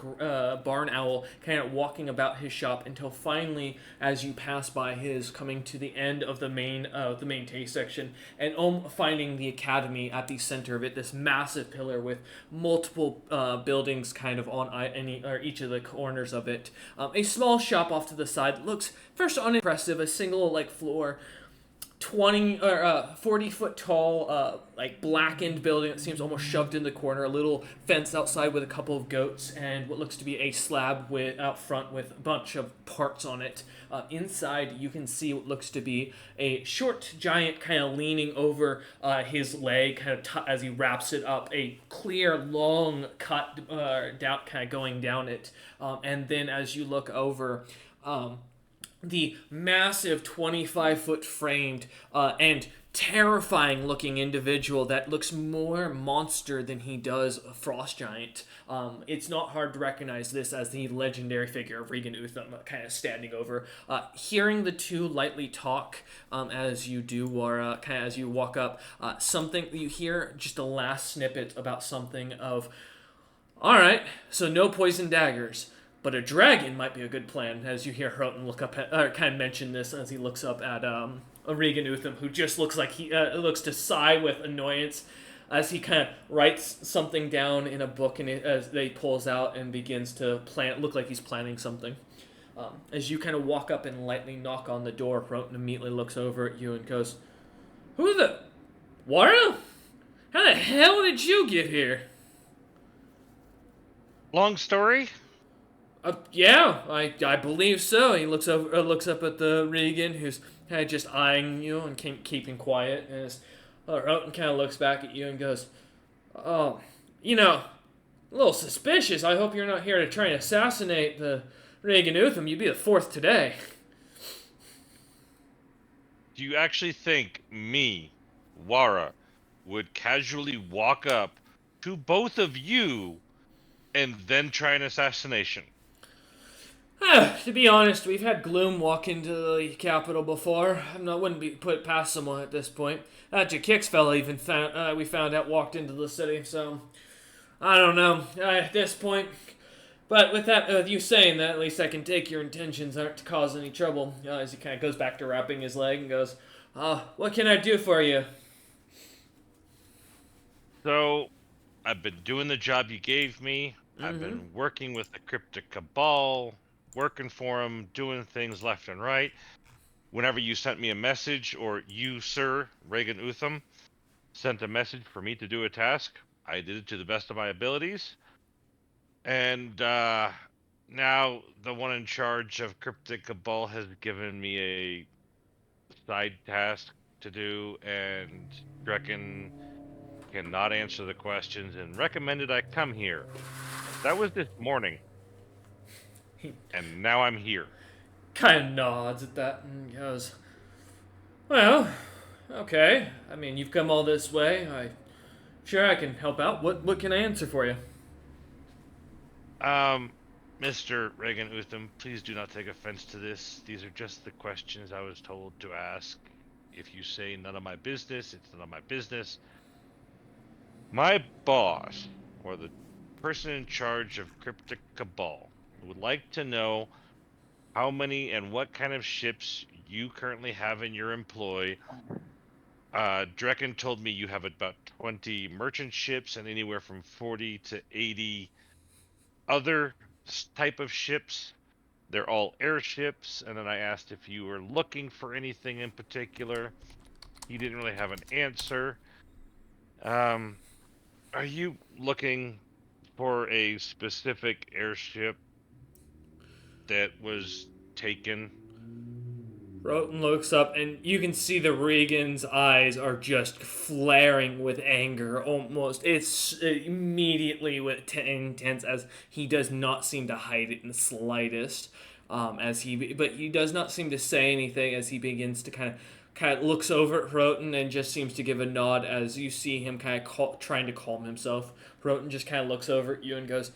barn owl kind of walking about his shop until finally, as you pass by his, coming to the end of the main taste section and finding the academy at the center of it, this massive pillar with multiple buildings kind of on each of the corners of it. A small shop off to the side looks first unimpressive, a single floor, 20 or 40 foot tall, blackened building that seems almost shoved in the corner. A little fence outside with a couple of goats and what looks to be a slab out front with a bunch of parts on it. Inside, you can see what looks to be a short giant kind of leaning over his leg, kind of as he wraps it up. A clear, long cut down, kind of going down it. And then as you look over. The massive 25-foot framed and terrifying looking individual that looks more monster than he does a frost giant. It's not hard to recognize this as the legendary figure of Regan Utham kind of standing over. Hearing the two lightly talk as you do, or kind of as you walk up, something you hear just a last snippet about something of, all right, so no poison daggers. But a dragon might be a good plan, as you hear Houghton look up at, or kind of mention this as he looks up at Regan Utham, who just looks like he looks to sigh with annoyance as he kind of writes something down in a book, and as they pulls out and begins to look like he's planning something. As you kind of walk up and lightly knock on the door, Houghton immediately looks over at you and goes, "Who the... Wara? How the hell did you get here?" Long story? Yeah, I believe so. He looks up at the Regan, who's kind of just eyeing you and keeping quiet. And Houghton kind of looks back at you and goes, "Oh, a little suspicious. I hope you're not here to try and assassinate the Reagan Utham, you'd be the fourth today. Do you actually think me, Wara, would casually walk up to both of you and then try an assassination? To be honest, we've had Gloom walk into the capital before. Wouldn't be put past someone at this point. That Jakix fella even we found out walked into the city, so I don't know at this point. But with you saying that, at least I can take your intentions aren't to cause any trouble. As he kind of goes back to wrapping his leg and goes, what can I do for you? So, I've been doing the job you gave me. I've been working with the Cryptic Kabal, working for him, doing things left and right. Whenever you sent me a message, or you, sir, Reagan Utham, sent a message for me to do a task, I did it to the best of my abilities. And now the one in charge of Cryptic Cabal has given me a side task to do, and Drekken cannot answer the questions and recommended I come here. That was this morning. And now I'm here. Kind of nods at that and goes, well, okay. I mean, you've come all this way. Sure I can help out. What can I answer for you? Mr. Reagan Utham, please do not take offense to this. These are just the questions I was told to ask. If you say none of my business, it's none of my business. My boss, or the person in charge of Cryptic Cabal, would like to know how many and what kind of ships you currently have in your employ. Drekken told me you have about 20 merchant ships and anywhere from 40 to 80 other type of ships. They're all airships. And then I asked if you were looking for anything in particular. He didn't really have an answer. Are you looking for a specific airship that was taken? Roten looks up, and you can see the Regan's eyes are just flaring with anger. Almost, it's immediately intense, as he does not seem to hide it in the slightest. But he does not seem to say anything as he begins to kind of looks over at Roten and just seems to give a nod as you see him kind of trying to calm himself. Roten just kind of looks over at you and goes,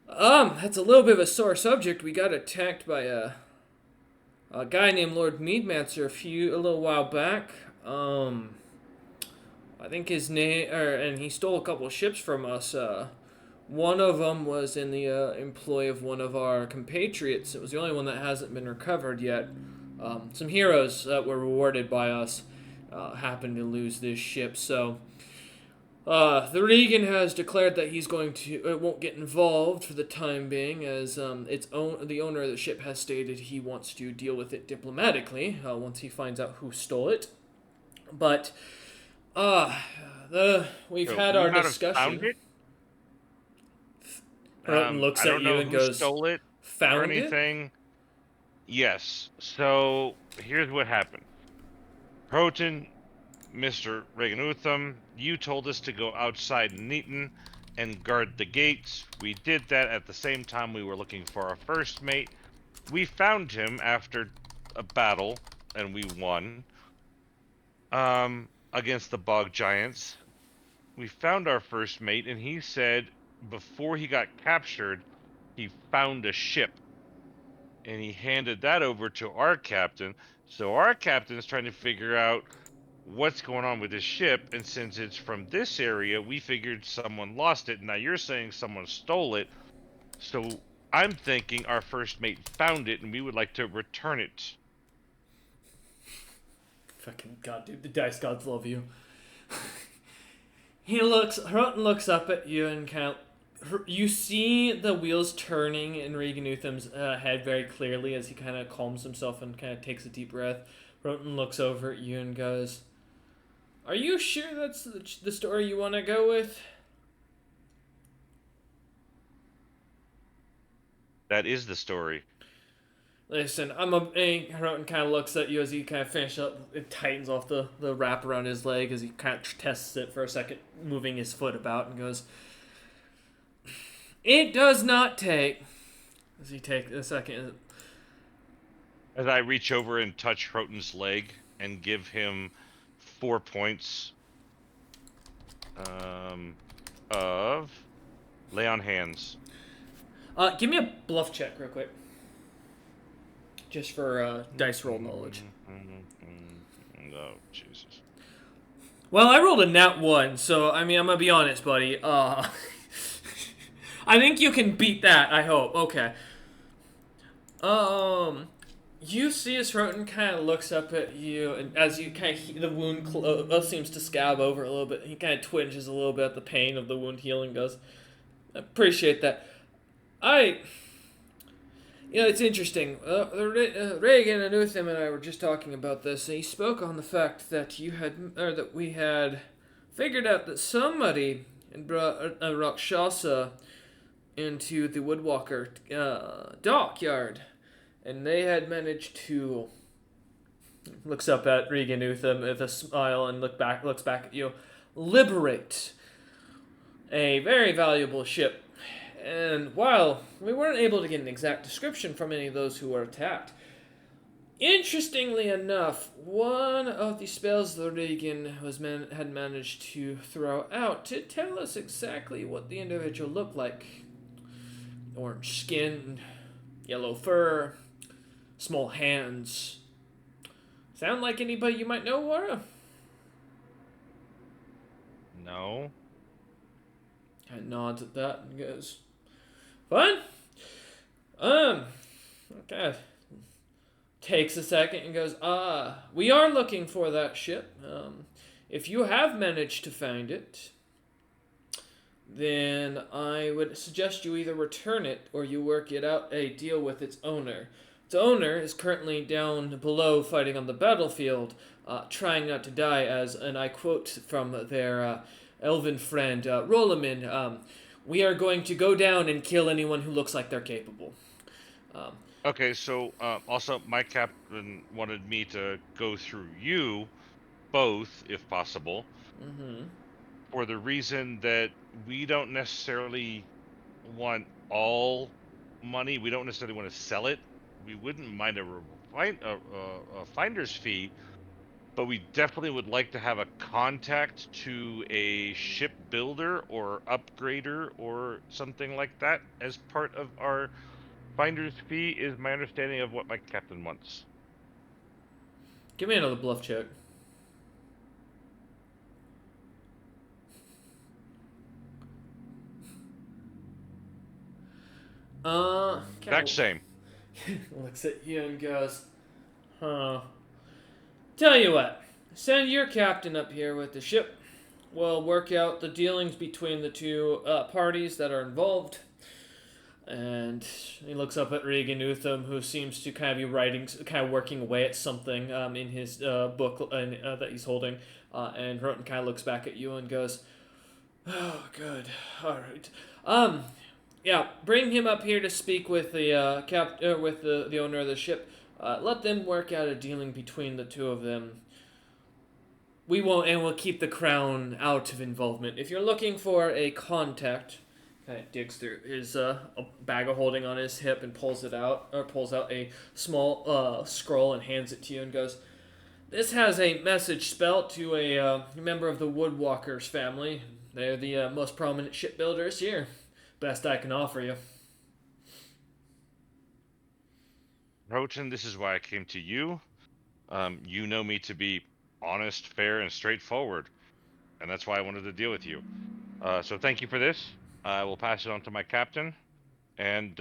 that's a little bit of a sore subject. We got attacked by a guy named Lord Meadmancer a little while back. I think his name, and he stole a couple of ships from us. One of them was in the employ of one of our compatriots. It was the only one that hasn't been recovered yet. Some heroes that were rewarded by us happened to lose this ship, so the Regan has declared that he's won't get involved for the time being, as the owner of the ship has stated he wants to deal with it diplomatically once he finds out who stole it. But we've had our discussion. Roten looks at you and goes, "Stole it? Found or anything?" it? Yes. So here's what happened. Roten, Mr. Reagan Utham, you told us to go outside Neaton and guard the gates. We did that at the same time we were looking for our first mate. We found him after a battle, and we won against the Bog Giants. We found our first mate, and he said before he got captured, he found a ship. And he handed that over to our captain. So our captain is trying to figure out what's going on with his ship, and since it's from this area, we figured someone lost it. Now you're saying someone stole it, so I'm thinking our first mate found it, and we would like to return it. Fucking god, dude, the dice gods love you. Roten looks up at you and you see the wheels turning in Regan Utham's head very clearly as he kind of calms himself and kind of takes a deep breath. Roten looks over at you and goes, "Are you sure that's the story you want to go with?" That is the story. Listen, Roten kind of looks at you as he kind of finishes up, it tightens off the wrap around his leg as he kind of tests it for a second, moving his foot about, and goes, "It does not take As he take a second. As I reach over and touch Hroton's leg and give him 4 points of lay on hands. Give me a bluff check real quick. Just for dice roll knowledge. Oh, Jesus. Well, I rolled a nat 1, so, I mean, I'm gonna be honest, buddy. I think you can beat that, I hope. Okay. You see as Hroton kind of looks up at you, and as you kind of, the wound seems to scab over a little bit. He kind of twinges a little bit at the pain of the wound healing, goes, I appreciate that. It's interesting. Reagan and Utham and I were just talking about this, and he spoke on the fact that we had figured out that somebody had brought a Rakshasa into the Woodwalker dockyard, and they had managed to. Looks up at Regan Utham with a smile and looks back at you. Liberate a very valuable ship. And while we weren't able to get an exact description from any of those who were attacked, interestingly enough, one of the spells that Regan had managed to throw out to tell us exactly what the individual looked like. Orange skin, yellow fur, small hands. Sound like anybody you might know, Wara? No. Kind of nods at that and goes, fine. Okay. Takes a second and goes, we are looking for that ship. If you have managed to find it, then I would suggest you either return it or you work it out a deal with its owner. Its owner is currently down below fighting on the battlefield, trying not to die as, and I quote from their elven friend, Rolamin, we are going to go down and kill anyone who looks like they're capable. Okay, so also my captain wanted me to go through you both, if possible, for the reason that we don't necessarily want all money. We don't necessarily want to sell it. We wouldn't mind a finder's fee, but we definitely would like to have a contact to a shipbuilder or upgrader or something like that as part of our finder's fee, is my understanding of what my captain wants. Give me another bluff check. Exact same. Looks at you and goes, Tell you what, send your captain up here with the ship. We'll work out the dealings between the two parties that are involved. And he looks up at Regan Utham, who seems to kind of be working away at something in his book that he's holding. And Hroton kind of looks back at you and goes, oh, good. All right. Yeah, bring him up here to speak with the with the owner of the ship. Let them work out a dealing between the two of them. We won't, and we'll keep the crown out of involvement. If you're looking for a contact, kind of digs through his a bag of holding on his hip and pulls out a small scroll and hands it to you and goes, "This has a message spelt to a member of the Woodwalkers family. They're the most prominent shipbuilders here. Best I can offer you." Hroton, this is why I came to you. You know me to be honest, fair, and straightforward, and that's why I wanted to deal with you. So thank you for this. I will pass it on to my captain, and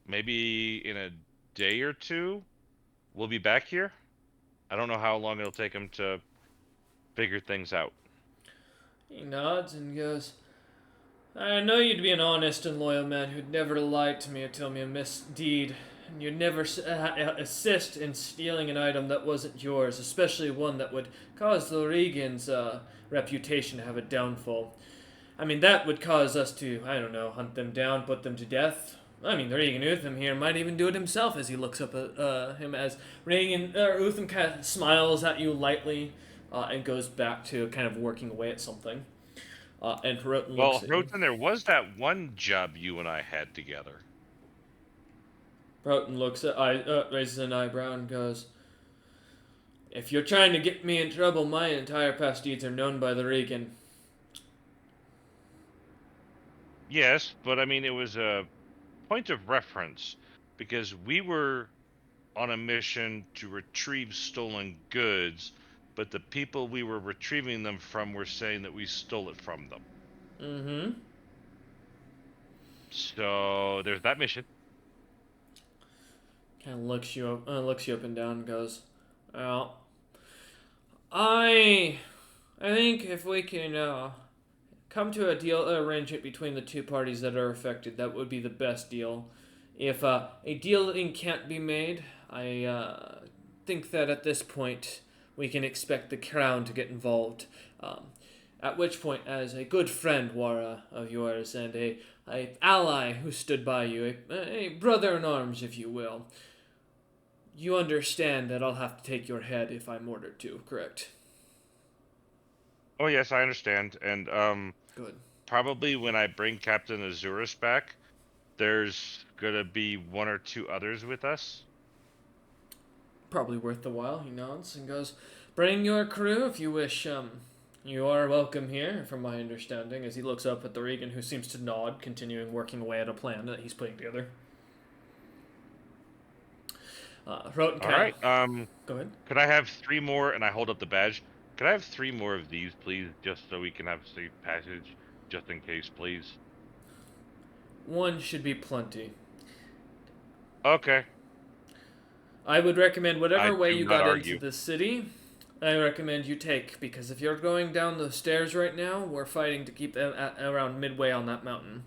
maybe in a day or two, we'll be back here. I don't know how long it'll take him to figure things out. He nods and goes, "I know you'd be an honest and loyal man who'd never lie to me or tell me a misdeed, and you'd never assist in stealing an item that wasn't yours, especially one that would cause the Regan's reputation to have a downfall. I mean, that would cause us to, I don't know, hunt them down, put them to death. I mean, Regan Utham here might even do it himself," as he looks up at him as Utham kind of smiles at you lightly and goes back to kind of working away at something. And Hroton looks at you. Hroton, there was that one job you and I had together. Broughton raises an eyebrow and goes, "If you're trying to get me in trouble, my entire past deeds are known by the Regan." Yes, but I mean, it was a point of reference because we were on a mission to retrieve stolen goods, but the people we were retrieving them from were saying that we stole it from them. Mm-hmm. So there's that mission. Kind of looks you up and down and goes, "Well, I think if we can come to a deal arrangement between the two parties that are affected, that would be the best deal. If a dealing can't be made, I think that at this point we can expect the crown to get involved. At which point, as a good friend, Wara, of yours, and a ally who stood by you, a brother in arms, if you will, you understand that I'll have to take your head if I'm ordered to, correct?" Oh yes, I understand. And Good. probably when I bring Captain Azurus back, there's gonna be one or two others with us. Probably worth the while, he nods and goes, "Bring your crew if you wish. You are welcome here, from my understanding," as he looks up at the Regan, who seems to nod, continuing working away at a plan that he's putting together. Roten, All right. go ahead. Could I have 3 more? And I hold up the badge. Could I have 3 more of these, please, just so we can have safe passage, just in case, please? One should be plenty. Okay. I would recommend whatever I way do you not got argue. into the city, I recommend you take, because if you're going down the stairs right now, we're fighting to keep them around midway on that mountain.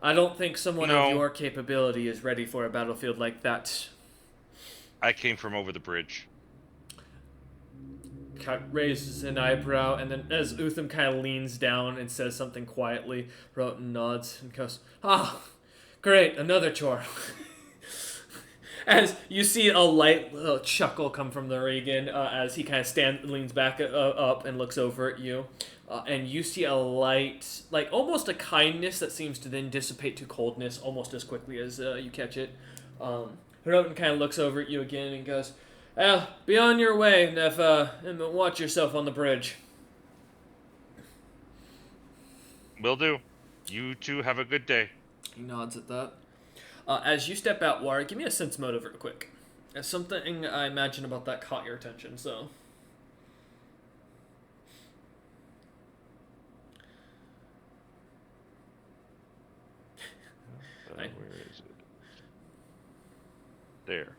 I don't think someone of No. your capability is ready for a battlefield like that. I came from over the bridge. Raises an eyebrow, and then as Utham kind of leans down and says something quietly, Roten nods and goes, "Ah, great, another chore." As you see a light little chuckle come from the Regan, as he kind of leans back up and looks over at you, and you see a light, like almost a kindness that seems to then dissipate to coldness almost as quickly as you catch it. Roten kind of looks over at you again and goes, "Well, be on your way, and watch yourself on the bridge." Will do. You two have a good day. He nods at that. As you step out, War, give me a sense motive real quick. As something I imagine about that caught your attention, so. Right. Where is it? There.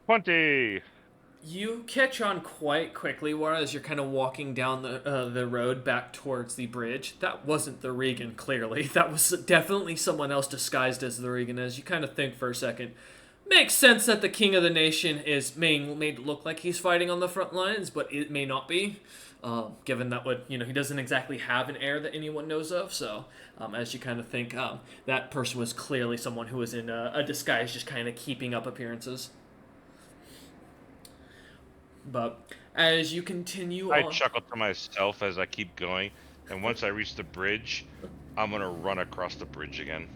$20. You catch on quite quickly, War, as you're kind of walking down the road back towards the bridge. That wasn't the Regan, clearly. That was definitely someone else disguised as the Regan, as you kind of think for a second. Makes sense that the king of the nation is being made to look like he's fighting on the front lines, but it may not be, given that he doesn't exactly have an heir that anyone knows of. So, as you kind of think, that person was clearly someone who was in a disguise, just kind of keeping up appearances. But as you continue I on... chuckle to myself as I keep going, and once I reach the bridge, I'm gonna run across the bridge again.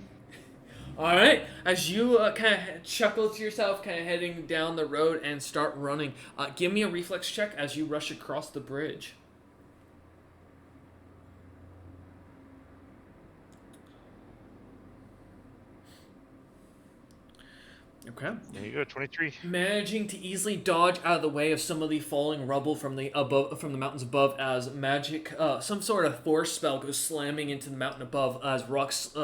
Alright, as you kind of chuckle to yourself, kind of heading down the road and start running, give me a reflex check as you rush across the bridge. Okay. There you go, 23. Managing to easily dodge out of the way of some of the falling rubble from the mountains above, as magic, some sort of force spell goes slamming into the mountain above as rocks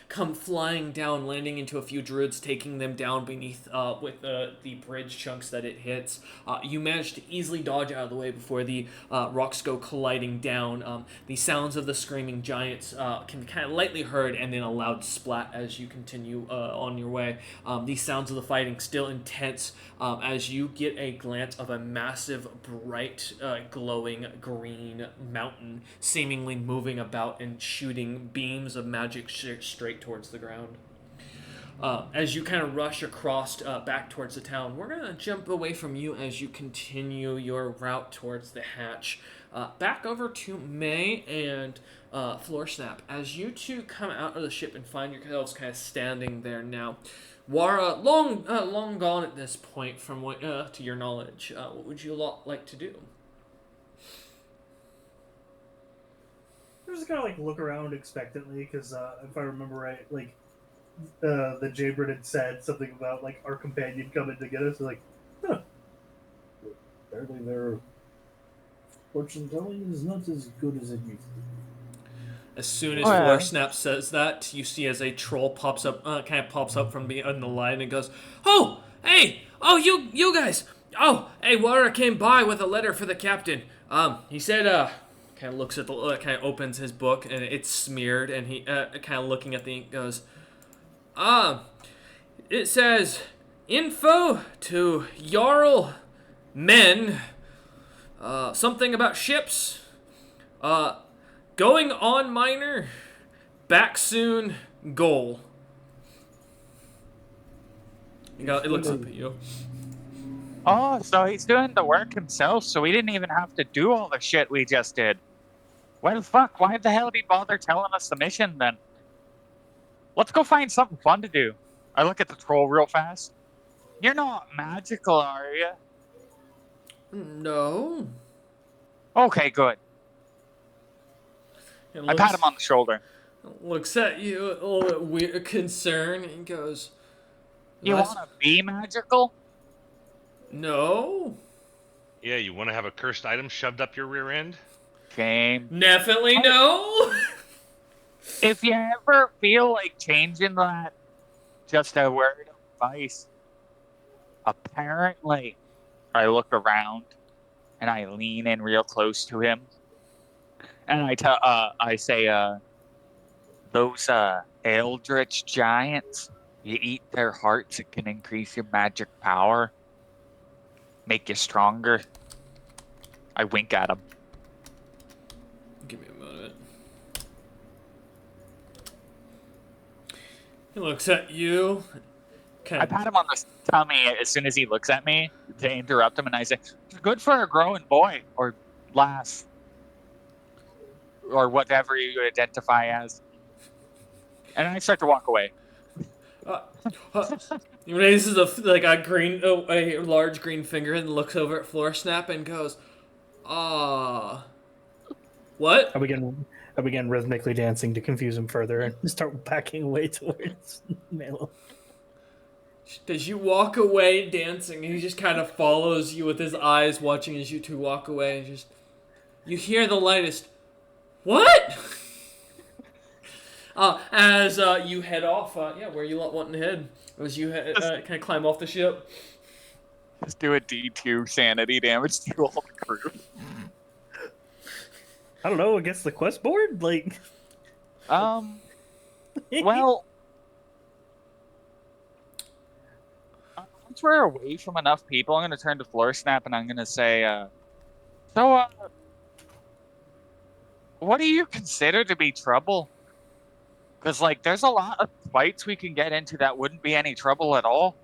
come flying down, landing into a few druids, taking them down beneath with the bridge chunks that it hits. You manage to easily dodge out of the way before the rocks go colliding down. The sounds of the screaming giants can kind of lightly heard, and then a loud splat as you continue on your way. These sounds of the fighting still intense, as you get a glance of a massive, bright, glowing green mountain seemingly moving about and shooting beams of magic straight towards the ground. as you kind of rush across back towards the town. We're going to jump away from you as you continue your route towards the hatch. Back over to May and Floor Snap. As you two come out of the ship and find yourselves kind of standing there now. Wara, long gone at this point from what, to your knowledge. What would you like to do? I just kind of like look around expectantly because if I remember right, like the Jaybird had said something about like our companion coming to get us. Like, huh. Apparently their fortune telling is not as good as it used to be. As soon as Floor Snap says that, you see as a troll pops up, kind of pops up from behind the line and goes, "Oh, hey, oh you guys, oh, hey, Wara came by with a letter for the captain. He said, kind of looks at the, kind of opens his book and it's smeared, and he, kind of looking at the ink goes, it says, info to Jarl men, something about ships, going on minor, back soon, goal." It looks up at you. Oh, so he's doing the work himself, so we didn't even have to do all the shit we just did. Well, fuck, why the hell did he bother telling us the mission then? Let's go find something fun to do. I look at the troll real fast. You're not magical, are you? No. Okay, good. I pat him on the shoulder. Looks at you a little bit weird, concern, and goes, You want to be magical? No. Yeah, you want to have a cursed item shoved up your rear end? Shame. Definitely no. If you ever feel like changing that, just a word of advice. Apparently, I look around and I lean in real close to him, and I say, those eldritch giants, you eat their hearts, it can increase your magic power, make you stronger. I wink at him. Give me a moment. He looks at you. I pat him on the tummy as soon as he looks at me to interrupt him, and I say, "Good for a growing boy, or lass, or whatever you identify as." And I start to walk away. He raises a large green finger and looks over at Floor Snap and goes, what? I began rhythmically dancing to confuse him further and start backing away towards Melo. As you walk away dancing, he just kind of follows you with his eyes, watching as you two walk away. And you hear the lightest, "What?" As you head off, where you wanting to head? As you kind of climb off the ship. Just do a D2 sanity damage to all the crew. I don't know, against the quest board? Like... Well... once we're away from enough people, I'm going to turn to Floor Snap and I'm going to say, what do you consider to be trouble? Because, like, there's a lot of fights we can get into that wouldn't be any trouble at all.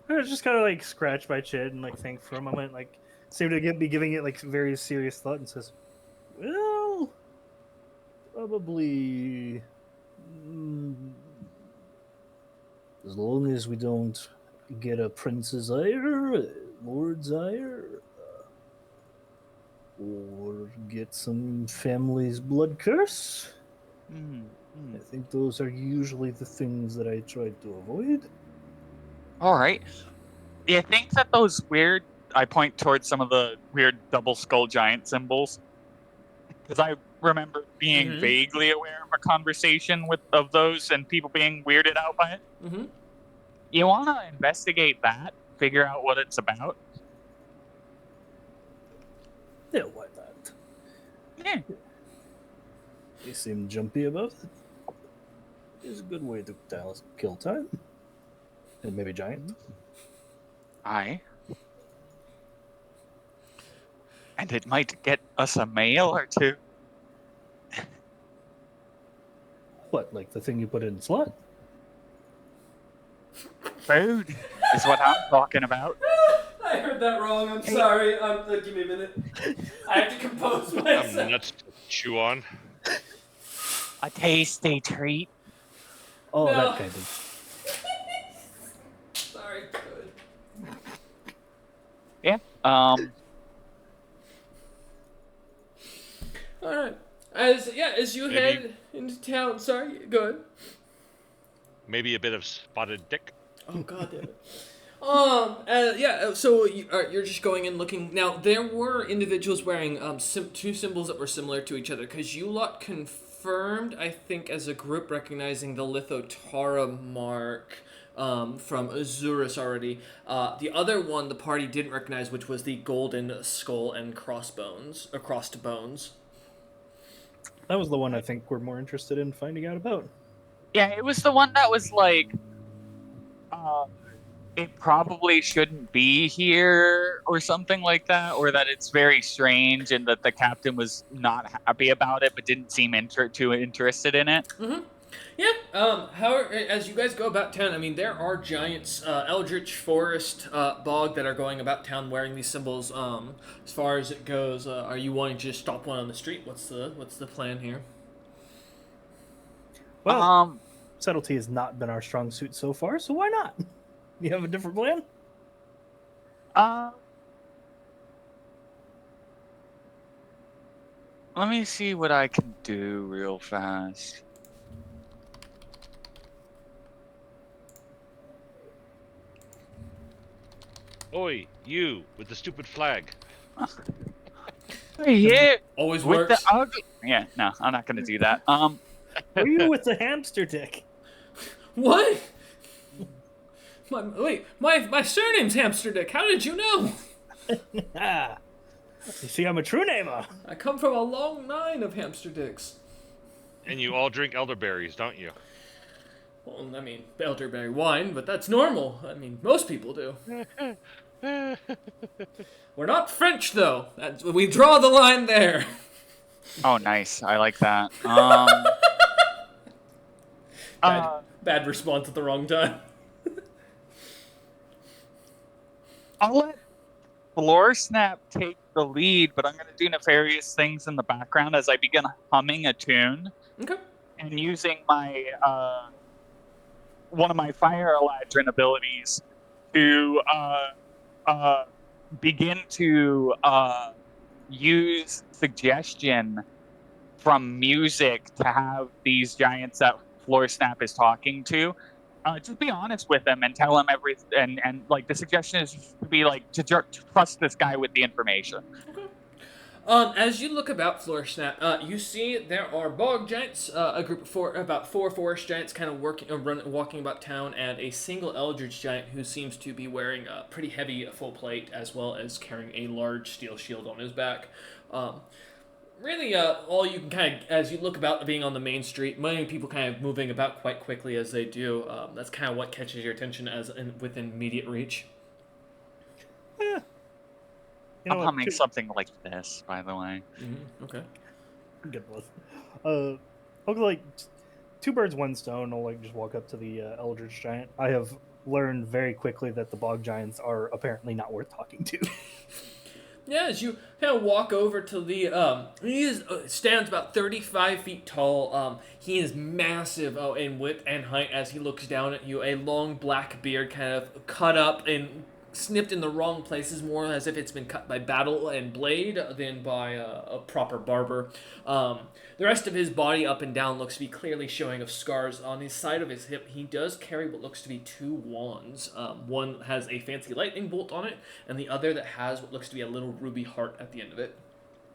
I just kind of, like, scratch my chin and, like, think for a moment, like, seem to be giving it, like, very serious thought and says, well, probably... as long as we don't get a prince's ire, a lord's ire, or get some family's blood curse. I think those are usually the things that I try to avoid. All right. Do you think that those weird... I point towards some of the weird double skull giant symbols. Because I remember being vaguely aware of a conversation of those and people being weirded out by it. Mm-hmm. You want to investigate that? Figure out what it's about? Yeah, why not? Yeah. They seem jumpy about it. It's a good way to kill time. And maybe giant. Aye. And it might get us a mail or two. What, like the thing you put in slot? Food is what I'm talking about. I heard that wrong. I'm sorry. Give me a minute. I have to compose I'm myself. nuts to chew on. A tasty treat. Oh, No. that kind of. Sorry. Good. Yeah. All right. As you Maybe- head into town. Sorry. Good. Maybe a bit of spotted dick. Oh God damn it. Yeah. So you're just going in looking. Now there were individuals wearing two symbols that were similar to each other because you lot confirmed, I think, as a group recognizing the Lithotara mark from Azurus already. The other one the party didn't recognize, which was the golden skull and crossbones, or crossed bones. That was the one I think we're more interested in finding out about. Yeah, it was the one that was like, it probably shouldn't be here or something like that, or that it's very strange and that the captain was not happy about it but didn't seem too interested in it. Mm-hmm. Yeah. However, as you guys go about town, I mean, there are giants, eldritch forest, bog that are going about town wearing these symbols. As far as it goes, are you wanting to just stop one on the street? What's the plan here? Well, subtlety has not been our strong suit so far, so why not? You have a different plan? Let me see what I can do real fast. Oi, you with the stupid flag. Yeah, Always with works. the ugly. Yeah, no, I'm not gonna do that. Are you with the hamster dick? What? My surname's Hamster Dick. How did you know? Ah, you see, I'm a true namer. I come from a long line of hamster dicks. And you all drink elderberries, don't you? Well, I mean, elderberry wine, but that's normal. I mean, most people do. We're not French, though. We draw the line there. Oh, nice. I like that. Bad response at the wrong time. I'll let Floor Snap take the lead, but I'm going to do nefarious things in the background as I begin humming a tune Okay. and using my one of my Fire Eladrin abilities to begin to use suggestion from music to have these giants that Floor Snap is talking to. Just be honest with them and tell them everything. And like the suggestion is to be like to trust this guy with the information. Okay. As you look about Floor Snap, you see there are bog giants, a group of about four forest giants kind of walking about town, and a single eldritch giant who seems to be wearing a pretty heavy full plate as well as carrying a large steel shield on his back. Really, all you can kind of, as you look about being on the main street, many people kind of moving about quite quickly as they do. That's kind of what catches your attention within immediate reach. Yeah. I'm humming something like this, by the way. Mm-hmm. Okay. Good one. I'll go like two birds, one stone. I'll like just walk up to the eldritch giant. I have learned very quickly that the bog giants are apparently not worth talking to. Yeah, as you kind of walk over to the, he stands about 35 feet tall. He is massive in width and height as he looks down at you. A long black beard kind of cut up and snipped in the wrong places, more as if it's been cut by battle and blade than by a proper barber. The rest of his body up and down looks to be clearly showing of scars. On his side of his hip, he does carry what looks to be two wands. One has a fancy lightning bolt on it, and the other that has what looks to be a little ruby heart at the end of it,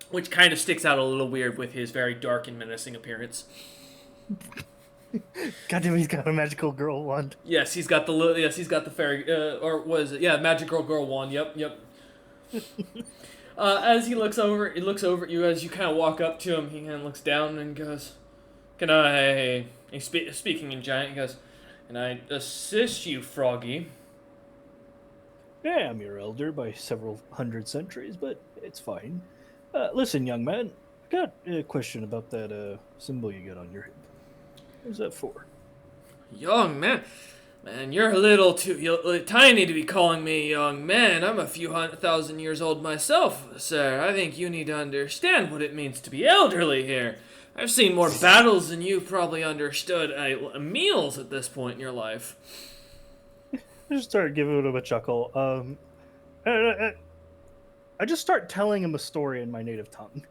which kind of sticks out a little weird with his very dark and menacing appearance. Goddamn, he's got a magical girl wand. Yes, he's got the fairy, or was it? Yeah, magical girl wand. Yep. As he looks over at you as you kind of walk up to him. He kind of looks down and goes, "Can I?" Speaking in giant, he goes, "Can I assist you, Froggy?" Yeah, I'm your elder by several hundred centuries, but it's fine. Listen, young man, I got a question about that symbol you got on your hip. Who's that for? Young man. Man, you're a little too tiny to be calling me young man. I'm a few 100,000 years old myself, sir. I think you need to understand what it means to be elderly here. I've seen more battles than you've probably understood meals at this point in your life. I just start giving him a chuckle. I just start telling him a story in my native tongue.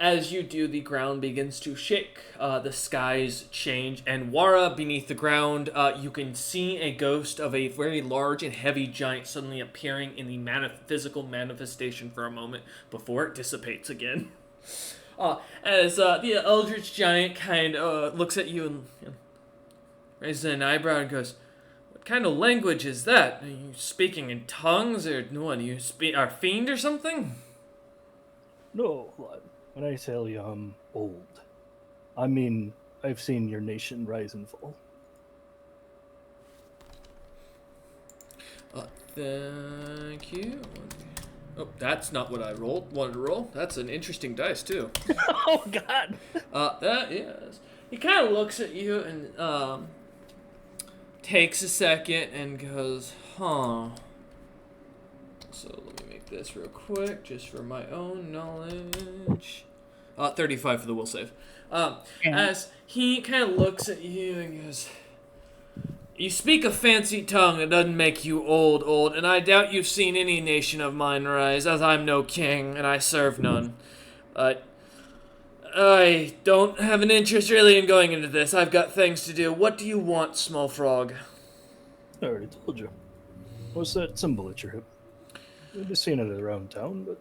As you do, the ground begins to shake, the skies change, and Wara, beneath the ground, you can see a ghost of a very large and heavy giant suddenly appearing in the physical manifestation for a moment before it dissipates again. As the eldritch giant kind of looks at you and raises an eyebrow and goes, "What kind of language is that? Are you speaking in tongues, or what? Do you are fiend or something?" No, when I tell you I'm old, I mean I've seen your nation rise and fall. Thank you. Oh, that's not what I wanted to roll. That's an interesting dice, too. Oh, God! That is. He kind of looks at you and, takes a second and goes, huh. So let me make this real quick, just for my own knowledge. 35 for the will save. As he kind of looks at you and goes, "You speak a fancy tongue that doesn't make you old, and I doubt you've seen any nation of mine rise, as I'm no king, and I serve none. I don't have an interest really in going into this. I've got things to do. What do you want, small frog?" I already told you. What's that symbol at your hip? I've just seen it around town, but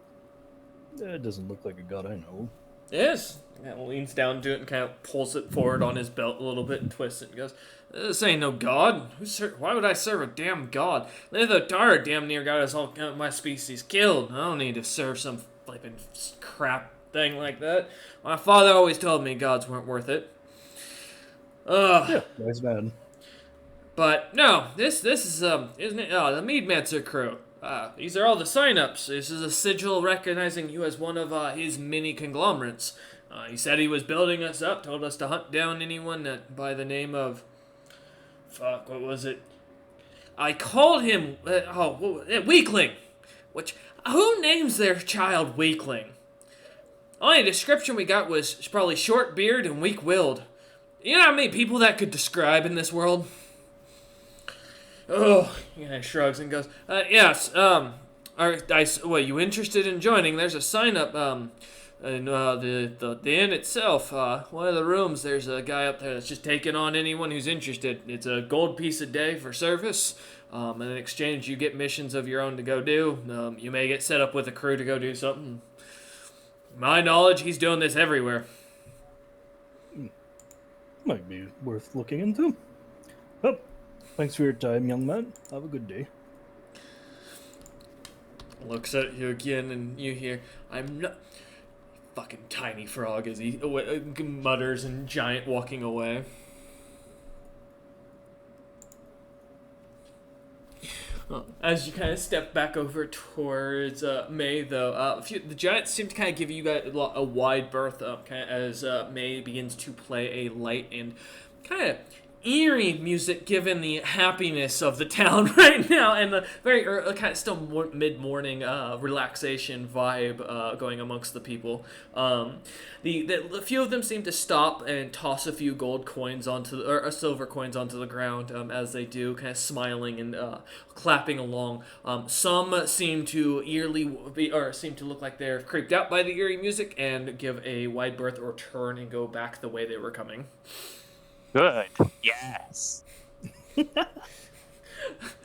it doesn't look like a god I know. Yes. He kind of leans down to it and kind of pulls it forward on his belt a little bit and twists it and goes, "This ain't no god. Why would I serve a damn god? The Dara damn near got us all my species killed. I don't need to serve some flippin' crap thing like that. My father always told me gods weren't worth it." Yeah, nice man. But no, this is isn't it? Oh, the Meadmancer crew. These are all the sign-ups. This is a sigil recognizing you as one of his many conglomerates. He said he was building us up, told us to hunt down anyone that by the name of... Fuck, what was it? I called him... Weakling! Who names their child Weakling? Only description we got was probably short beard and weak-willed. You know how many people that could describe in this world? Oh, yeah, he shrugs and goes, "Yes, what, you interested in joining? There's a sign-up, in, the inn itself, one of the rooms, there's a guy up there that's just taking on anyone who's interested. It's a gold piece a day for service, and in exchange you get missions of your own to go do. You may get set up with a crew to go do something. My knowledge, he's doing this everywhere." Might be worth looking into. Oh, thanks for your time, young man. Have a good day. Looks at you again, and you hear, "I'm not..." Fucking tiny frog as he mutters and giant walking away. As you kind of step back over towards May, though, the giants seem to kind of give you guys a wide berth as May begins to play a light and kind of eerie music, given the happiness of the town right now and the very kind of still mid-morning relaxation vibe going amongst the people. The few of them seem to stop and toss a few gold coins or silver coins onto the ground as they do, kind of smiling and clapping along. Some seem to seem to look like they're creeped out by the eerie music and give a wide berth or turn and go back the way they were coming. Good. Yes.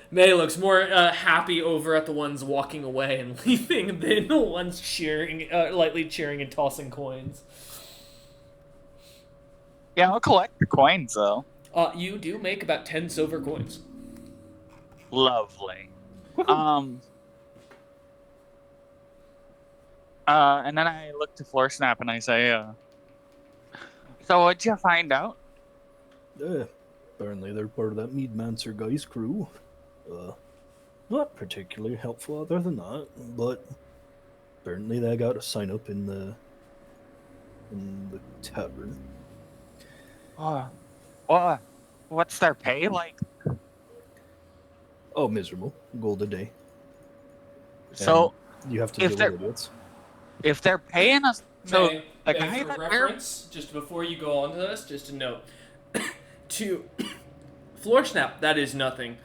May looks more happy over at the ones walking away and leaving than the ones lightly cheering and tossing coins. Yeah, I'll collect the coins, though. You do make about 10 silver coins. Lovely. And then I look to Floor Snap and I say, "So what'd you find out?" Apparently they're part of that Meadmancer guy's crew. Not particularly helpful other than that, but apparently they got a sign up in the tavern. Oh, oh, what's their pay like? Oh, miserable. Gold a day. So And you have to if deal with they're idiots. if they're paying us, so the May, guy for that we're reference, just before you go on to this, just a note. To floor snap, that is nothing.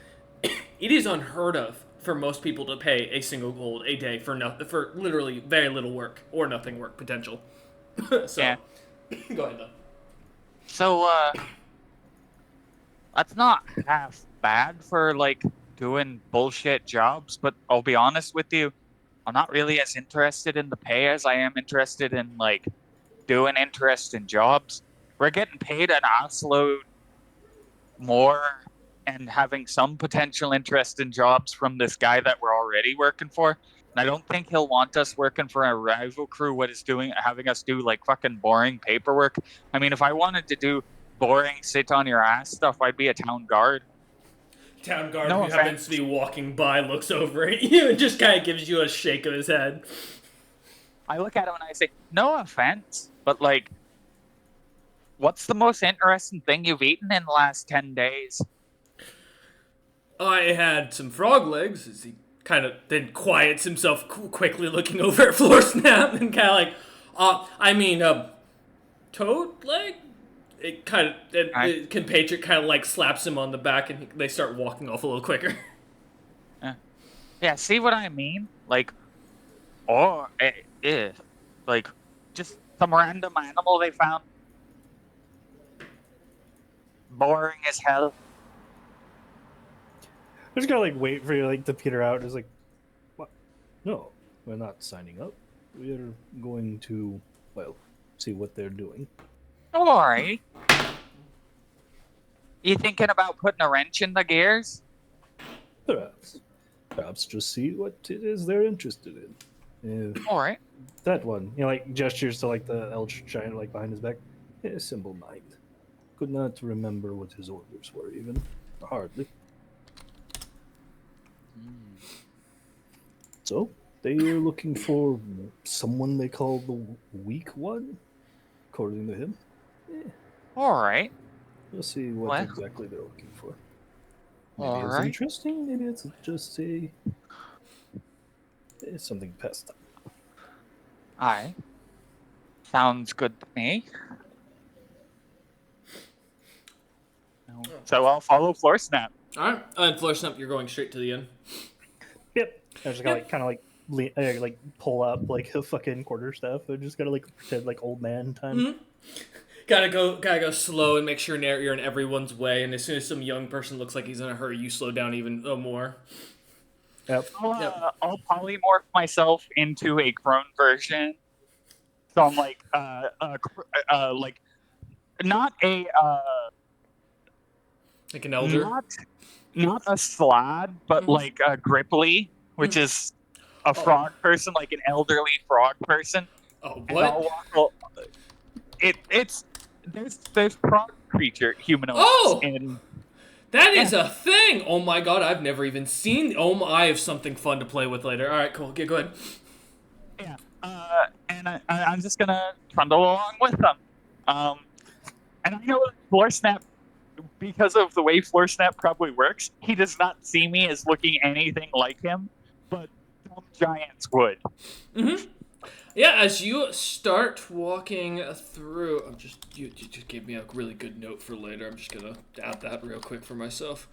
It is unheard of for most people to pay a single gold a day for literally very little work or nothing work potential. yeah. So, go ahead though. So that's not half bad for like doing bullshit jobs, but I'll be honest with you, I'm not really as interested in the pay as I am interested in like doing interesting jobs. We're getting paid an assload more and having some potential interest in jobs from this guy that we're already working for. And I don't think he'll want us working for a rival crew what is doing having us do like fucking boring paperwork. I mean, if I wanted to do boring sit on your ass stuff, I'd be a town guard. Town guard No who happens offense. to be walking by looks over at you and just kind of gives you a shake of his head. I look at him and I say, "No offense, but like what's the most interesting thing you've eaten in the last 10 days?" I had some frog legs as he kind of then quiets himself quickly looking over at Floor Snap and kind of like, toad leg? It kind of, Right? compatriot kind of like slaps him on the back and they start walking off a little quicker. Yeah, see what I mean? Like, or like just some random animal they found. Boring as hell. I just gotta like wait for you like to peter out. It's like, what? No, we're not signing up. We are going to, well, see what they're doing. Alright. You thinking about putting a wrench in the gears? Perhaps just see what it is they're interested in. Alright. That one, like gestures to like the Eldritch giant like behind his back. A simple mind. Could not remember what his orders were even. Hardly. So they are looking for someone they call the weak one, according to him. Alright. We'll see what Well. exactly they're looking for. Maybe it's Alright. interesting. Maybe it's just it's something past time. Aye. Sounds good to me. So I'll follow Floor Snap. Alright, and Floor Snap, you're going straight to the inn. Yep. I just gotta like kind of like pull up like a fucking quarterstaff. I just gotta like pretend like old man time. Mm-hmm. Gotta go slow and make sure you're in everyone's way. And as soon as some young person looks like he's in a hurry, you slow down even more. Yep. I'll polymorph myself into a crone version. So I'm like, like not a Like an elder. not a slad, but like a gripply, which is a frog person, like an elderly frog person. Oh, And what? It's there's frog creature humanoids in. That is a thing! Oh my god, I've never even seen. Oh, I have something fun to play with later. Alright, cool. Okay, go ahead. Yeah. And I'm just gonna trundle along with them. And I know Floor Snap, because of the way Floor Snap probably works, he does not see me as looking anything like him, but some giants would. Mm-hmm. Yeah, as you start walking through, you just gave me a really good note for later. I'm just gonna add that real quick for myself.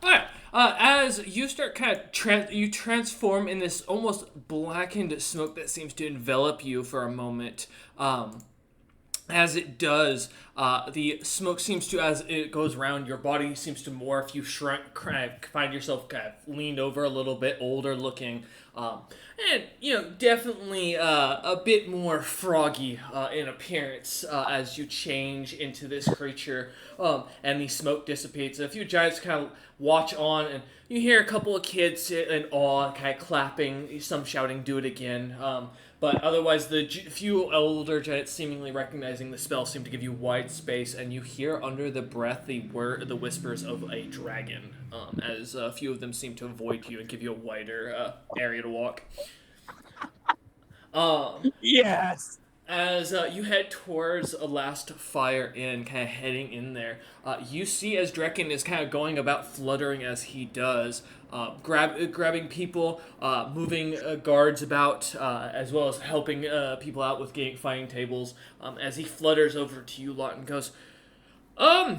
All right. As you start kind of you transform in this almost blackened smoke that seems to envelop you for a moment. As it does, the smoke seems to, as it goes around, your body seems to morph. You find yourself kind of leaned over a little bit, older looking, and definitely a bit more froggy in appearance as you change into this creature. And the smoke dissipates. A few giants kind of watch on, and you hear a couple of kids in awe, kind of clapping, some shouting, "Do it again." But otherwise, the few elder giants seemingly recognizing the spell seem to give you wide space, and you hear under the breath the whispers of a dragon, as a few of them seem to avoid you and give you a wider area to walk. Yes. As you head towards a last fire in, kind of heading in there, you see as Drekken is kind of going about fluttering as he does, grabbing people, moving guards about, as well as helping people out with fighting tables, as he flutters over to you lot and goes, I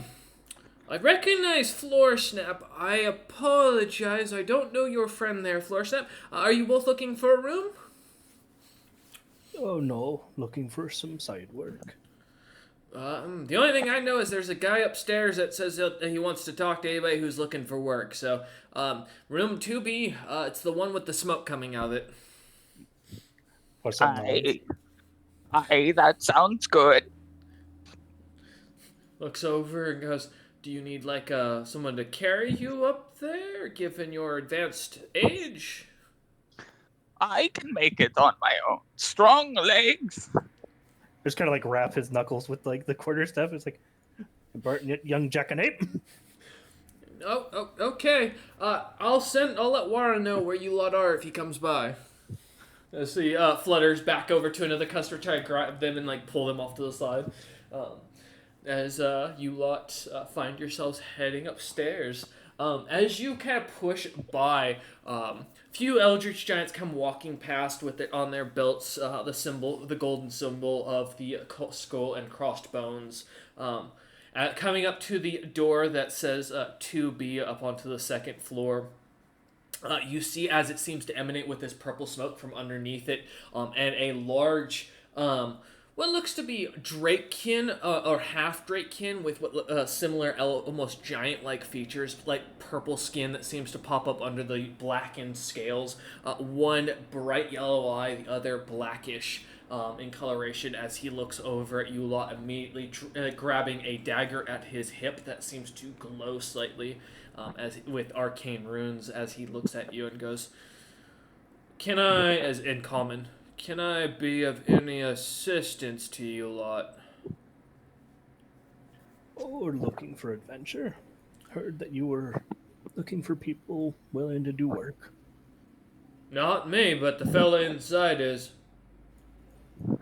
recognize Floor Snap. I apologize. I don't know your friend there, Floor Snap. Are you both looking for a room? Oh no, looking for some side work. The only thing I know is there's a guy upstairs that says that he wants to talk to anybody who's looking for work. So, room 2B, it's the one with the smoke coming out of it. Or something. That sounds good. Looks over and goes, do you need, like, someone to carry you up there, given your advanced age? I can make it on my own. Strong legs. Just kind of like wrap his knuckles with like the quarter staff. It's like Barton, young jackanape. Oh, okay. I'll let Warren know where you lot are if he comes by. As he flutters back over to another customer, try to grab them and like pull them off to the side. As you lot find yourselves heading upstairs. As you kind of push by, few Eldritch Giants come walking past with it on their belts, the golden symbol of the skull and crossed bones. Coming up to the door that says 2B up onto the second floor. You see as it seems to emanate with this purple smoke from underneath it, and a large, what looks to be Drakekin, or half Drakekin with what similar, almost giant-like features, like purple skin that seems to pop up under the blackened scales. One bright yellow eye, the other blackish in coloration. As he looks over at you lot, immediately grabbing a dagger at his hip that seems to glow slightly, as with arcane runes. As he looks at you and goes, "Can I, as in common?" Can I be of any assistance to you lot? Oh, we're looking for adventure. Heard that you were looking for people willing to do work. Not me, but the fella inside is. If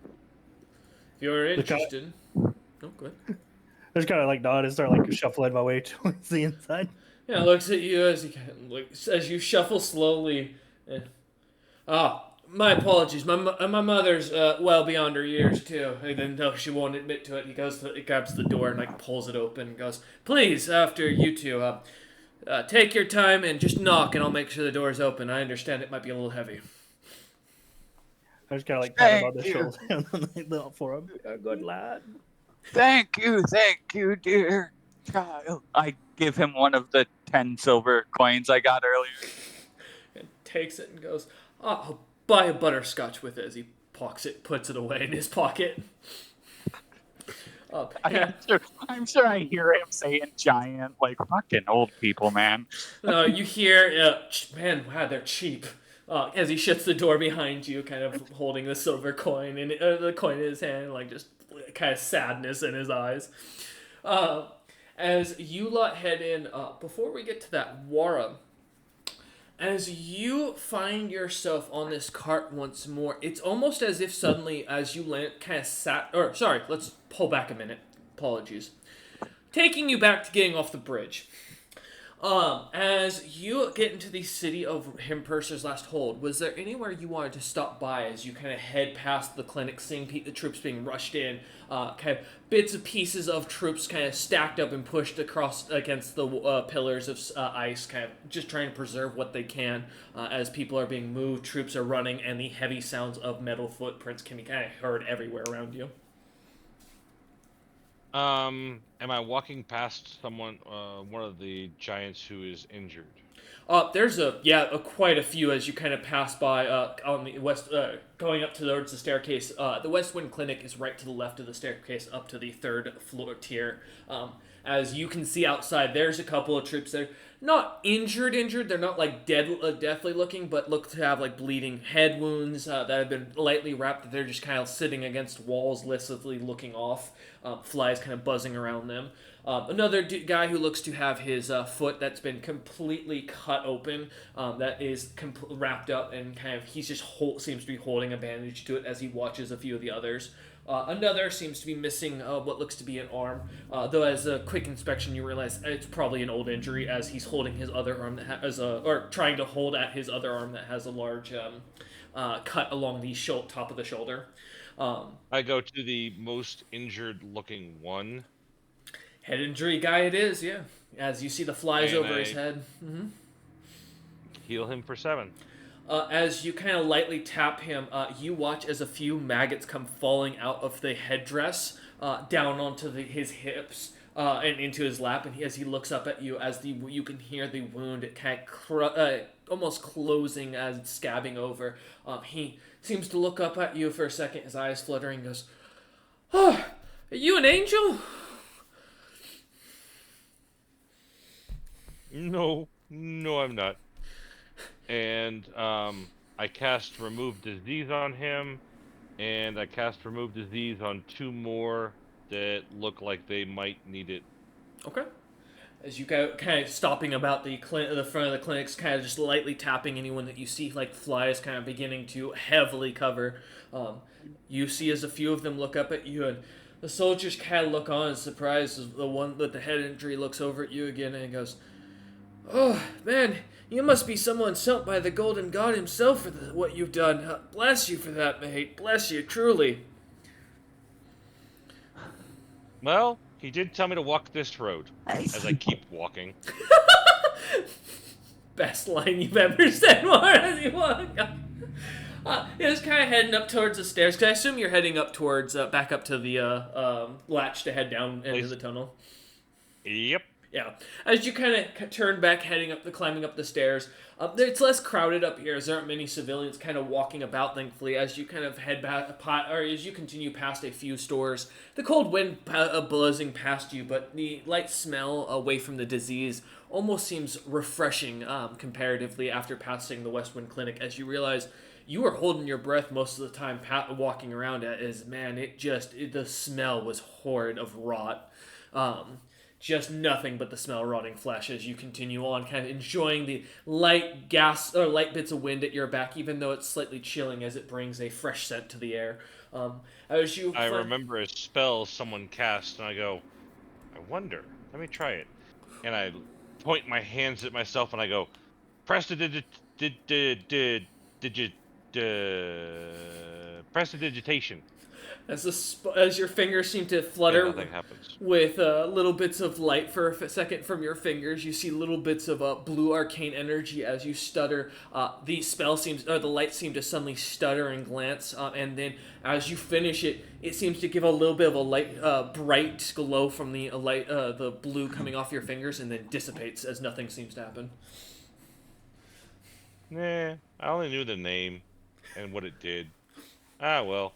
you're interested. Oh, good. I just kind of like nod and start like shuffling my way towards the inside. Yeah, looks at you as as you shuffle slowly. My apologies. My mother's well beyond her years too. Even though she won't admit to it, he grabs the door and like pulls it open and goes, "Please, after you two, take your time and just knock, and I'll make sure the door's open. I understand it might be a little heavy." I just kind of like pat him on the shoulder and like for him. Good lad. Thank you, dear child. I give him one of the 10 silver coins I got earlier. And takes it and goes, I'll buy a butterscotch with it, as he puts it away in his pocket. I'm sure I hear him saying giant, like fucking old people, man. You hear, man, wow, they're cheap. As he shuts the door behind you, kind of holding the silver coin and the coin in his hand, like just kind of sadness in his eyes. As you lot head in, before we get to that, Wara, as you find yourself on this cart once more, it's almost as if suddenly, as you land, let's pull back a minute. Apologies. Taking you back to getting off the bridge. As you get into the city of Himpurser's last hold, was there anywhere you wanted to stop by as you kind of head past the clinic, seeing the troops being rushed in, kind of bits and pieces of troops kind of stacked up and pushed across against the pillars of ice, kind of just trying to preserve what they can as people are being moved, troops are running, and the heavy sounds of metal footprints can be kind of heard everywhere around you. Am I walking past someone, one of the giants who is injured? There's quite a few as you kind of pass by on the west, going up towards the staircase. The West Wind Clinic is right to the left of the staircase up to the third floor tier. As you can see outside, there's a couple of troops there. not injured. They're not like deathly looking, but look to have like bleeding head wounds that have been lightly wrapped. That they're just kind of sitting against walls, listlessly looking off. Flies kind of buzzing around them. Another guy who looks to have his foot that's been completely cut open, that is wrapped up, and kind of he's just seems to be holding a bandage to it as he watches a few of the others. Another seems to be missing what looks to be an arm, though as a quick inspection you realize it's probably an old injury as he's holding his other arm that has or trying to hold at his other arm that has a large cut along the top of the shoulder. I go to the most injured looking one. Head injury guy it is, yeah. As you see the flies And over his head. Heal him for 7. As you kind of lightly tap him, you watch as a few maggots come falling out of the headdress down onto his hips and into his lap. And as he looks up at you, you can hear the wound kind of almost closing as it's scabbing over. He seems to look up at you for a second, his eyes fluttering, goes, "Oh, are you an angel?" No, I'm not. And I cast Remove Disease on him, and I cast Remove Disease on 2 more that look like they might need it. Okay. As you go, kind of stopping about the front of the clinics, kind of just lightly tapping anyone that you see, like flies kind of beginning to heavily cover. You see as a few of them look up at you, and the soldiers kind of look on in surprise as the one with the head injury looks over at you again and goes, "Oh, man, you must be someone sent by the Golden God himself for what you've done. Bless you for that, mate. Bless you, truly." Well, he did tell me to walk this road, as I keep walking. Best line you've ever said, Mark, as you walk. You're just kind of heading up towards the stairs, because I assume you're heading up towards, back up to the latch to head down into the tunnel. Yep. Yeah. As you kind of turn back, climbing up the stairs, it's less crowded up here, as there aren't many civilians kind of walking about, thankfully, as you kind of head back, or as you continue past a few stores. The cold wind buzzing past you, but the light smell away from the disease almost seems refreshing, comparatively, after passing the Westwind Clinic, as you realize you were holding your breath most of the time walking around it, as, man, the smell was horrid of rot. Just nothing but the smell of rotting flesh as you continue on, kind of enjoying the light bits of wind at your back, even though it's slightly chilling as it brings a fresh scent to the air. I remember a spell someone cast, and I go, I wonder. Let me try it. And I point my hands at myself, and I go, prestidigitation. As your fingers seem to flutter, and nothing happens. With little bits of light for a second from your fingers, you see little bits of blue arcane energy as you stutter. The light seems to suddenly stutter and glance, and then as you finish it, it seems to give a little bit of a light, bright glow from the the blue coming off your fingers, and then dissipates as nothing seems to happen. Nah, I only knew the name and what it did. Ah, well.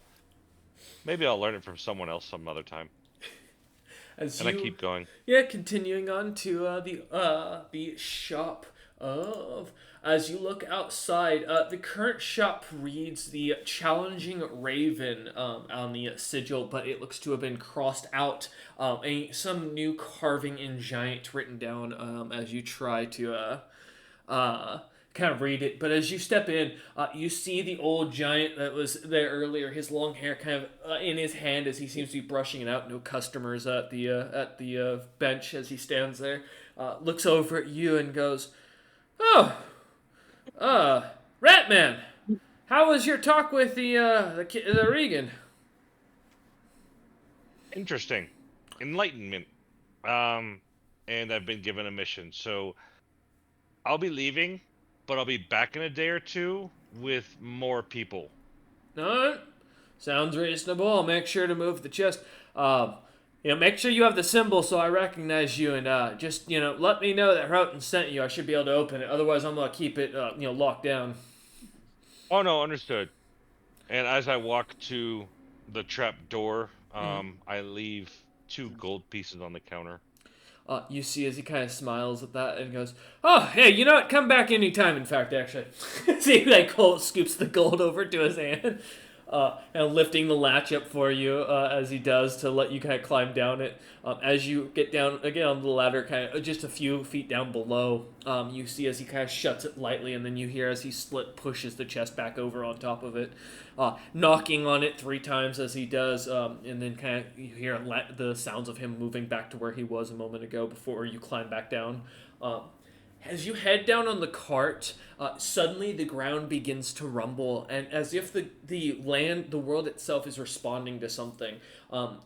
Maybe I'll learn it from someone else some other time. I keep going. Yeah, continuing on to the shop of. As you look outside, the current shop reads the Challenging Raven on the sigil, but it looks to have been crossed out. Some new carving in giant written down as you try to kind of read it. But as you step in, you see the old giant that was there earlier, his long hair kind of in his hand as he seems to be brushing it out. No customers at the bench as he stands there. Looks over at you and goes, "Oh, Ratman, how was your talk with the Regan?" Interesting. Enlightenment. And I've been given a mission, so I'll be leaving, but I'll be back in a day or two with more people. Alright. Sounds reasonable. I'll make sure to move the chest. Make sure you have the symbol so I recognize you, and just, let me know that Houghton sent you. I should be able to open it. Otherwise, I'm going to keep it, locked down. Oh, no, understood. And as I walk to the trap door, I leave 2 gold pieces on the counter. You see as he kind of smiles at that and goes, "Oh, hey, you know what? Come back anytime, in fact, actually." So he, like, scoops the gold over to his hand, and lifting the latch up for you as he does to let you kind of climb down it. As you get down again on the ladder, kind of just a few feet down below, you see as he kind of shuts it lightly, and then you hear as he pushes the chest back over on top of it, knocking on it 3 times as he does, and then kind of you hear the sounds of him moving back to where he was a moment ago before you climb back down. As you head down on the cart, suddenly the ground begins to rumble, and as if the world itself is responding to something.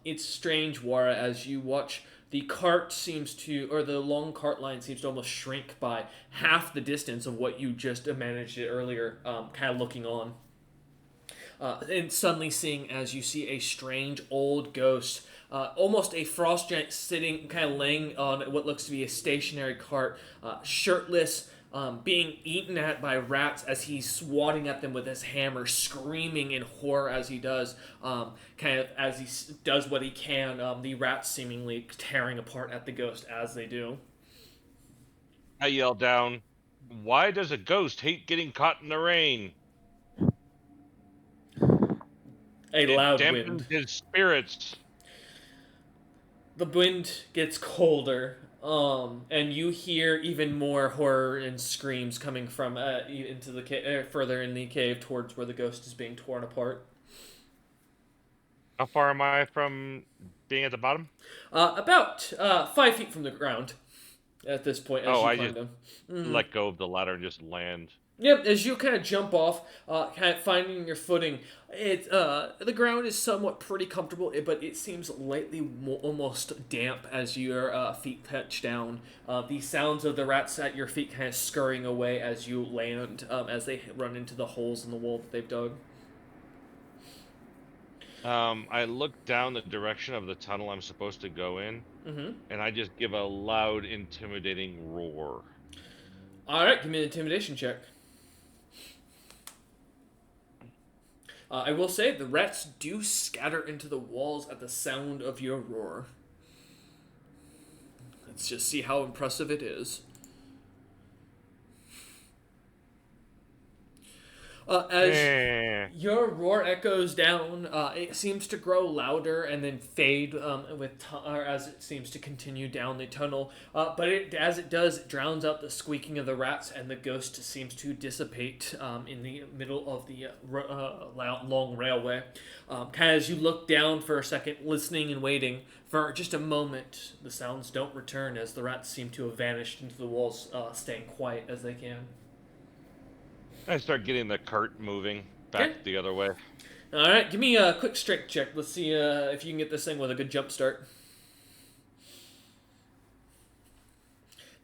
It's strange, Wara, as you watch the the long cart line seems to almost shrink by half the distance of what you just managed it earlier, kind of looking on. And suddenly seeing as you see a strange old ghost, almost a frost giant sitting, kind of laying on what looks to be a stationary cart, shirtless, being eaten at by rats as he's swatting at them with his hammer, screaming in horror as he does, kind of as he does what he can, the rats seemingly tearing apart at the ghost as they do. I yell down, "Why does a ghost hate getting caught in the rain? A It loud dampens wind. his spirits." The wind gets colder, and you hear even more horror and screams coming from into the further in the cave towards where the ghost is being torn apart. How far am I from being at the bottom? About 5 feet from the ground at this point as you I climb just down. Mhm. let go of the ladder and just land. Yep, as you kind of jump off, kind of finding your footing, the ground is somewhat pretty comfortable, but it seems lightly almost damp as your feet touch down. The sounds of the rats at your feet kind of scurrying away as you land, as they run into the holes in the wall that they've dug. I look down the direction of the tunnel I'm supposed to go in, Mm-hmm. and I just give a loud, intimidating roar. All right, give me an intimidation check. I will say the rats do scatter into the walls at the sound of your roar. Let's just see how impressive it is. As your roar echoes down, it seems to grow louder and then fade as it seems to continue down the tunnel. But as it does, it drowns out the squeaking of the rats, and the ghost seems to dissipate in the middle of the long railway. Kind of as you look down for a second, listening and waiting for just a moment, the sounds don't return as the rats seem to have vanished into the walls, staying quiet as they can. I start getting the cart moving back the other way. All right, give me a quick strength check. Let's see if you can get this thing with a good jump start.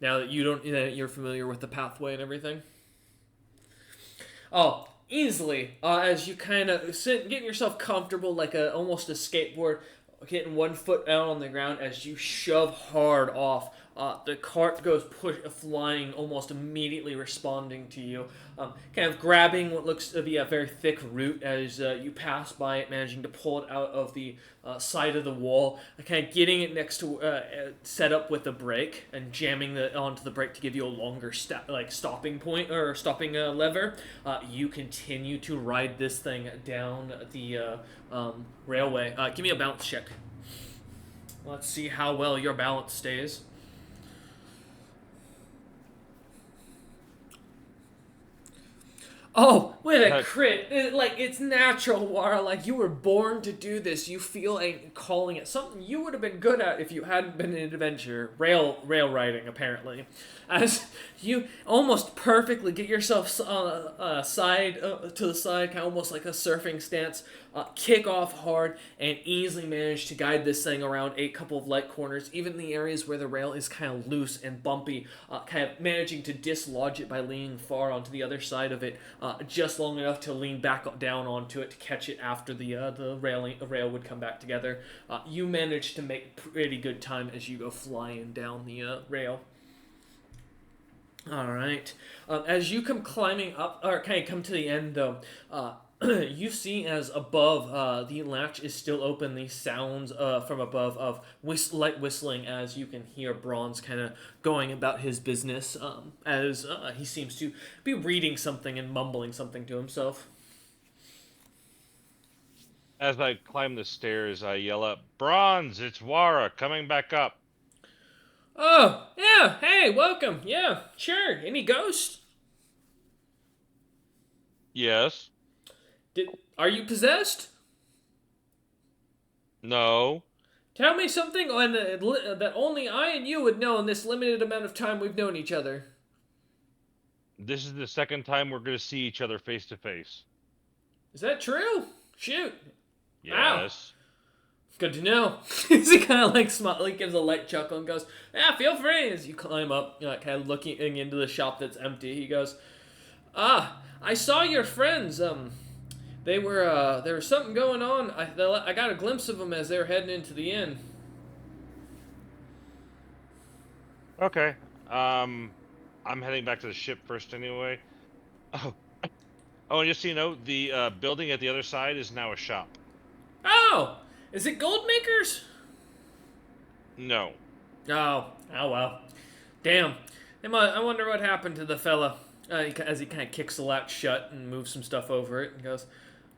Now that you're familiar with the pathway and everything. Oh, easily. As you kind of getting yourself comfortable, like almost a skateboard, getting one foot out on the ground as you shove hard off. The cart goes flying, almost immediately responding to you, kind of grabbing what looks to be a very thick root as you pass by it, managing to pull it out of the side of the wall, kind of getting it next to set up with a brake and jamming onto the brake to give you a longer stopping point or stopping lever. You continue to ride this thing down the railway. Give me a balance check. Let's see how well your balance stays. Oh, with a crit. It's natural, Wara. Like, you were born to do this. You feel a calling at something you would have been good at if you hadn't been an adventurer. Rail riding, apparently. As you almost perfectly get yourself to the side, kind of almost like a surfing stance, kick off hard, and easily manage to guide this thing around a couple of light corners, even the areas where the rail is kind of loose and bumpy, kind of managing to dislodge it by leaning far onto the other side of it, just long enough to lean back down onto it to catch it after the rail would come back together. You manage to make pretty good time as you go flying down the rail. All right. As you come climbing up, or kind of come to the end, though, you see as above, the latch is still open. The sounds from above of light whistling as you can hear Bronze kind of going about his business as he seems to be reading something and mumbling something to himself. As I climb the stairs, I yell up, "Bronze, it's Wara coming back up." Oh, yeah, hey, welcome. Yeah, sure. Any ghosts? Yes. Are you possessed? No. Tell me something that only I and you would know in this limited amount of time we've known each other. This is the second time we're going to see each other face to face. Is that true? Shoot. Wow. Yes. Good to know. He kind of like gives a light chuckle and goes, "Yeah, feel free." As you climb up, kind of looking into the shop that's empty, he goes, I saw your friends. There was something going on. I got a glimpse of them as they were heading into the inn." Okay. I'm heading back to the ship first anyway. Oh, and just so you know, the building at the other side is now a shop. Oh, is it gold makers? No. Oh, well. Damn. I wonder what happened to the fella. As he kind of kicks the latch shut and moves some stuff over it and goes,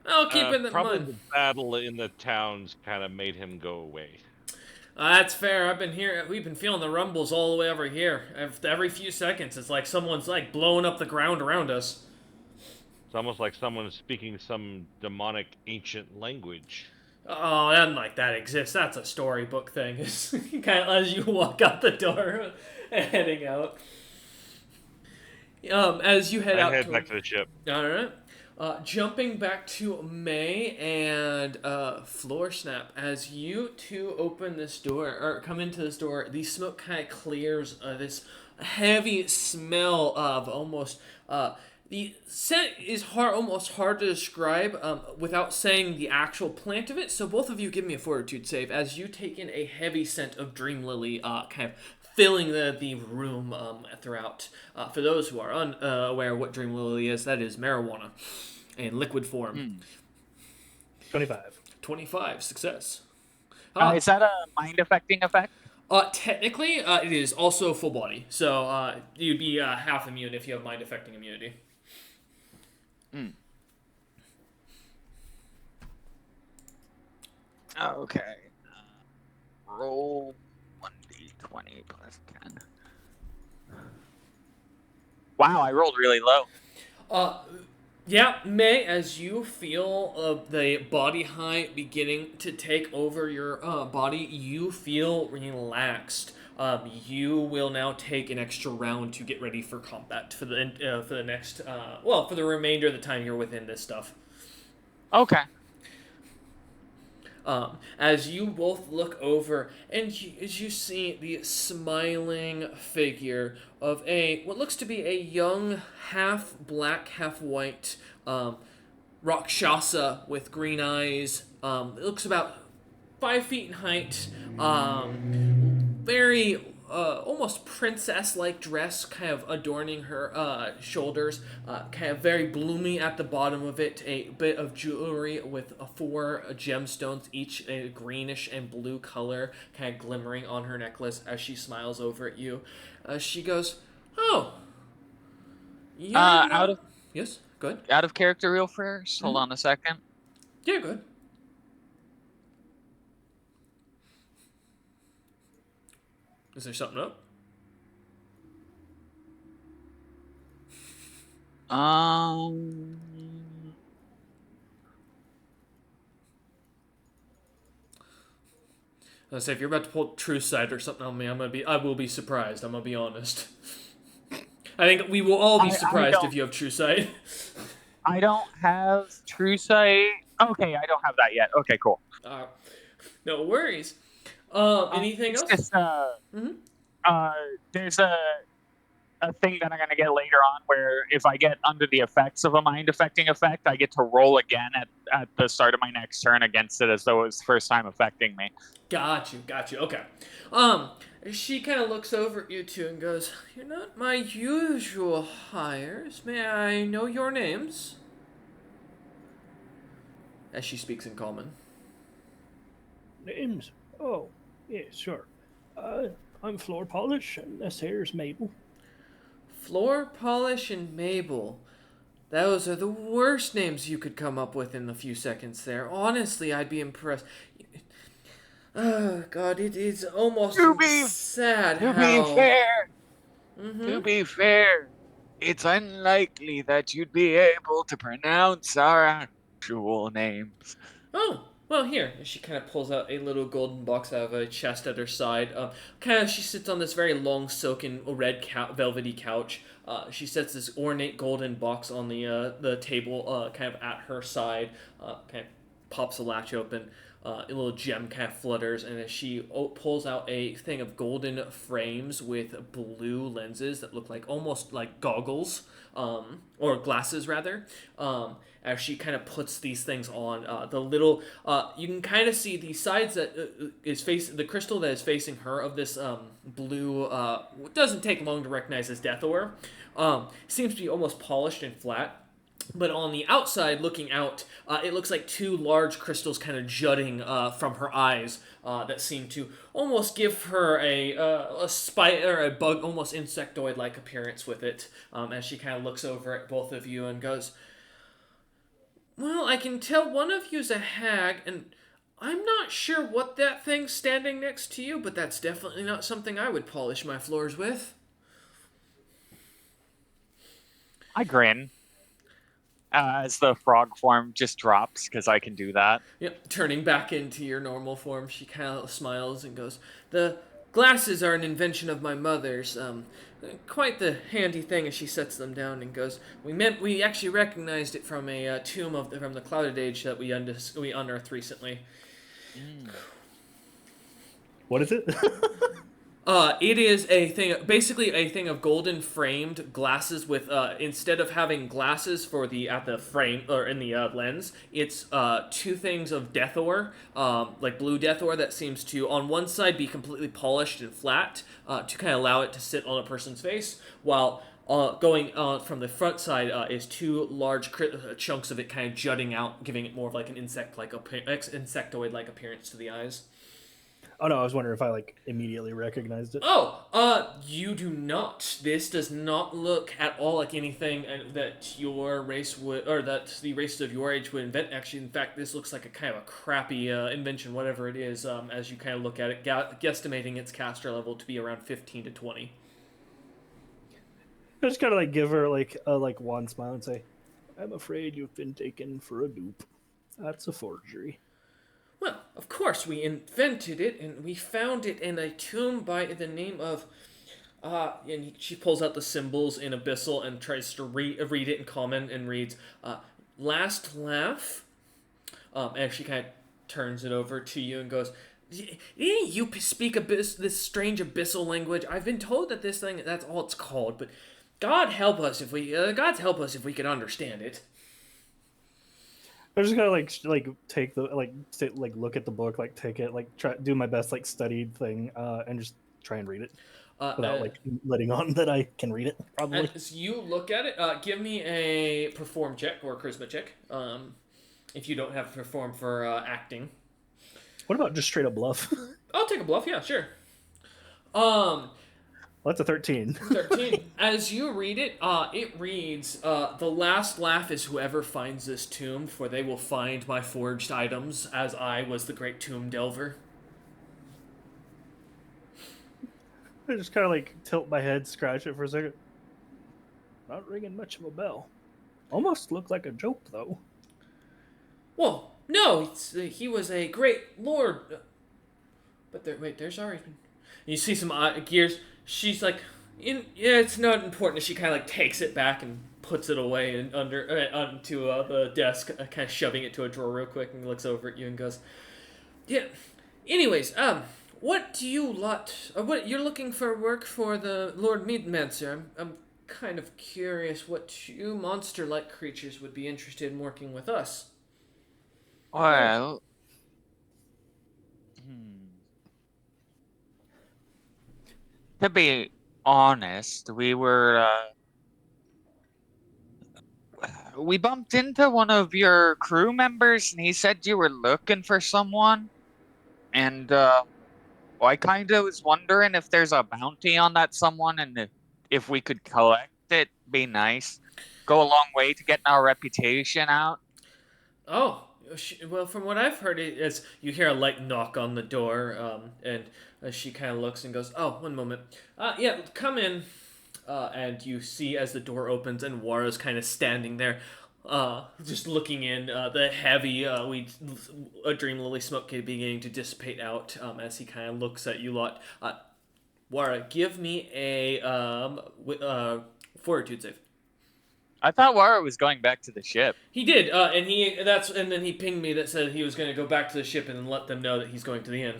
"I'll keep it in Probably mind." the battle in the towns kind of made him go away. That's fair. I've been here. We've been feeling the rumbles all the way over here. Every few seconds, it's like someone's like blowing up the ground around us. It's almost like someone's speaking some demonic ancient language. Oh, nothing like that exists. That's a storybook thing. It's kind of as you walk out the door, heading out. As you head I out, head back to the ship. All right. Jumping back to May and Floor Snap, as you two open this door or come into this door, the smoke kind of clears. This heavy smell of almost the scent is almost hard to describe without saying the actual plant of it. So both of you give me a fortitude save as you take in a heavy scent of Dream Lily, kind of filling the room throughout. For those who are unaware what Dream Lily is, that is marijuana in liquid form. 25. 25, success. Is that a mind-affecting effect? Technically, it is also full body. So you'd be half immune if you have mind-affecting immunity. Okay. Roll 1d20 plus 10. Wow, I rolled really low. Yeah, May, as you feel the body high beginning to take over your body, you feel relaxed. You will now take an extra round to get ready for combat for the next for the remainder of the time you're within this stuff. Okay. As you both look over, and as you see the smiling figure of what looks to be a young, half black, half white Rakshasa with green eyes. It looks about 5 feet in height. Very almost princess-like dress, kind of adorning her shoulders. Kind of very bloomy at the bottom of it. A bit of jewelry with 4 gemstones, each a greenish and blue color, kind of glimmering on her necklace as she smiles over at you. She goes, "Oh, yes, good. Out of character real first. Hold on a second. Yeah, good. Is there something up?" I say if you're about to pull true sight or something on me, I will be surprised. I'm gonna be honest. I think we will all be surprised if you have true sight. I don't have true sight. Okay, I don't have that yet. Okay, cool. No worries. Anything else? Just, there's a thing that I'm gonna get later on where if I get under the effects of a mind affecting effect, I get to roll again at the start of my next turn against it as though it was the first time affecting me. Got you. Okay. She kind of looks over at you two and goes, "You're not my usual hires. May I know your names?" as she speaks in common. Names? Oh, yeah, sure. I'm Floor Polish, and this here's Mabel. Floor Polish and Mabel. Those are the worst names you could come up with in the few seconds there. Honestly, I'd be impressed. Oh, God, it is almost sad To how... be fair, Mm-hmm. to be fair, it's unlikely that you'd be able to pronounce our actual names. Oh, well, here. And she kind of pulls out a little golden box out of a chest at her side. She sits on this very long, silken, red velvety couch. She sets this ornate golden box on the table, kind of at her side. Kind of pops the latch open. A little gem kind of flutters, and as she pulls out a thing of golden frames with blue lenses that look like almost like goggles, or glasses rather. As she kind of puts these things on, the little, you can kind of see the sides that the crystal that is facing her of this blue. Doesn't take long to recognize as death ore. Seems to be almost polished and flat. But on the outside, looking out, it looks like two large crystals kind of jutting from her eyes that seem to almost give her a spider, or a bug, almost insectoid-like appearance with it. As she kind of looks over at both of you and goes, "Well, I can tell one of you's a hag, and I'm not sure what that thing's standing next to you, but that's definitely not something I would polish my floors with." I grin. As the frog form just drops, because I can do that. Yep, turning back into your normal form, she kind of smiles and goes, "The glasses are an invention of my mother's. Quite the handy thing." As she sets them down and goes, "We actually recognized it from a tomb from the Clouded Age that we unearthed recently." What is it? It is basically a thing of golden framed glasses with, instead of having glasses at the frame or in the lens, it's two things of death ore, like blue death ore that seems to on one side be completely polished and flat, to kind of allow it to sit on a person's face, while going from the front side is two large chunks of it kind of jutting out, giving it more of like an insectoid-like appearance to the eyes. Oh no, I was wondering if I immediately recognized it. Oh, you do not. This does not look at all like anything that your race would, or that the races of your age would invent. Actually, in fact, this looks like a kind of a crappy invention, whatever it is. As you kind of look at it, guesstimating its caster level to be around 15 to 20. I just gotta give her a one smile and say, "I'm afraid you've been taken for a dupe. That's a forgery." Well, of course, we invented it, and we found it in a tomb by the name of... and she pulls out the symbols in Abyssal and tries to read it in common, and reads, "Last laugh." And she kind of turns it over to you and goes, "You speak this strange Abyssal language. I've been told that this thing, that's all it's called, but God help us if we could understand it." I just gotta take the look at the book, take it, try do my best studied thing, and just try and read it without letting on that I can read it. Probably. As you look at it, give me a perform check or a charisma check. If you don't have perform for acting. What about just straight up bluff? I'll take a bluff. Yeah, sure. Well, that's a 13. 13. As you read it, it reads, "The last laugh is whoever finds this tomb, for they will find my forged items, as I was the great tomb delver." I just kind of tilt my head, scratch it for a second. Not ringing much of a bell. Almost looked like a joke, though. Well, no, he was a great lord. But there's already been... You see some gears. She's like, yeah, it's not important. She kind of takes it back and puts it away and onto the desk, kind of shoving it to a drawer real quick, and looks over at you and goes, "Yeah. Anyways, what do you lot? What you're looking for work for the Lord Meadmancer? I'm kind of curious what you monster-like creatures would be interested in working with us." Well, to be honest, we were we bumped into one of your crew members, and he said you were looking for someone. And I kind of was wondering if there's a bounty on that someone, and if we could collect it, be nice. Go a long way to getting our reputation out. Oh, well, from what I've heard, is you hear a light knock on the door, and she kind of looks and goes, "Oh, one moment. Yeah, come in." And you see as the door opens and Wara's kind of standing there, just looking in. The heavy a dream lily smoke beginning to dissipate out as he kind of looks at you lot. Wara, give me a fortitude save. I thought Wara was going back to the ship. He did, and then he pinged me that said he was going to go back to the ship and then let them know that he's going to the inn.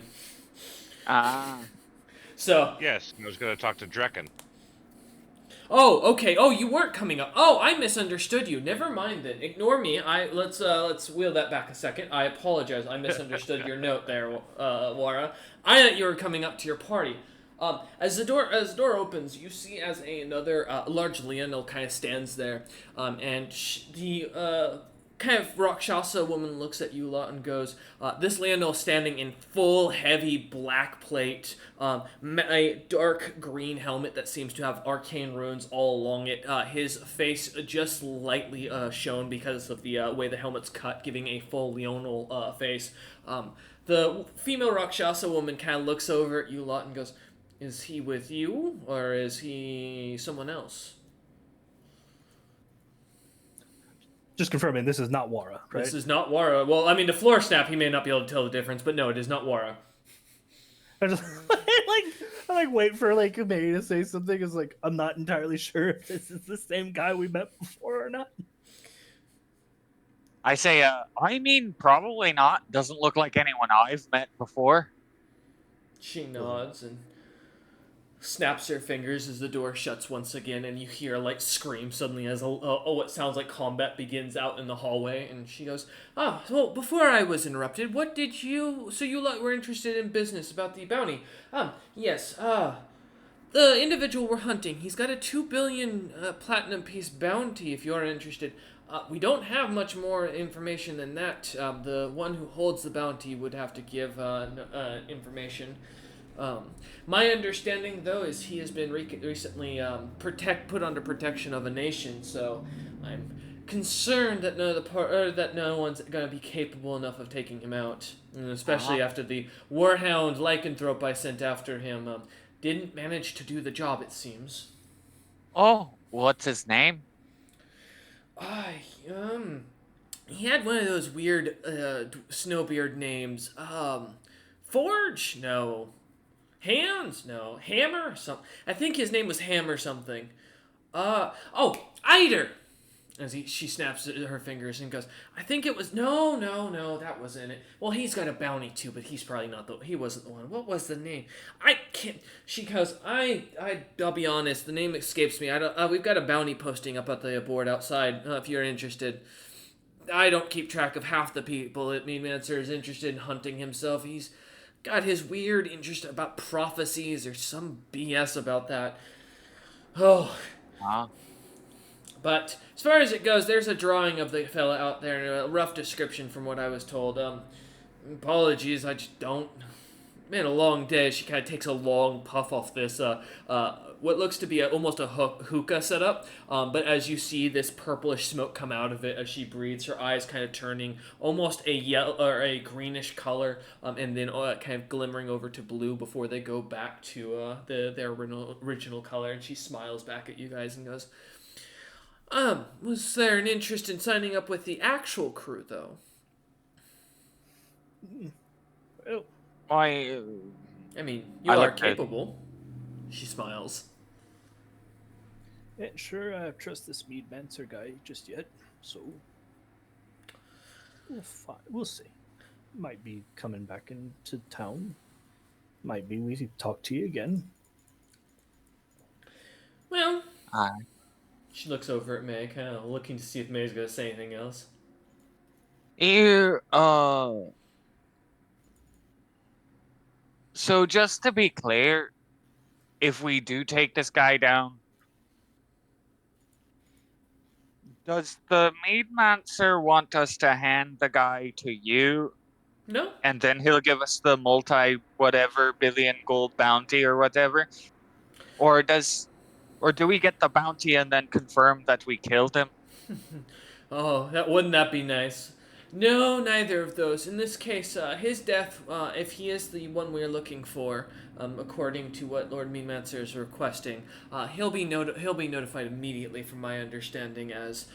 Ah. So. Yes, I was going to talk to Drekken. Oh, okay. Oh, you weren't coming up. Oh, I misunderstood you. Never mind then. Ignore me. Let's wheel that back a second. I apologize. I misunderstood your note there, Wara. I thought you were coming up to your party. As the door opens, you see as another large Leonel kind of stands there, and the kind of Rakshasa woman looks at you lot and goes, this Leonel standing in full heavy black plate, a dark green helmet that seems to have arcane runes all along it, his face just lightly shown because of the way the helmet's cut, giving a full Leonel face. The female Rakshasa woman kind of looks over at you lot and goes, is he with you, or is he someone else? Just confirming, this is not Wara, right? This is not Wara. Well, I mean, the floor snap, he may not be able to tell the difference, but no, it is not Wara. I just I wait for like May to say something. Is like, I'm not entirely sure if this is the same guy we met before or not. I say, I mean, probably not. Doesn't look like anyone I've met before. She nods and snaps her fingers as the door shuts once again, and you hear a light scream suddenly as what sounds like combat begins out in the hallway. And she goes, well, before I was interrupted, what did you... So you were interested in business about the bounty. Yes, the individual we're hunting, he's got a 2 billion platinum piece bounty if you're interested. We don't have much more information than that. The one who holds the bounty would have to give information. My understanding, though, is he has been recently put under protection of a nation, so I'm concerned that no one's going to be capable enough of taking him out, and especially after the warhound lycanthrope I sent after him didn't manage to do the job, it seems. Oh, what's his name? He had one of those weird snowbeard names. Forge? No. Hands? No. Hammer? I think his name was Hammer something. Eider! As she snaps her fingers and goes, I think it was... No, that wasn't it. Well, he's got a bounty too, but he's probably not he wasn't the one. What was the name? I can't... She goes, I'll be honest, the name escapes me. We've got a bounty posting up at the board outside, if you're interested. I don't keep track of half the people that Meadmancer is interested in hunting himself. He's got his weird interest about prophecies or some BS about that. Oh. But as far as it goes, there's a drawing of the fella out there and a rough description from what I was told. Apologies, I just don't... Been a long day. She kind of takes a long puff off this, what looks to be almost a hookah setup. But as you see this purplish smoke come out of it as she breathes, her eyes kind of turning almost a yellow or a greenish color, and then kind of glimmering over to blue before they go back to their original color. And she smiles back at you guys and goes, was there an interest in signing up with the actual crew, though? Well, I mean, you are capable. She smiles. Yeah, sure, I trust this Meadmancer guy just yet, so we'll see. Might be coming back into town. Might be we talk to you again. Well, she looks over at May, kind of looking to see if May's going to say anything else. So just to be clear, if we do take this guy down, Does the Meadmancer want us to hand the guy to you, No? and then he'll give us the multi-whatever billion gold bounty or whatever? Or do we get the bounty and then confirm that we killed him? Oh, wouldn't that be nice? No, neither of those. In this case, his death, if he is the one we're looking for, according to what Lord Meadmancer is requesting, he'll be notified immediately, from my understanding. As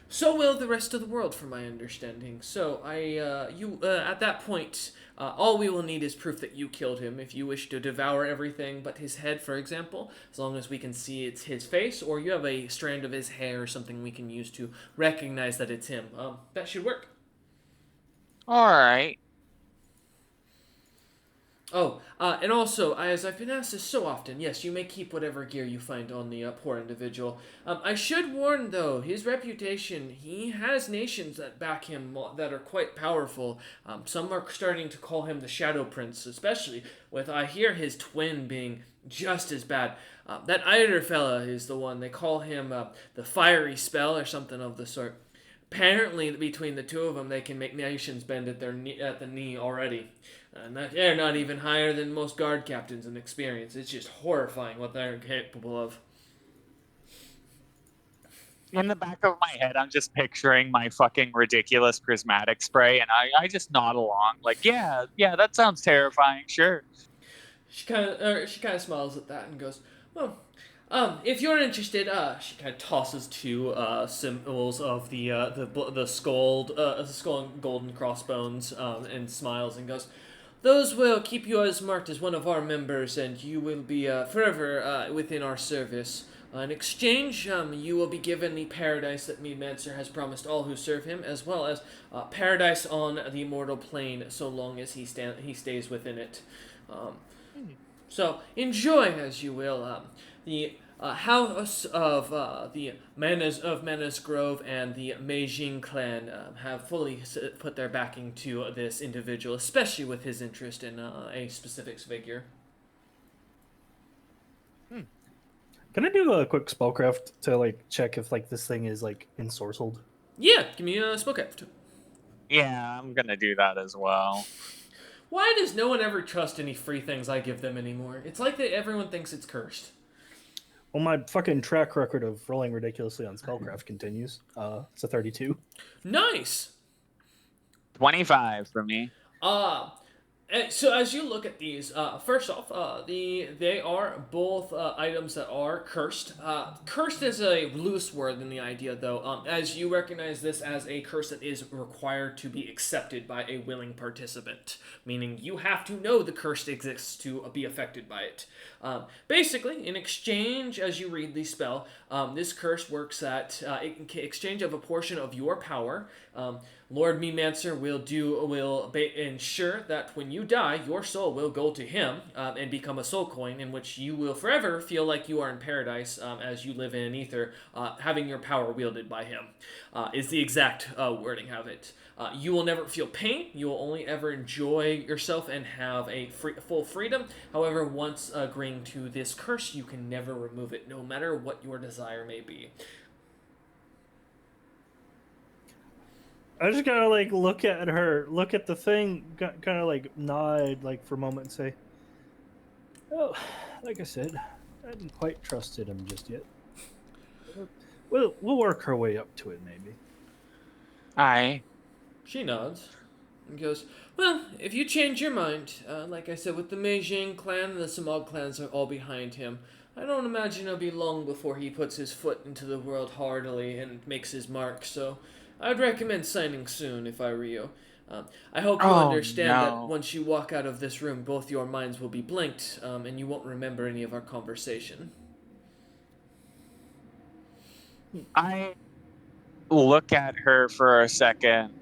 so will the rest of the world, from my understanding. So at that point, all we will need is proof that you killed him. If you wish to devour everything but his head, for example, as long as we can see it's his face, or you have a strand of his hair or something we can use to recognize that it's him, that should work. All right. Oh, and also, as I've been asked this so often, yes, you may keep whatever gear you find on the poor individual. I should warn, though, his reputation, he has nations that back him that are quite powerful. Some are starting to call him the Shadow Prince, especially with, I hear, his twin being just as bad. That Eider fella is the one. They call him the Fiery Spell or something of the sort. Apparently, between the two of them, they can make nations bend at the knee already. And they're not even higher than most guard captains in experience. It's just horrifying what they're capable of. In the back of my head, I'm just picturing my fucking ridiculous prismatic spray, and I just nod along, like, yeah, that sounds terrifying, sure. She kind of smiles at that and goes, "Well, if you're interested, she kind of tosses two symbols of the skull and golden crossbones, and smiles and goes, those will keep you as marked as one of our members, and you will be forever within our service. In exchange, you will be given the paradise that Meadmancer has promised all who serve him, as well as paradise on the immortal plane, so long as he stays within it. So enjoy as you will. The house of the Manas Grove and the Meijing clan have fully put their backing to this individual, especially with his interest in a specific figure. Can I do a quick spellcraft to like check if like this thing is like ensorcelled? Yeah, give me a spellcraft. Yeah, I'm gonna do that as well. Why does no one ever trust any free things I give them anymore? It's like that everyone thinks it's cursed. Well, my fucking track record of rolling ridiculously on spellcraft continues. It's a 32. Nice. 25 for me. So as you look at these, first off, they are both items that are cursed. Cursed is a loose word in the idea, though, as you recognize this as a curse that is required to be accepted by a willing participant, meaning you have to know the curse exists to be affected by it. Basically, in exchange, as you read the spell, this curse works at in exchange of a portion of your power. Lord Meadmancer will ensure that when you die, your soul will go to him and become a soul coin, in which you will forever feel like you are in paradise as you live in an ether, having your power wielded by him. Is the exact wording of it. You will never feel pain. You will only ever enjoy yourself and have a full freedom. However, once agreeing to this curse, you can never remove it, no matter what your desire may be. I just gotta like look at her, look at the thing, kind of like nod like for a moment and say, "Oh, like I said, I hadn't quite trusted him just yet. We'll work our way up to it, maybe." Aye. She nods and goes, well, if you change your mind, like I said, with the Meijing clan and the Samog clans are all behind him, I don't imagine it'll be long before he puts his foot into the world heartily and makes his mark, so I'd recommend signing soon if I were you. I hope you understand that once you walk out of this room, both your minds will be blinked, and you won't remember any of our conversation. I look at her for a second,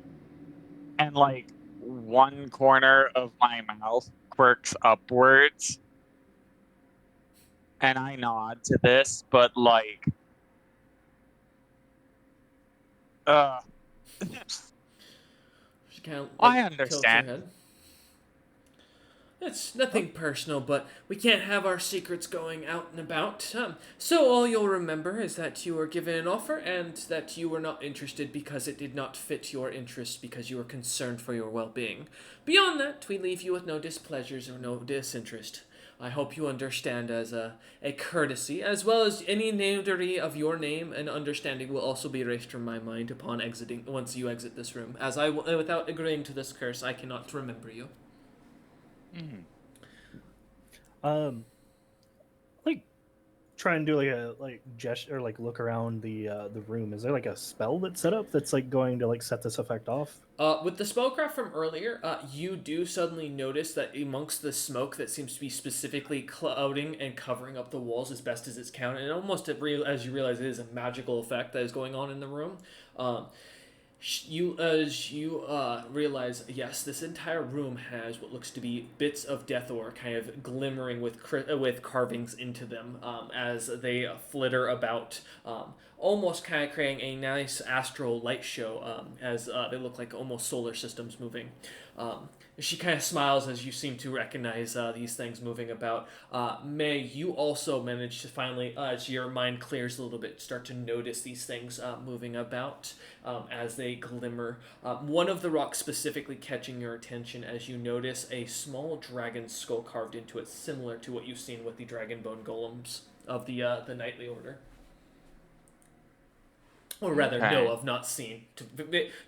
and like one corner of my mouth quirks upwards, and I nod to this, but like, She kind of I tilts her understand. head. It's nothing personal, but we can't have our secrets going out and about. So all you'll remember is that you were given an offer and that you were not interested because it did not fit your interests because you were concerned for your well-being. Beyond that, we leave you with no displeasures or no disinterest. I hope you understand as a courtesy, as well as any notary of your name and understanding will also be erased from my mind upon exiting once you exit this room. As without agreeing to this curse, I cannot remember you. Like try and do like a gesture or like look around the room. Is there like a spell that's set up that's like going to like set this effect off? With the spellcraft from earlier, you do suddenly notice that amongst the smoke that seems to be specifically clouding and covering up the walls as best as it's counted, and almost as you realize it is a magical effect that is going on in the room. You realize, yes, this entire room has what looks to be bits of death ore kind of glimmering with carvings into them as they flitter about, almost kind of creating a nice astral light show as they look like almost solar systems moving. She kind of smiles as you seem to recognize these things moving about. May, you also manage to finally, as your mind clears a little bit, start to notice these things moving about as they glimmer. One of the rocks specifically catching your attention as you notice a small dragon skull carved into it, similar to what you've seen with the dragon bone golems of the Knightly Order. Or rather, know of, not seen.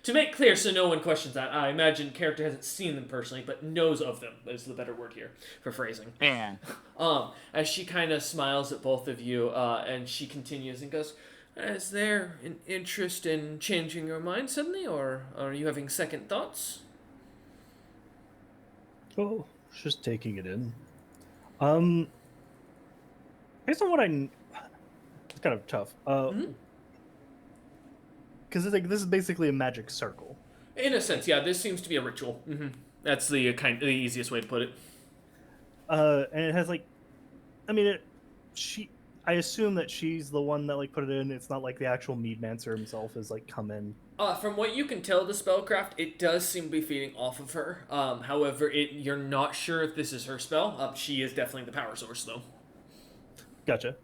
To make clear so no one questions that, I imagine character hasn't seen them personally, but knows of them is the better word here for phrasing. Yeah. As she kind of smiles at both of you, and she continues and goes, is there an interest in changing your mind suddenly, or are you having second thoughts? Oh, just taking it in. Based on what it's kind of tough. Because it's like this is basically a magic circle. In a sense, yeah. This seems to be a ritual. Mm-hmm. That's the easiest way to put it. And it has like, I mean, I assume that she's the one that like put it in. It's not like the actual Meadmancer himself has like come in. From what you can tell, the spellcraft, it does seem to be feeding off of her. However, you're not sure if this is her spell. She is definitely the power source, though. Gotcha.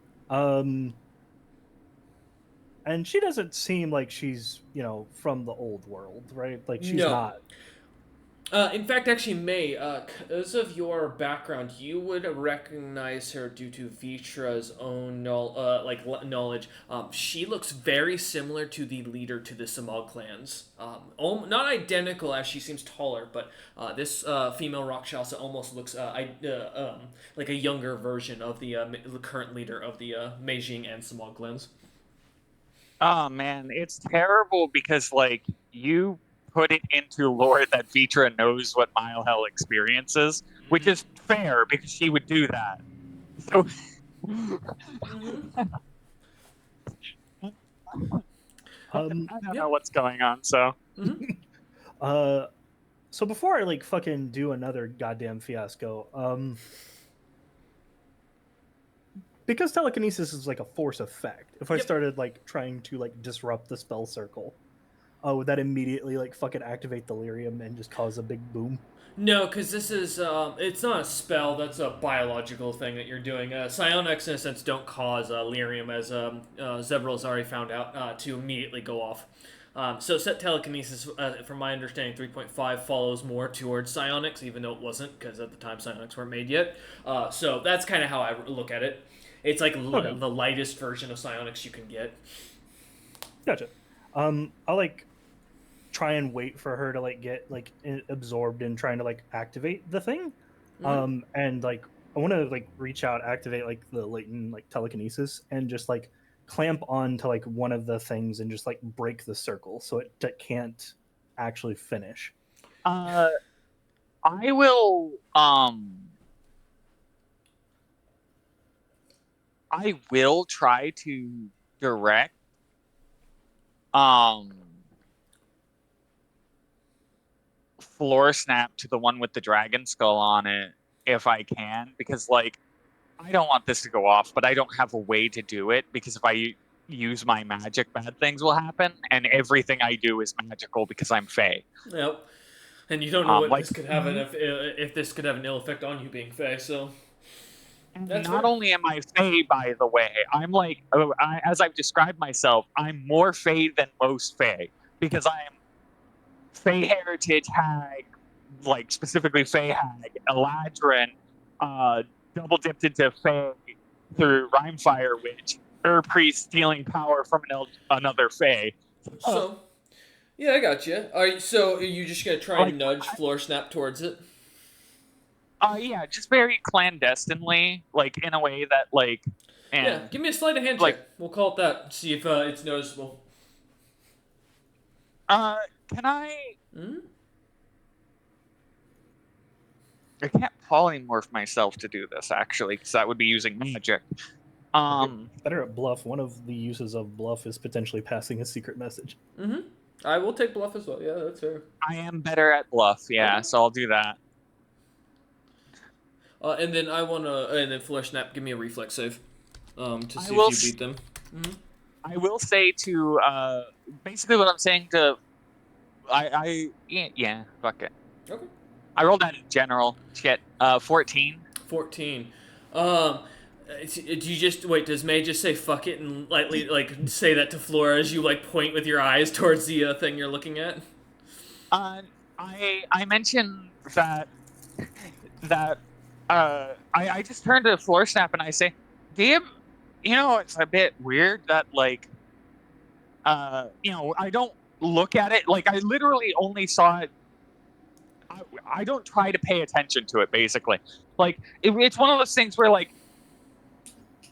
And she doesn't seem like she's, from the old world, right? Like she's not. In fact, actually, May, because of your background, you would recognize her due to Vitra's own knowledge. She looks very similar to the leader to the Samal clans. Not identical, as she seems taller, but this female Rakshasa almost looks like a younger version of the current leader of the Meijing and Samal clans. Oh man, it's terrible because like you put it into lore that Vitra knows what Mile Hell experiences, which is fair because she would do that. So I don't know what's going on. So so before I like fucking do another goddamn fiasco, because telekinesis is like a force effect, if I started like trying to like disrupt the spell circle, would that immediately like fucking activate delirium and just cause a big boom? No, because this is, it's not a spell, that's a biological thing that you're doing. Psionics, in a sense, don't cause lyrium, as Zebral's already found out, to immediately go off. So set telekinesis, from my understanding, 3.5 follows more towards psionics, even though it wasn't, because at the time psionics weren't made yet. So that's kind of how I look at it. It's like the lightest version of psionics you can get. Gotcha. I'll like try and wait for her to like get like absorbed in trying to like activate the thing. And like I want to like reach out, activate like the latent like telekinesis, and just like clamp on to like one of the things and just like break the circle so it can't actually finish. I will try to direct Floor Snap to the one with the dragon skull on it if I can, because like I don't want this to go off, but I don't have a way to do it because if I use my magic, bad things will happen, and everything I do is magical because I'm Fae. Yep. And you don't know what like, this could have if this could have an ill effect on you being Fae. So that's not fair. only am I Fae, by the way, I'm like, as I've described myself, I'm more Fae than most Fae because I am Fae Heritage Hag, like specifically Fae Hag, Eladrin, double dipped into Fae through Rhymefire Witch, Priest stealing power from another Fae. So yeah, I got you. So are you just gonna try Like, and nudge Floor Snap towards it? yeah, just very clandestinely, like in a way that like, and Yeah, give me a sleight of hand like, check. We'll call it that. See if it's noticeable. can I? Hmm? I can't polymorph myself to do this actually, because that would be using magic. Better at bluff. One of the uses of bluff is potentially passing a secret message. Mm-hmm. I will take bluff as well. Yeah, that's fair. I am better at bluff, yeah, Okay. so I'll do that. And then and then Floor Snap, give me a reflex save, to see will if you beat them. Mm-hmm. I will say to basically what I'm saying to yeah, fuck it. Okay. I rolled that in general. Shit. 14. 14. Do you just wait? Does May just say "fuck it" and lightly like say that to Flora as you like point with your eyes towards the thing you're looking at? I mentioned that I just turn to Floor Snap and I say, "Damn, it's a bit weird that like I don't look at it like I literally only saw it. I don't try to pay attention to it, basically. Like, it's one of those things where, like,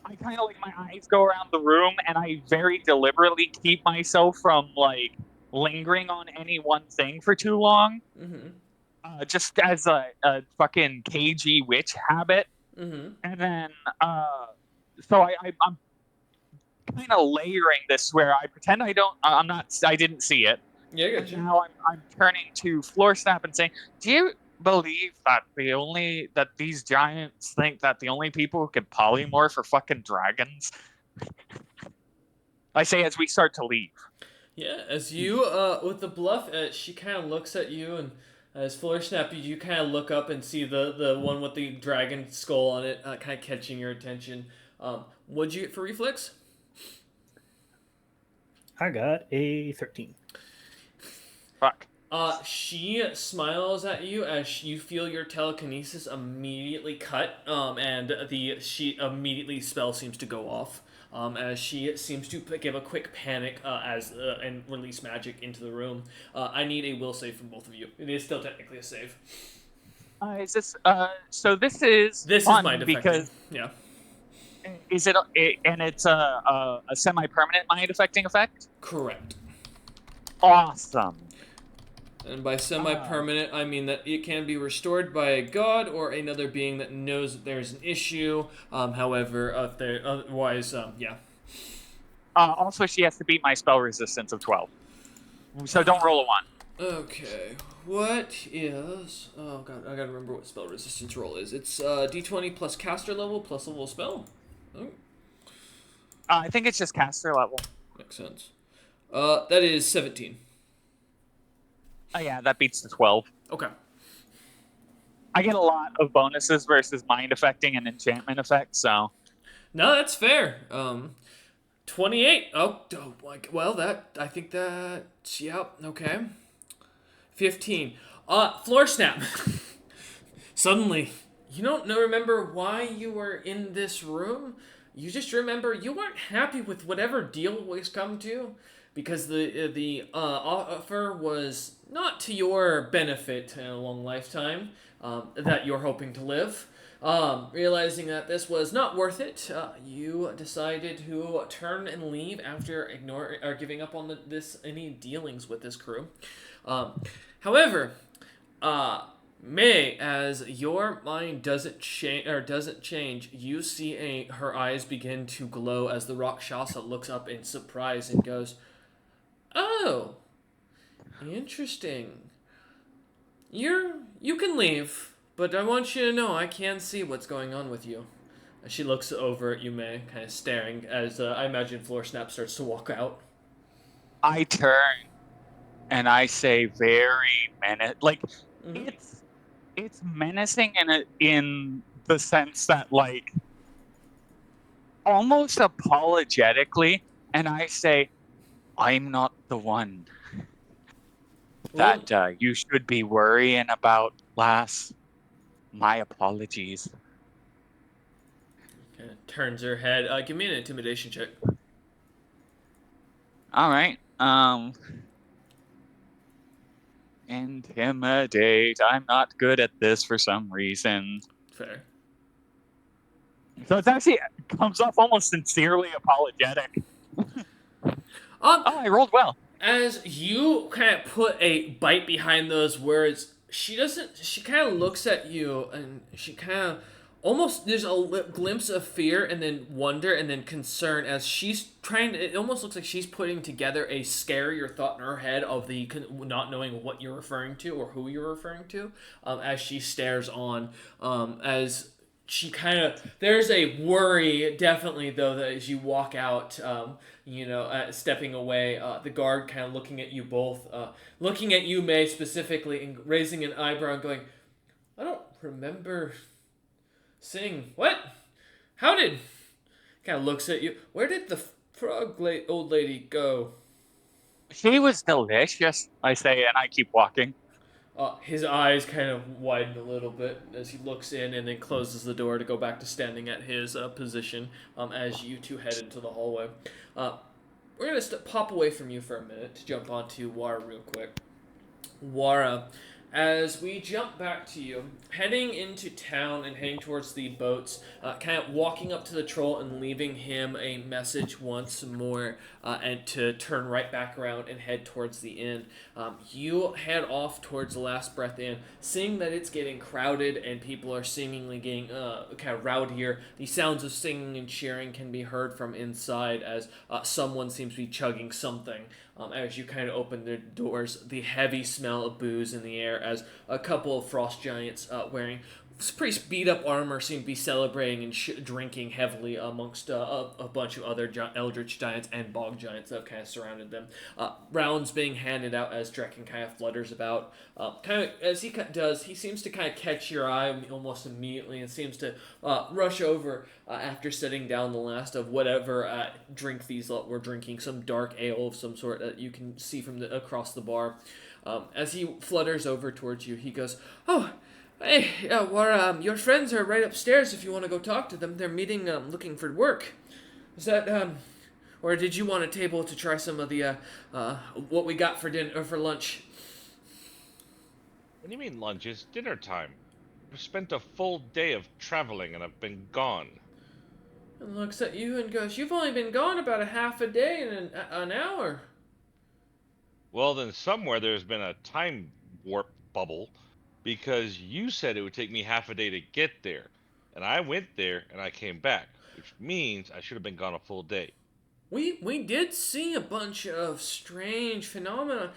I kind of, like, my eyes go around the room, and I very deliberately keep myself from, like, lingering on any one thing for too long. Mm-hmm. Just as a fucking cagey witch habit. Mm-hmm. And then, so I'm kind of layering this where I pretend I didn't see it. Yeah, I got And you. now I'm turning to Floor Snap and saying, "Do you believe that these giants think that the only people who can polymorph are fucking dragons?" I say as we start to leave. Yeah, as you with the bluff, she kind of looks at you, and as Floor Snap, you kind of look up and see the one with the dragon skull on it, kind of catching your attention. What'd you get for reflex? I got a 13. Fuck. She smiles at you as you feel your telekinesis immediately cut, and the spell seems to go off. As she seems to give a quick panic and release magic into the room. I need a will save from both of you. It is still technically a save. Is this so this is This is mind affecting. because Yeah. is it and it's a semi-permanent mind affecting effect? Correct. Awesome. And by semi-permanent, I mean that it can be restored by a god or another being that knows that there's an issue. However, otherwise, yeah. Also, she has to beat my spell resistance of 12. So don't roll a 1. Okay, what is... Oh god, I gotta remember what spell resistance roll is. It's d20 plus caster level plus level of spell. Oh, I think it's just caster level. makes sense. That is 17. Oh yeah, that beats the 12. Okay. I get a lot of bonuses versus mind affecting and enchantment effects, so... No, that's fair. 28. I think that... Yep, okay. 15. Floor Snap. Suddenly, you don't remember why you were in this room. You just remember you weren't happy with whatever deal was come to, because the offer was not to your benefit in a long lifetime that you're hoping to live. Realizing that this was not worth it, you decided to turn and leave after giving up on any dealings with this crew. However, May, as your mind doesn't change, you see her eyes begin to glow as the Rakshasa looks up in surprise and goes, "Oh, interesting. You can leave, but I want you to know I can see what's going on with you." As she looks over at you, May, kind of staring as I imagine Floor Snap starts to walk out. I turn and I say very Mhm. It's menacing in the sense that, like, almost apologetically, and I say, I'm not the one Well, that you should be worrying about, lass. My apologies. kind of turns her head. Give me an intimidation check. All right. Intimidate. I'm not good at this for some reason. Fair. So it's actually comes off almost sincerely apologetic. Um, Oh, I rolled well. as you kind of put a bite behind those words, she doesn't. She kind of looks at you, and she kind of almost there's a glimpse of fear, and then wonder, and then concern as she's trying to. It almost looks like she's putting together a scarier thought in her head of the not knowing what you're referring to or who you're referring to, as she stares on, as she kind of there's a worry definitely though that as you walk out, stepping away, the guard kind of looking at you both, looking at you, May, specifically, and raising an eyebrow and going, I don't remember seeing what, how did, kind of looks at you, where did the old lady go? She was delicious, I say, and I keep walking. His eyes kind of widen a little bit as he looks in and then closes the door to go back to standing at his position, as you two head into the hallway. We're going to pop away from you for a minute to jump onto Wara real quick. Wara, as we jump back to you, heading into town and heading towards the boats, kind of walking up to the troll and leaving him a message once more, and to turn right back around and head towards the inn. You head off towards the Last Breath Inn, seeing that it's getting crowded and people are seemingly getting kind of rowdier. The sounds of singing and cheering can be heard from inside as someone seems to be chugging something. As you kind of open the doors, the heavy smell of booze in the air as a couple of frost giants wearing pretty beat up armor seem to be celebrating and drinking heavily amongst a bunch of other eldritch giants and bog giants that have kind of surrounded them. Rounds being handed out as Drekken kind of flutters about. Kind of as he does, he seems to kind of catch your eye almost immediately and seems to rush over after setting down the last of whatever drink these lot were drinking, some dark ale of some sort that you can see from across the bar. As he flutters over towards you, he goes, "Oh, hey, your friends are right upstairs if you want to go talk to them. They're meeting, looking for work. Is that, or did you want a table to try some of the, what we got for dinner, or for lunch?" What do you mean lunch? It's dinner time. I've spent a full day of traveling and I've been gone. And looks at you and goes, "You've only been gone about a half a day and an hour." Well, then somewhere there's been a time warp bubble because you said it would take me half a day to get there. And I went there and I came back, which means I should have been gone a full day. We did see a bunch of strange phenomena.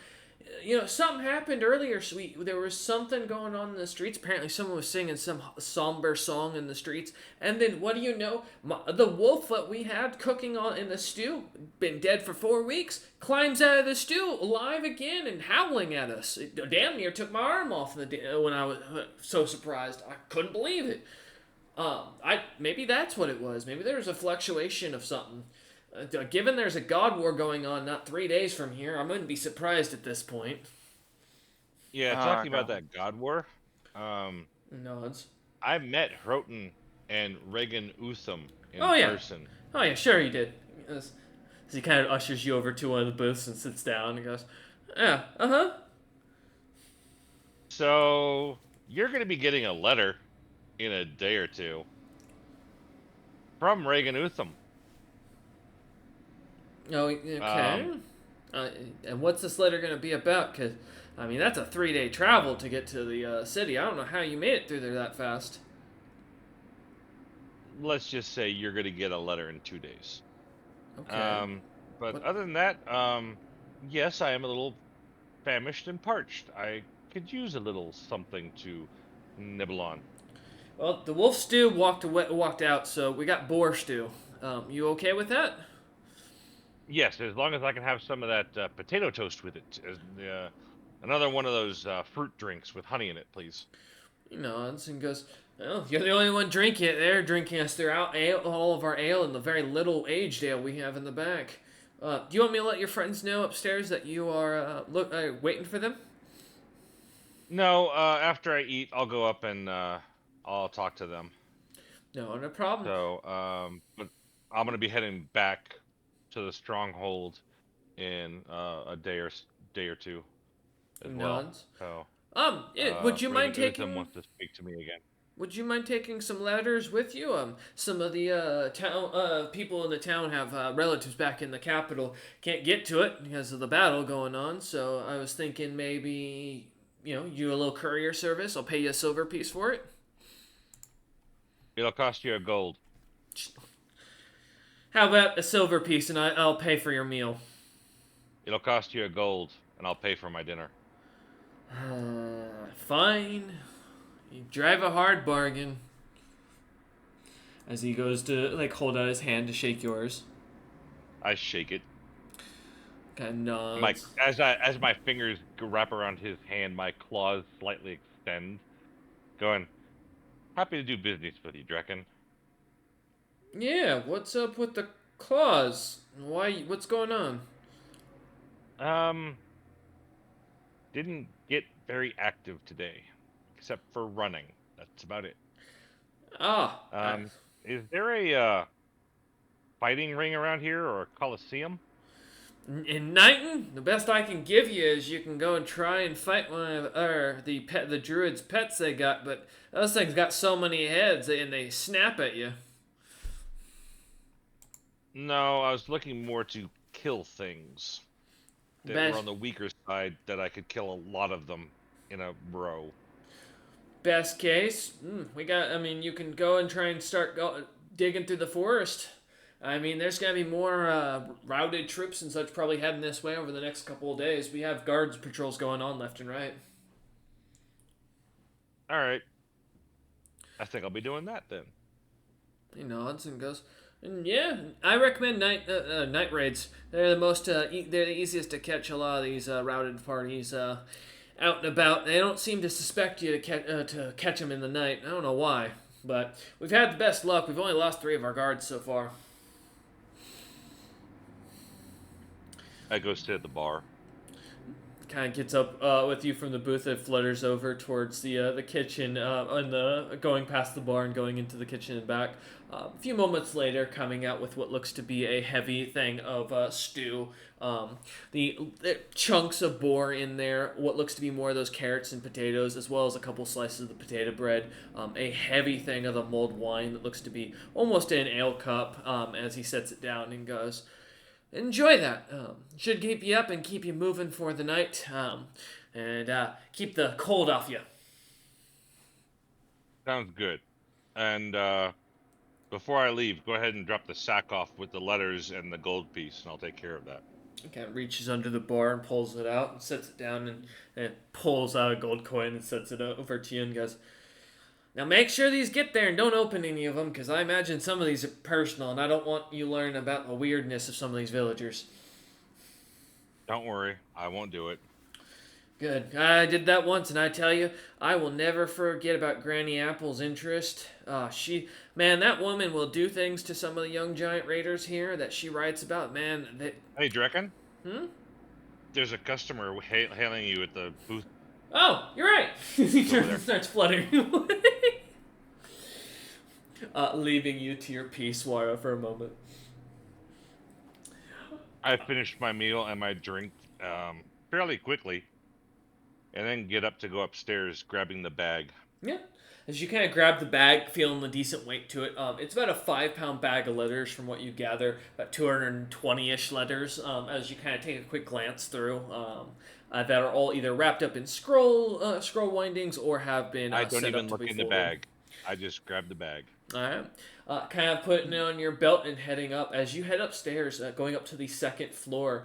Something happened earlier. So there was something going on in the streets. Apparently, someone was singing some somber song in the streets. And then, what do you know? The wolf that we had cooking on in the stew, been dead for 4 weeks, climbs out of the stew alive again and howling at us. It damn near took my arm off when I was so surprised. I couldn't believe it. Maybe that's what it was. Maybe there was a fluctuation of something. Given there's a god war going on not 3 days from here, I wouldn't be surprised at this point. Yeah, talking about that God War. Nods. I met Hroughton and Reagan Utham in Oh, yeah. person. Oh yeah, sure you did. As he kind of ushers you over to one of the booths and sits down and goes, "Yeah, uh-huh." So you're going to be getting a letter in a day or two from Reagan Utham. Oh, okay. And what's this letter going to be about? Because, I mean, that's a 3-day travel to get to the city. I don't know how you made it through there that fast. Let's just say you're going to get a letter in 2 days. Okay. But What- other than that, yes, I am a little famished and parched. I could use a little something to nibble on. Well, the wolf stew walked out, so we got boar stew. You okay with that? Yes, as long as I can have some of that potato toast with it. Another one of those fruit drinks with honey in it, please. He nods and goes, well, you're the only one drinking it. They're drinking us throughout all of our ale and the very little aged ale we have in the back. Do you want me to let your friends know upstairs that you are waiting for them? No, after I eat, I'll go up and I'll talk to them. No, no problem. So, but I'm gonna be heading back to the stronghold in a day or two as well. Nods. So, Would you mind Reagan Utham taking? wants to speak to me again. Would you mind taking some ladders with you? Some of the town people in the town have relatives back in the capital. Can't get to it because of the battle going on. So I was thinking maybe you a little courier service. I'll pay you a silver piece for it. It'll cost you a gold. How about a silver piece and I'll pay for your meal? It'll cost you a gold, and I'll pay for my dinner. Fine. You drive a hard bargain. As he goes to hold out his hand to shake yours. I shake it. Kind of nods. As my fingers wrap around his hand, my claws slightly extend, going, "Happy to do business with you, Draken." Yeah, what's up with the claws? Why? What's going on? Didn't get very active today, except for running. That's about it. Is there a fighting ring around here or a coliseum? In Knighton, the best I can give you is you can go and try and fight one of the druid's pets they got, but those things got so many heads and they snap at you. No, I was looking more to kill things that were on the weaker side, that I could kill a lot of them in a row. Best case, you can go and try and start digging through the forest. I mean, there's gonna be more routed troops and such probably heading this way over the next couple of days. We have guards patrols going on left and right. All right. I think I'll be doing that then. He nods and goes, and yeah, I recommend night raids. They're they're the easiest to catch a lot of these routed parties out and about. They don't seem to suspect you to catch them in the night. I don't know why, but we've had the best luck. We've only lost 3 of our guards so far. I go sit at the bar. Kind of gets up with you from the booth and flutters over towards the kitchen and going past the bar and going into the kitchen and back. A few moments later, coming out with what looks to be a heavy thing of stew. The chunks of boar in there, what looks to be more of those carrots and potatoes, as well as a couple slices of the potato bread. A heavy thing of the mulled wine that looks to be almost an ale cup as he sets it down and goes, enjoy that. Should keep you up and keep you moving for the night. And keep the cold off you. Sounds good. And before I leave, go ahead and drop the sack off with the letters and the gold piece, and I'll take care of that. He kind of reaches under the bar and pulls it out and sets it down and pulls out a gold coin and sets it over to you and goes, now make sure these get there and don't open any of them, because I imagine some of these are personal and I don't want you learning about the weirdness of some of these villagers. Don't worry, I won't do it. Good. I did that once, and I tell you, I will never forget about Granny Apple's interest. That woman will do things to some of the young giant raiders here that she writes about. Man, Hey, Draken? Hmm? There's a customer hailing you at the booth. Oh, you're right. He turns and starts fluttering away. Leaving you to your peace, Wara, for a moment. I finished my meal and my drink fairly quickly, and then get up to go upstairs, grabbing the bag. Yeah. As you kind of grab the bag, feeling the decent weight to it, it's about a 5-pound bag of letters from what you gather, about 220-ish letters, as you kind of take a quick glance through, that are all either wrapped up in scroll windings or have been I don't set even up to look be in the folded. bag. I just grab the bag. All right. Kind of putting it on your belt and heading up. As you head upstairs, going up to the second floor,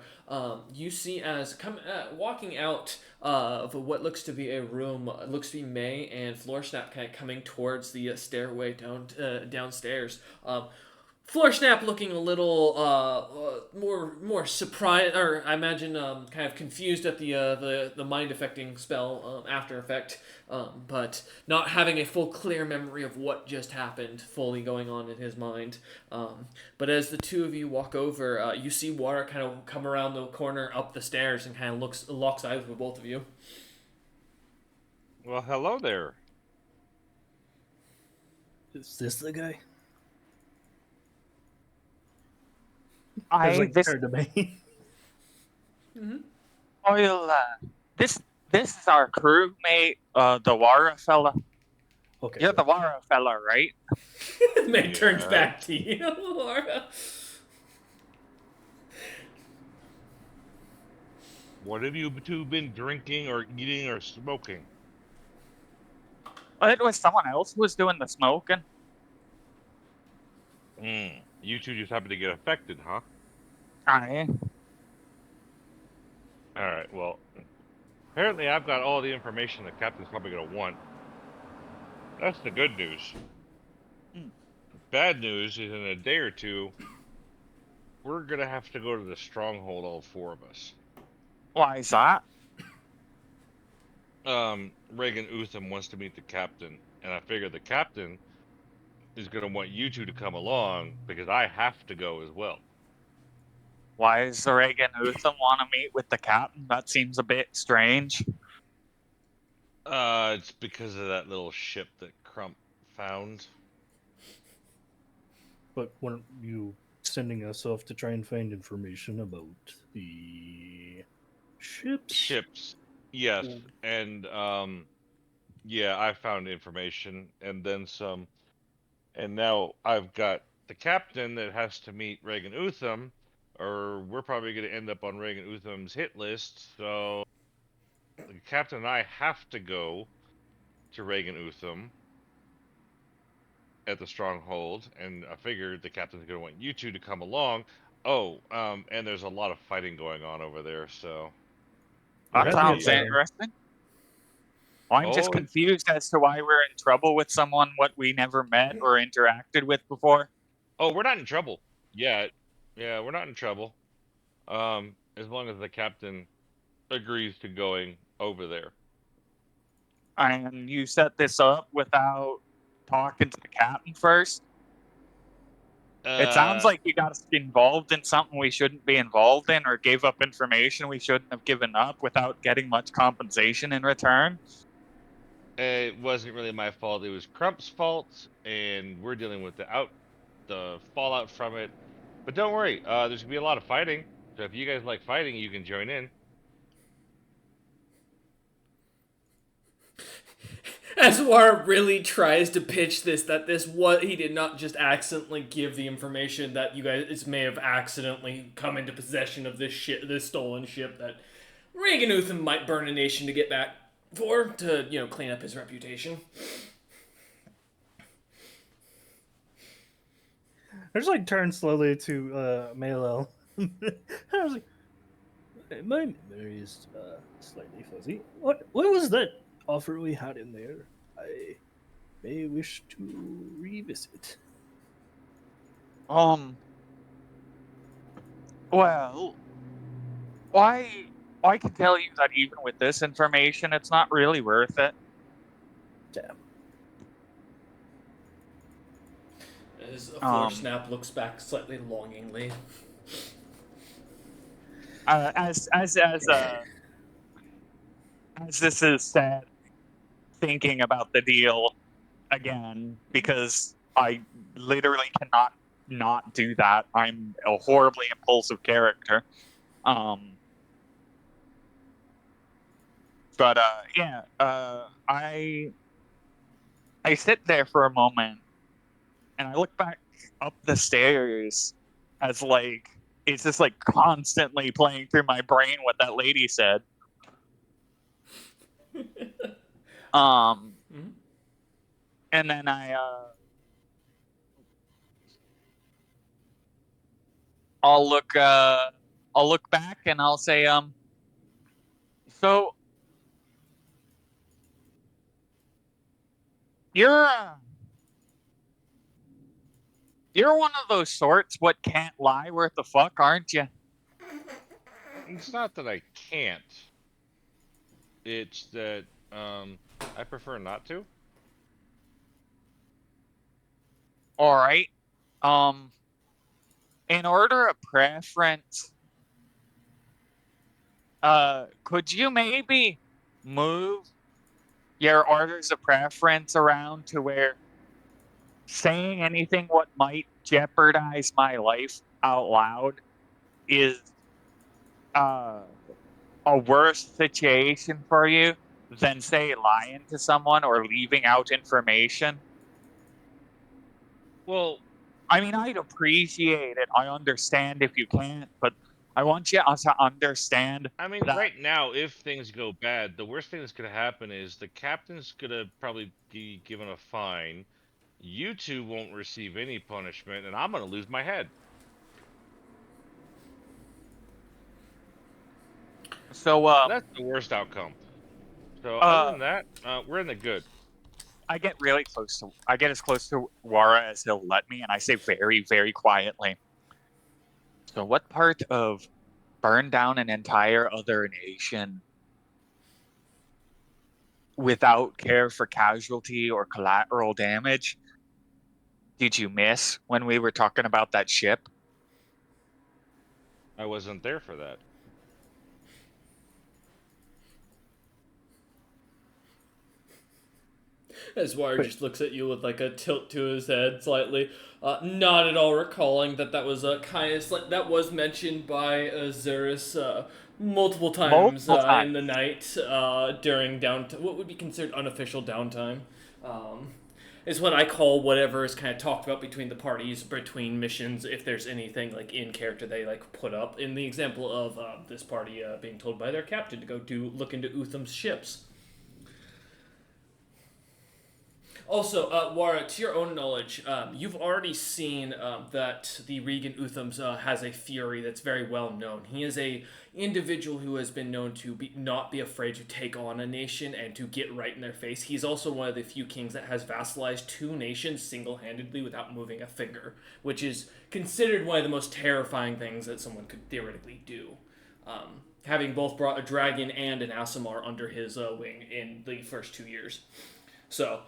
you see as walking out of what looks to be a room, looks to be May and Floorsnap kind of coming towards the stairway downstairs. Floor Snap looking a little more surprised, or I imagine kind of confused at the mind affecting spell after effect, but not having a full clear memory of what just happened fully going on in his mind. But as the two of you walk over, you see Wara kind of come around the corner up the stairs and kind of locks eyes with both of you. Well, hello there. Is this the guy? I Like this turned to me. oil this is our crewmate, the Wara fella. Okay. You're Good. the Wara fella, right? Man turns Yes. back to you, Wara. What have you two been drinking or eating or smoking? It was someone else who was doing the smoking. You two just happened to get affected, huh? I Alright, well, apparently I've got all the information the captain's probably going to want. That's the good news. Hmm. Bad news is in a day or two, we're going to have to go to the stronghold, all four of us. Why is that? Reagan Utham wants to meet the captain, and I figure the captain is going to want you two to come along because I have to go as well. Why does the Reagan Utham want to meet with the captain? That seems a bit strange. It's because of that little ship that Crump found. But weren't you sending us off to try and find information about the ships? Ships, yes, and yeah, I found information and then some, and now I've got the captain that has to meet Reagan Utham, or we're probably going to end up on Reagan Utham's hit list. So the captain and I have to go to Reagan Utham at the stronghold, and I figured the captain's going to want you two to come along. Oh, and there's a lot of fighting going on over there, so That we're What gonna kind have of sounds to. fighting? interesting. I'm just Oh, confused as to why we're in trouble with someone what we never met or interacted with before. oh, we're not in trouble. Yeah, yeah, we're not in trouble. As long as the captain agrees to going over there. And you set this up without talking to the captain first. It sounds Uh, like you got us involved in something we shouldn't be involved in, or gave up information we shouldn't have given up without getting much compensation in return. it wasn't really my fault. It was Crump's fault, and we're dealing with the fallout from it. But don't worry, there's gonna be a lot of fighting. So if you guys like fighting, you can join in. As Wara really tries to pitch this, that this what he did not just accidentally give the information that you guys may have accidentally come into possession of this stolen ship that Reagan Utham might burn a nation to get back for to clean up his reputation. I just like turned slowly to Malel. I was like, my memory is slightly fuzzy. What was that offer we had in there? I may wish to revisit. Well, I can tell you that even with this information, it's not really worth it. Damn. As a floor snap looks back slightly longingly. As this is said, thinking about the deal again, because I literally cannot not do that. I'm a horribly impulsive character. But yeah, I sit there for a moment and I look back up the stairs as like it's just like constantly playing through my brain what that lady said. And then I'll look back and I'll say so you're You're one of those sorts what can't lie worth the fuck, aren't you? It's not that I can't. It's that I prefer not to. All right. Um, in order of preference, could you maybe move your orders of preference around to where saying anything what might jeopardize my life out loud is uh, a worse situation for you than, say, lying to someone or leaving out information? Well, I mean, I'd appreciate it. I understand if you can't, but I want you to understand I mean, that. right now, if things go bad, the worst thing that's gonna happen is the captain's gonna probably be given a fine. You two won't receive any punishment, and I'm gonna lose my head. So, That's the worst outcome. So other uh, than that, we're in the good. I get I get as close to Wara as he'll let me, and I say very, very quietly. So, what part of burn down an entire other nation without care for casualty or collateral damage did you miss when we were talking about that ship? I wasn't there for that. As Wire Wait. just looks at you with like a tilt to his head slightly, not at all recalling that was kind of like that was mentioned by Zerus multiple times Multiple in the times. night during downtime. What would be considered unofficial downtime? Is what I call whatever is kind of talked about between the parties, between missions, if there's anything like in character they like put up. In the example of this party being told by their captain to go look into Utham's ships. Also, Wara, to your own knowledge, you've already seen that the Regan Uthams has a fury that's very well known. He is a individual who has been known to not be afraid to take on a nation and to get right in their face. He's also one of the few kings that has vassalized two nations single-handedly without moving a finger, which is considered one of the most terrifying things that someone could theoretically do. Having both brought a dragon and an Aasimar under his wing in the first 2 years. So,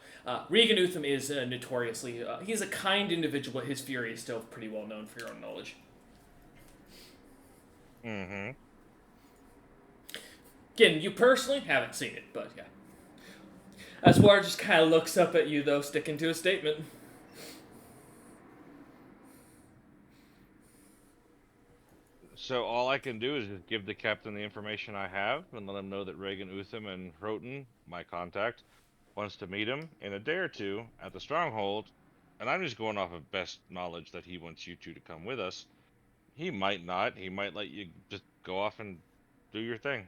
Regan Utham is notoriously, he's a kind individual, but his fury is still pretty well known for your own knowledge. Mm-hmm. Again, you personally haven't seen it, but yeah. Aswar just kind of looks up at you, though, sticking to his statement. So all I can do is just give the captain the information I have and let him know that Reagan Utham and Hroughton, my contact, wants to meet him in a day or two at the stronghold, and I'm just going off of best knowledge that he wants you two to come with us. He might not. He might let you just go off and do your thing.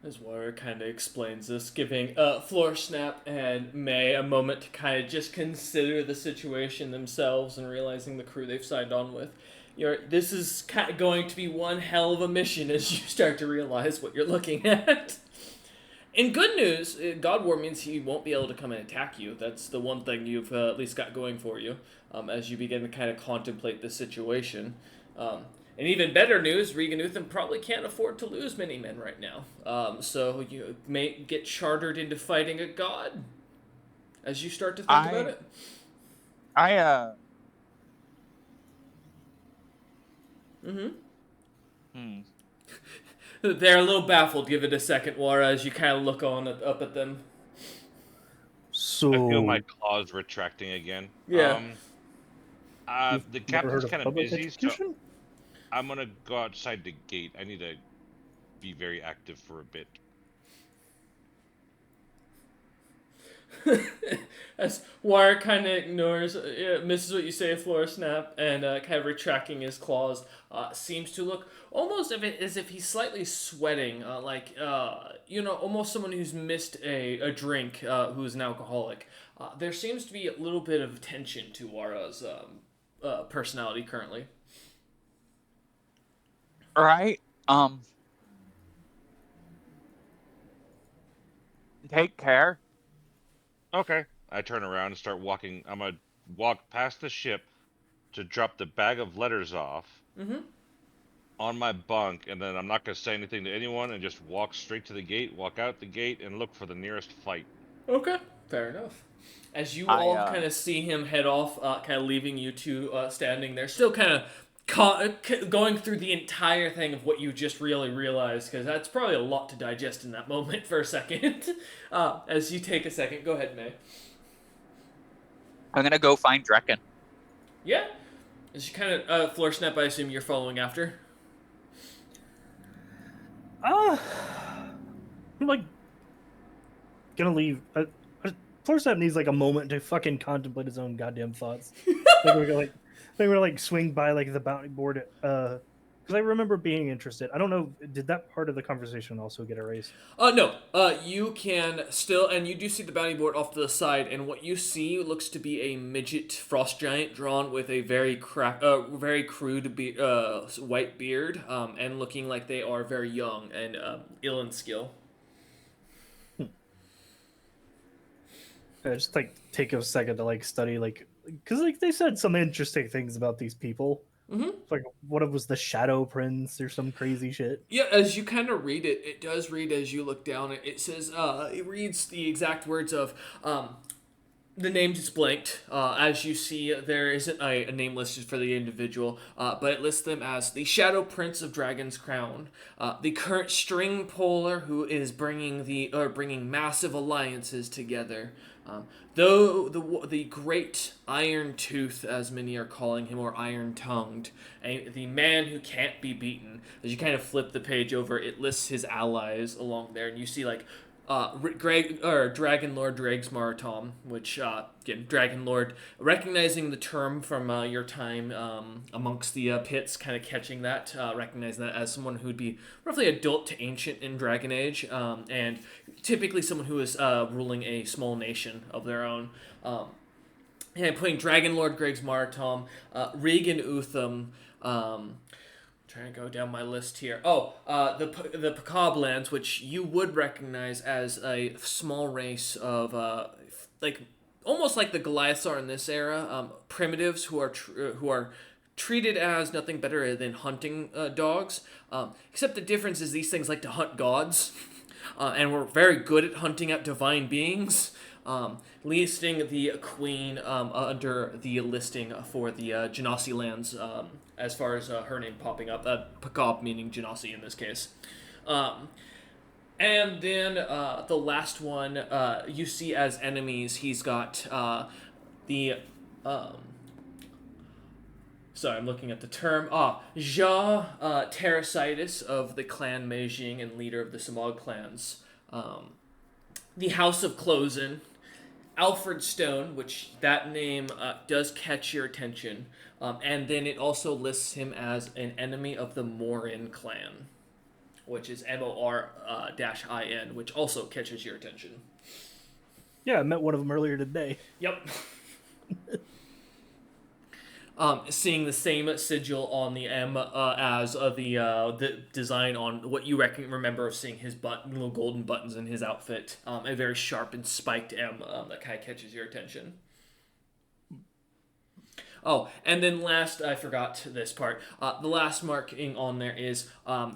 As Warrior kind of explains this, giving Floor Snap and May a moment to kind of just consider the situation themselves and realizing the crew they've signed on with. This is kind of going to be one hell of a mission as you start to realize what you're looking at. In good news, God War means he won't be able to come and attack you. That's the one thing you've at least got going for you as you begin to kind of contemplate the situation. And even better news, Regan Utham probably can't afford to lose many men right now. So you may get chartered into fighting a god as you start to think about it. I Mm-hmm. They're a little baffled. Give it a second, Wara, as you kind of look up at them. So I feel my claws retracting again. Yeah. you've The never heard captain's of kind of public busy, so execution? I'm gonna go outside the gate. I need to be very active for a bit. As Wire kind of ignores, misses what you say, Floor Snap, and kind of retracting his claws, seems to look almost as if he's slightly sweating, almost someone who's missed a drink, who's an alcoholic. There seems to be a little bit of tension to Wara's personality currently. Right. Take care. Okay. I turn around and start walking. I'm gonna walk past the ship to drop the bag of letters off Mm-hmm. on my bunk, and then I'm not gonna say anything to anyone and just walk straight to the gate, walk out the gate, and look for the nearest fight. Okay, fair enough. As you I all kind of see him head off, kind of leaving you two standing there, still kind of going through the entire thing of what you just really realized, because that's probably a lot to digest in that moment for a second. As you take a second, go ahead, May. I'm gonna go find Drekken. Yeah. As you kind of floor snap, I assume you're following after. I'm like gonna leave. Florstep needs like a moment to fucking contemplate his own goddamn thoughts. Like we're gonna like swing by like the bounty board. Because I remember being interested. I don't know. Did that part of the conversation also get erased? No. You can still, and you do see the bounty board off to the side, and what you see looks to be a midget frost giant drawn with a very very crude white beard, and looking like they are very young and ill in skill. I just like take a second to like study because like they said some interesting things about these people. Mm-hmm. Like what was the Shadow Prince or some crazy shit? Yeah, as you kind of read it, it does read as you look down. It says, it reads the exact words of, the name just blanked. As you see, there isn't a name listed for the individual, but it lists them as the Shadow Prince of Dragon's Crown, the current string puller who is bringing massive alliances together. Though the Great Iron Tooth, as many are calling him, or Iron Tongued, the man who can't be beaten. As you kind of flip the page over, it lists his allies along there, and you see like Dragon Lord Dragsmar Tom, which again, Dragon Lord, recognizing the term from your time amongst the pits, kind of catching that, recognizing that as someone who would be roughly adult to ancient in Dragon Age, and typically someone who is ruling a small nation of their own. And putting Dragon Lord Greg's Martom, Regan Utham, trying to go down my list here. The Kabal, which you would recognize as a small race of like almost like the Goliaths are in this era, primitives who are treated as nothing better than hunting dogs. Except the difference is these things like to hunt gods, and we're very good at hunting out divine beings. Listing the queen under the listing for the Genasi lands, as far as her name popping up. Pakab meaning Genasi in this case. And then the last one you see as enemies, he's got the... sorry, I'm looking at the term. Ja Terrasitis of the clan Meijing and leader of the Samog clans. The House of Closen. Alfred Stone, which that name does catch your attention, and then it also lists him as an enemy of the Morin clan, which is MOR-IN, which also catches your attention. Yeah, I met one of them earlier today. Yep. Seeing the same sigil on the M as the design on what you remember of seeing his little golden buttons in his outfit. A very sharp and spiked M that kind of catches your attention. Oh, and then last, I forgot this part. The last marking on there is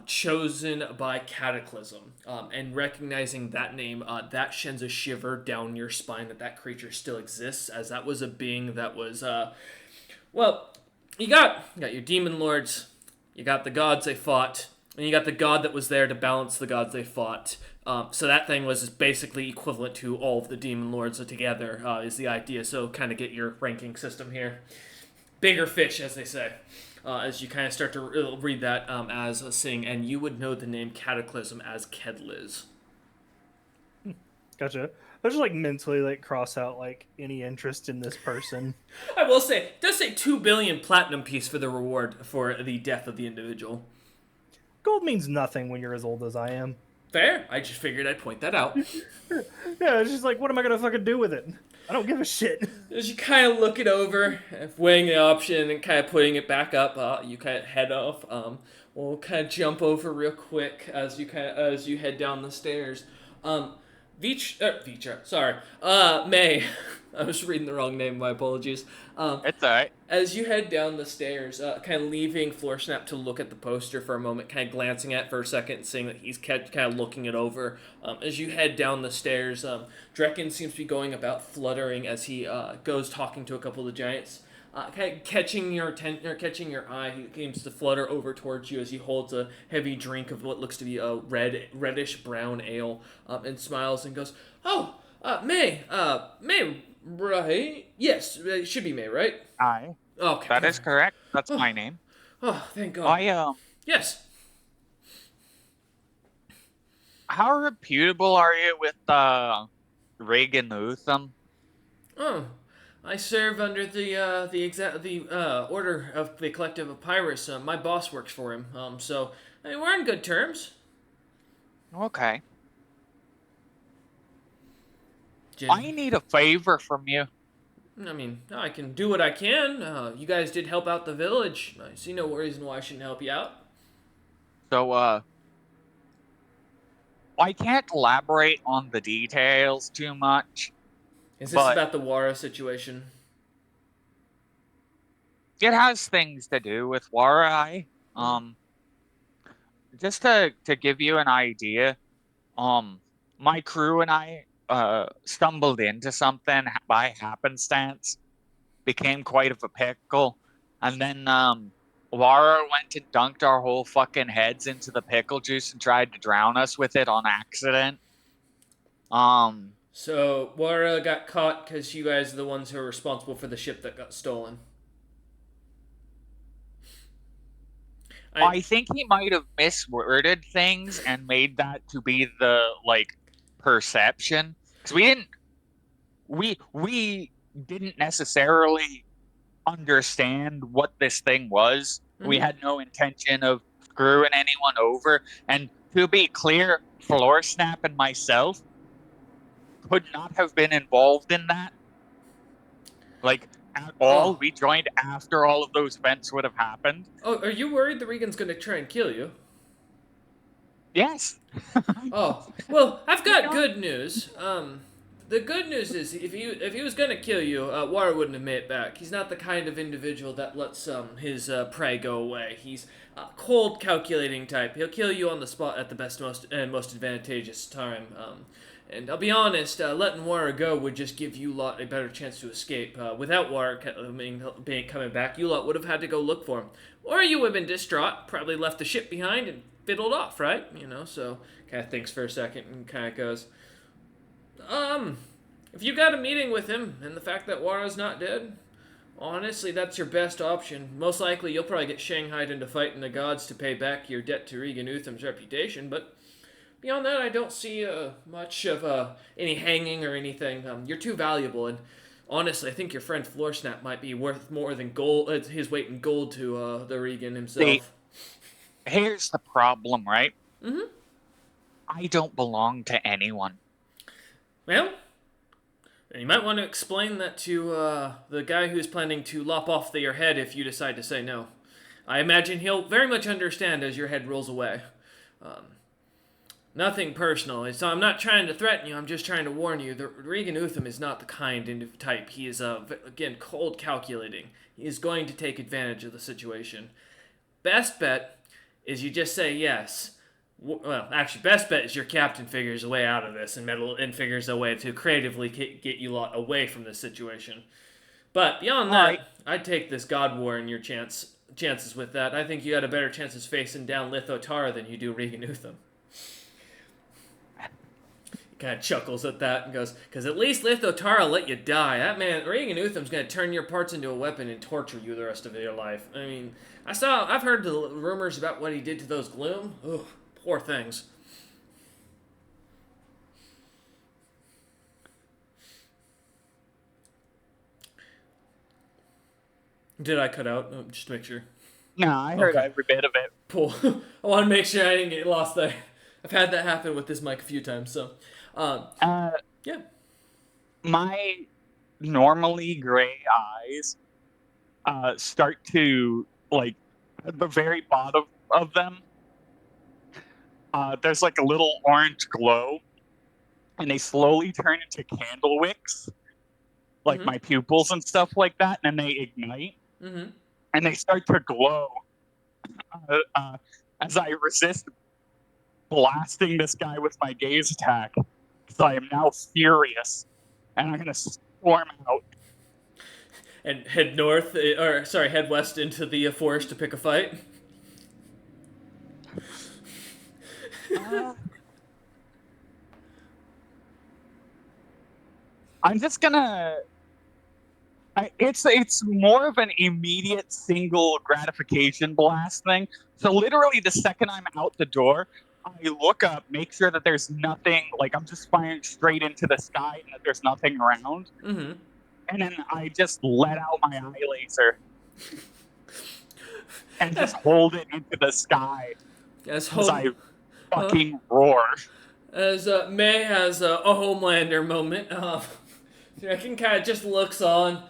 chosen by Cataclysm. And recognizing that name, that sends a shiver down your spine that creature still exists, as that was a being that was... Well, you got your demon lords, you got the gods they fought, and you got the god that was there to balance the gods they fought. So that thing was basically equivalent to all of the demon lords together, is the idea. So kind of get your ranking system here. Bigger fish, as they say. As you kind of start to read that as a sing, and you would know the name Cataclysm as Kedliz. Gotcha. I just like mentally like cross out like any interest in this person. I will say, it does say 2 billion platinum piece for the reward for the death of the individual. Gold means nothing when you're as old as I am. Fair. I just figured I'd point that out. Yeah, it's just like, what am I gonna fucking do with it? I don't give a shit. As you kind of look it over, weighing the option and kind of putting it back up, you kind of head off. we'll kind of jump over real quick as you head down the stairs. Sorry, May. I was reading the wrong name. My apologies. It's alright. As you head down the stairs, kind of leaving Floorsnap to look at the poster for a moment, kind of glancing at it for a second, seeing that he's kind of looking it over. As you head down the stairs, Drekken seems to be going about fluttering as he goes talking to a couple of the giants. Kind of catching your catching your eye, he seems to flutter over towards you as he holds a heavy drink of what looks to be a reddish brown ale, and smiles and goes, "Oh, May, right? Yes, it should be May, right? Aye. Okay, That is perfect. correct. That's my name. Oh, thank God. Yes. How reputable are you with Reagan Utham? Oh, I serve under the order of the collective of pirates. My boss works for him. So I mean, we're on good terms. Okay. Just, I need a favor from you. I mean, I can do what I can. You guys did help out the village. I see no reason why I shouldn't help you out. So, I can't elaborate on the details too much. Is this about the Wara situation? It has things to do with Warai. Just to give you an idea, my crew and I stumbled into something by happenstance, became quite of a pickle, and then Wara went and dunked our whole fucking heads into the pickle juice and tried to drown us with it on accident. So Wara got caught because you guys are the ones who are responsible for the ship that got stolen. I think he might have misworded things and made that to be the perception, because we didn't necessarily understand what this thing was. Mm-hmm. We had no intention of screwing anyone over, and to be clear, Floorsnap and myself could not have been involved in that. At all. We joined after all of those events would have happened. Oh, are you worried the Regan's gonna try and kill you? Yes. Oh, well, I've got good news. The good news is if he was gonna kill you, Wara wouldn't have made it back. He's not the kind of individual that lets his prey go away. He's a cold, calculating type. He'll kill you on the spot at the most advantageous time. And I'll be honest, letting Wara go would just give you lot a better chance to escape. Without Wara coming back, you lot would have had to go look for him. Or you would have been distraught, probably left the ship behind and fiddled off, right? So kind of thinks for a second and kind of goes, if you got a meeting with him and the fact that Wara's not dead, honestly, that's your best option. Most likely you'll probably get shanghaied into fighting the gods to pay back your debt to Regan Utham's reputation, but beyond that, I don't see much of any hanging or anything. You're too valuable, and honestly, I think your friend Floorsnap might be worth more than gold, his weight in gold to the Regan himself. See, here's the problem, right? Mm-hmm. I don't belong to anyone. Well, you might want to explain that to the guy who's planning to lop off your head if you decide to say no. I imagine he'll very much understand as your head rolls away. Nothing personal. So I'm not trying to threaten you. I'm just trying to warn you. The Regan Utham is not the kind of type. He is, again, cold calculating. He is going to take advantage of the situation. Best bet is you just say yes. Well, actually, best bet is your captain figures a way out of this and figures a way to creatively get you lot away from this situation. But beyond that, right. I'd take this God War and your chances with that. I think you got a better chances facing down Lithotara than you do Regan Utham. Kind of chuckles at that and goes, because at least Lithotara let you die. That man, Regan Utham's going to turn your parts into a weapon and torture you the rest of your life. I mean, I've heard the rumors about what he did to those Gloom. Ugh, poor things. Did I cut out? Just to make sure. No, I heard every bit of it. Cool. I want to make sure I didn't get lost there. I've had that happen with this mic a few times, so... yeah. My normally gray eyes start to, at the very bottom of them, there's like a little orange glow, and they slowly turn into candle wicks, like Mm-hmm. my pupils and stuff like that, and they ignite, Mm-hmm. and they start to glow as I resist blasting this guy with my gaze attack, because I am now furious, and I'm gonna storm out. And head north, or sorry, head west into the forest to pick a fight. I'm just gonna. It's more of an immediate single gratification blast thing. So literally, the second I'm out the door, I look up, make sure that there's nothing. Like I'm just firing straight into the sky, and that there's nothing around. Mm-hmm. And then I just let out my eye laser and just hold it into the sky As as I home, fucking roar. as May has a Homelander moment. I can kind of just looks on,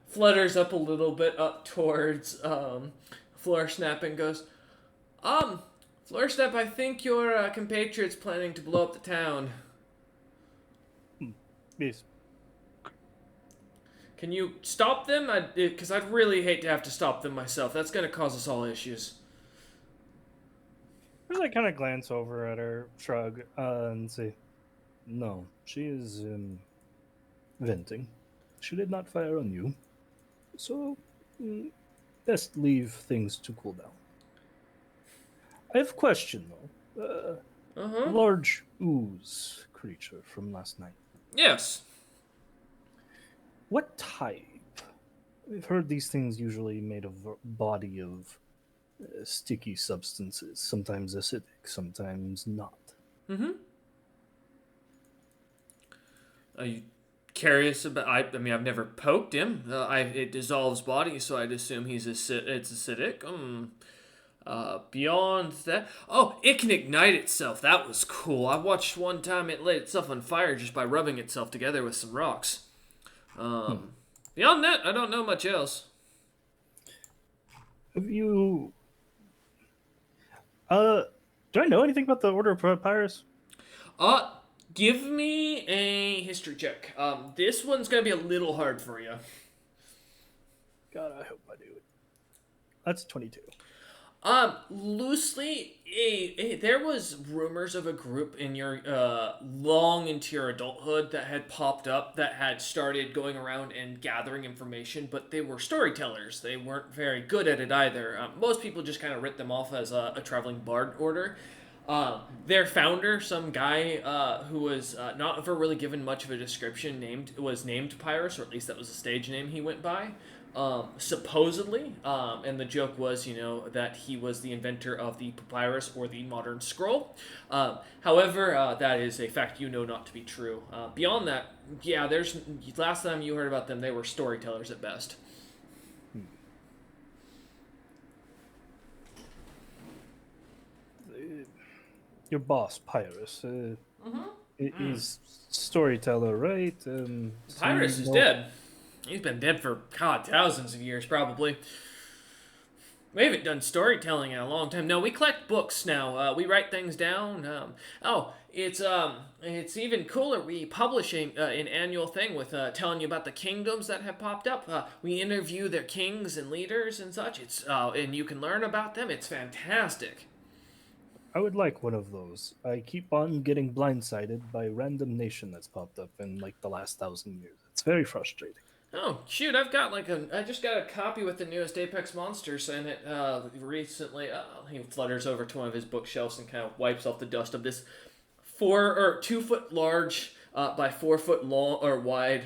flutters up a little bit up towards Floorsnap and goes, Floorsnap, I think your compatriot's planning to blow up the town. Yes. Can you stop them? Because I'd really hate to have to stop them myself. That's going to cause us all issues. I kind of glance over at her, shrug, and say, "No, she is venting. She did not fire on you, so best leave things to cool down." I have a question though. Uh-huh. Large ooze creature from last night. Yes. What type? We've heard these things usually made of a body of sticky substances, sometimes acidic, sometimes not. Mm-hmm. Are you curious about? I mean, I've never poked him. It dissolves bodies, so I'd assume it's acidic. Beyond that, oh, it can ignite itself. That was cool. I watched one time it lit itself on fire just by rubbing itself together with some rocks. Beyond that, I don't know much else. Have you? Do I know anything about the Order of Papyrus? Give me a history check. This one's gonna be a little hard for you. God, I hope I do it. That's 22. Loosely, there was rumors of a group in your long into your adulthood that had popped up that had started going around and gathering information, but they were storytellers. They weren't very good at it either. Most people just kind of writ them off as a traveling bard order. Their founder, some guy who was not ever really given much of a description, was named Pyrus, or at least that was the stage name he went by. Supposedly, and the joke was, that he was the inventor of the papyrus or the modern scroll. However, that is a fact you know not to be true. Beyond that, yeah, last time you heard about them, they were storytellers at best. Your boss, Pyrus, is storyteller, right? Pyrus is dead. He's been dead for, God, thousands of years, probably. We haven't done storytelling in a long time. No, we collect books now. We write things down. It's even cooler. We publish an annual thing with telling you about the kingdoms that have popped up. We interview their kings and leaders and such. And you can learn about them. It's fantastic. I would like one of those. I keep on getting blindsided by random nation that's popped up in like the last 1,000 years. It's very frustrating. Oh, shoot, I just got a copy with the newest Apex Monsters in it recently. He flutters over to one of his bookshelves and kind of wipes off the dust of this 2 foot large by 4 foot long or wide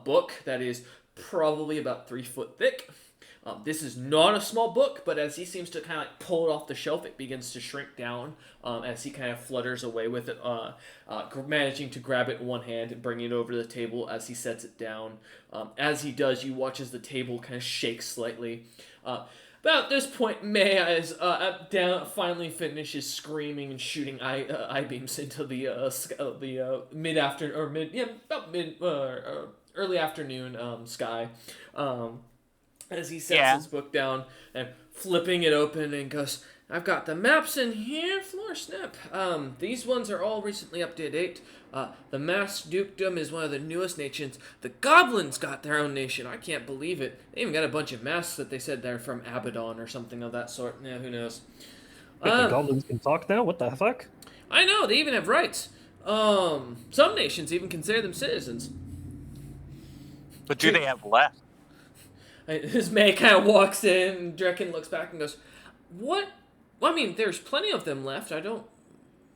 book that is probably about 3 foot thick. This is not a small book, but as he seems to kind of pull it off the shelf, it begins to shrink down as he kind of flutters away with it, managing to grab it in one hand and bring it over to the table as he sets it down. As he does, you watch as the table kind of shakes slightly. About this point, May is finally finishes screaming and shooting eye beams into the early afternoon sky. as he sets Yeah. his book down and flipping it open and goes, I've got the maps in here, floor snap. These ones are all recently up to date. The Masked Dukedom is one of the newest nations. The Goblins got their own nation. I can't believe it. They even got a bunch of masks that they said they're from Abaddon or something of that sort. Yeah, who knows? Wait, the goblins can talk now? What the fuck? I know, they even have rights. Some nations even consider them citizens. But do they have left? His May kind of walks in, and Drekken looks back and goes, "What? Well, I mean, there's plenty of them left. I don't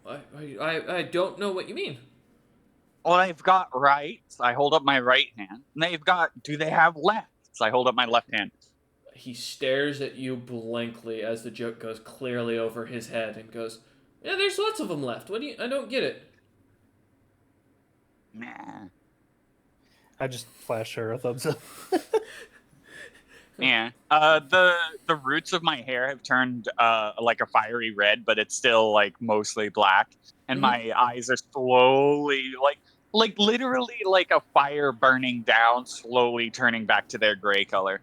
know what you mean." Well, they've got rights. I hold up my right hand. And do they have lefts? I hold up my left hand. He stares at you blankly as the joke goes clearly over his head and goes, "Yeah, there's lots of them left. I don't get it." Nah. I just flash her a thumbs up. Yeah. The roots of my hair have turned like a fiery red, but it's still like mostly black. And my eyes are slowly like literally like a fire burning down, slowly turning back to their gray color.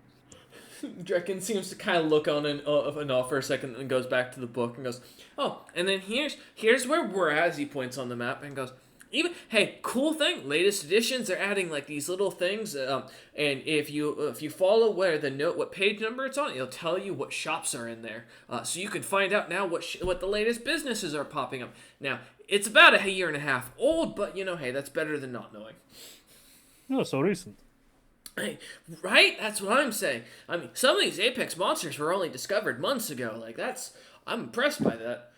Drekken seems to kind of look on and off for a second and goes back to the book and goes, "Oh, and then here's where we're at," as he points on the map and goes, hey, cool thing, latest editions are adding like these little things, and if you follow what page number it's on, it'll tell you what shops are in there, so you can find out now what the latest businesses are popping up. Now it's about a year and a half old, but hey, that's better than not knowing. No, so recent. Hey, right? That's what I'm saying. I mean, some of these Apex monsters were only discovered months ago. I'm impressed by that.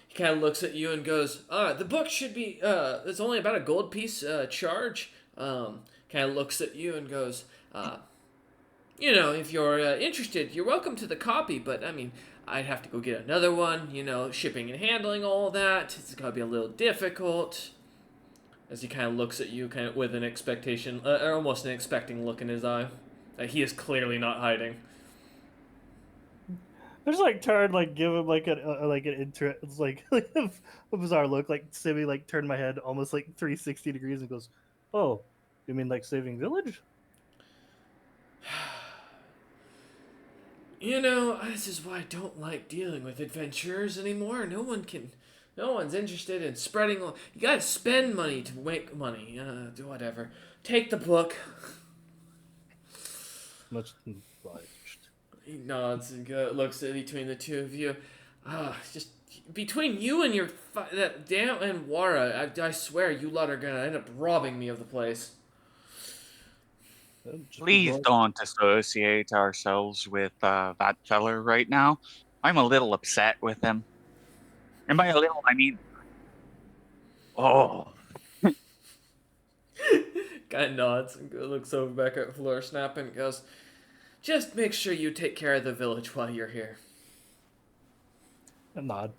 He kind of looks at you and goes, the book should be, it's only about a gold piece, charge. Kind of looks at you and goes, if you're interested, you're welcome to the copy, but I mean, I'd have to go get another one, shipping and handling, all that. It's going to be a little difficult. As he kind of looks at you kind of with an expectation, or almost an expecting look in his eye. He is clearly not hiding. I just turn give him an interest, it's a bizarre look, Simi turned my head almost 360 degrees and goes, "Oh, you mean saving village?" This is why I don't like dealing with adventurers anymore. No one's interested in spreading. You gotta spend money to make money. Do whatever. Take the book. Much obliged. He nods and looks at between the two of you. Just between you and that damn and Wara, I swear you lot are gonna end up robbing me of the place. Please don't associate ourselves with that feller right now. I'm a little upset with him. And by a little, I mean... Oh. Guy nods and looks over back at Floor Snap and goes, "Just make sure you take care of the village while you're here." A nod.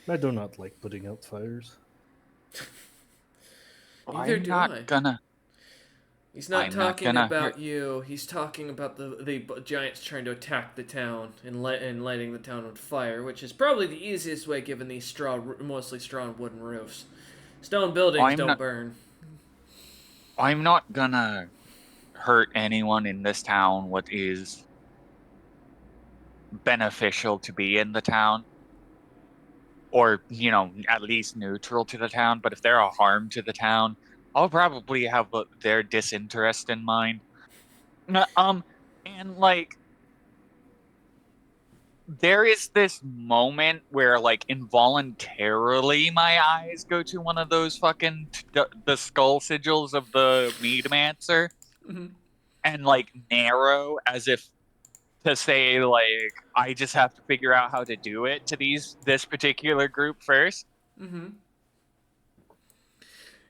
I do not like putting out fires. Neither do I. He's not talking about you. He's talking about the giants trying to attack the town and lighting the town on fire, which is probably the easiest way given these mostly straw and wooden roofs. Stone buildings don't burn. I'm not gonna hurt anyone in this town what is beneficial to be in the town. Or, at least neutral to the town. But if they're a harm to the town, I'll probably have their disinterest in mind. And there is this moment where involuntarily my eyes go to one of those fucking the skull sigils of the Meadmancer, and narrow as if to say I just have to figure out how to do it to this particular group first.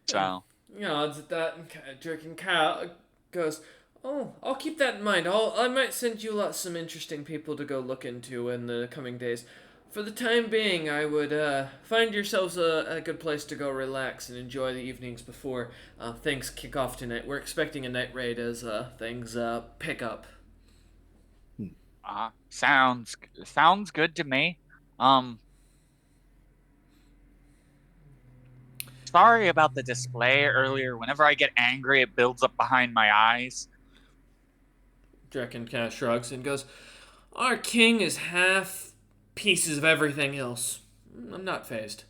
So. Nods at that and Drekken goes, "Oh, I'll keep that in mind. I might send you some interesting people to go look into in the coming days. For the time being, I would find yourselves a good place to go relax and enjoy the evenings before things kick off tonight. We're expecting a night raid as things pick up." Sounds good to me. Sorry about the display earlier. Whenever I get angry, it builds up behind my eyes. Drekken kind of shrugs and goes, "Our king is half pieces of everything else. I'm not phased."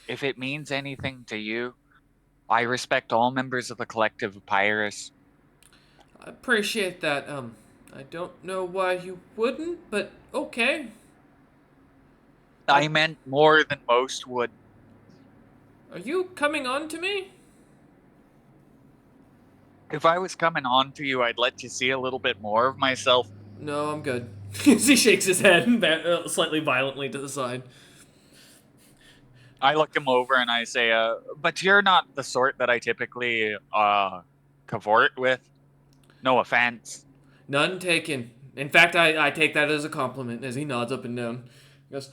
If it means anything to you, I respect all members of the collective of Pyrus. I appreciate that. I don't know why you wouldn't, but okay. I meant more than most would. Are you coming on to me? If I was coming on to you, I'd let you see a little bit more of myself. No, I'm good. He shakes his head slightly violently to the side. I look him over and I say, but you're not the sort that I typically cavort with. No offense. None taken. In fact, I take that as a compliment as he nods up and down. He goes,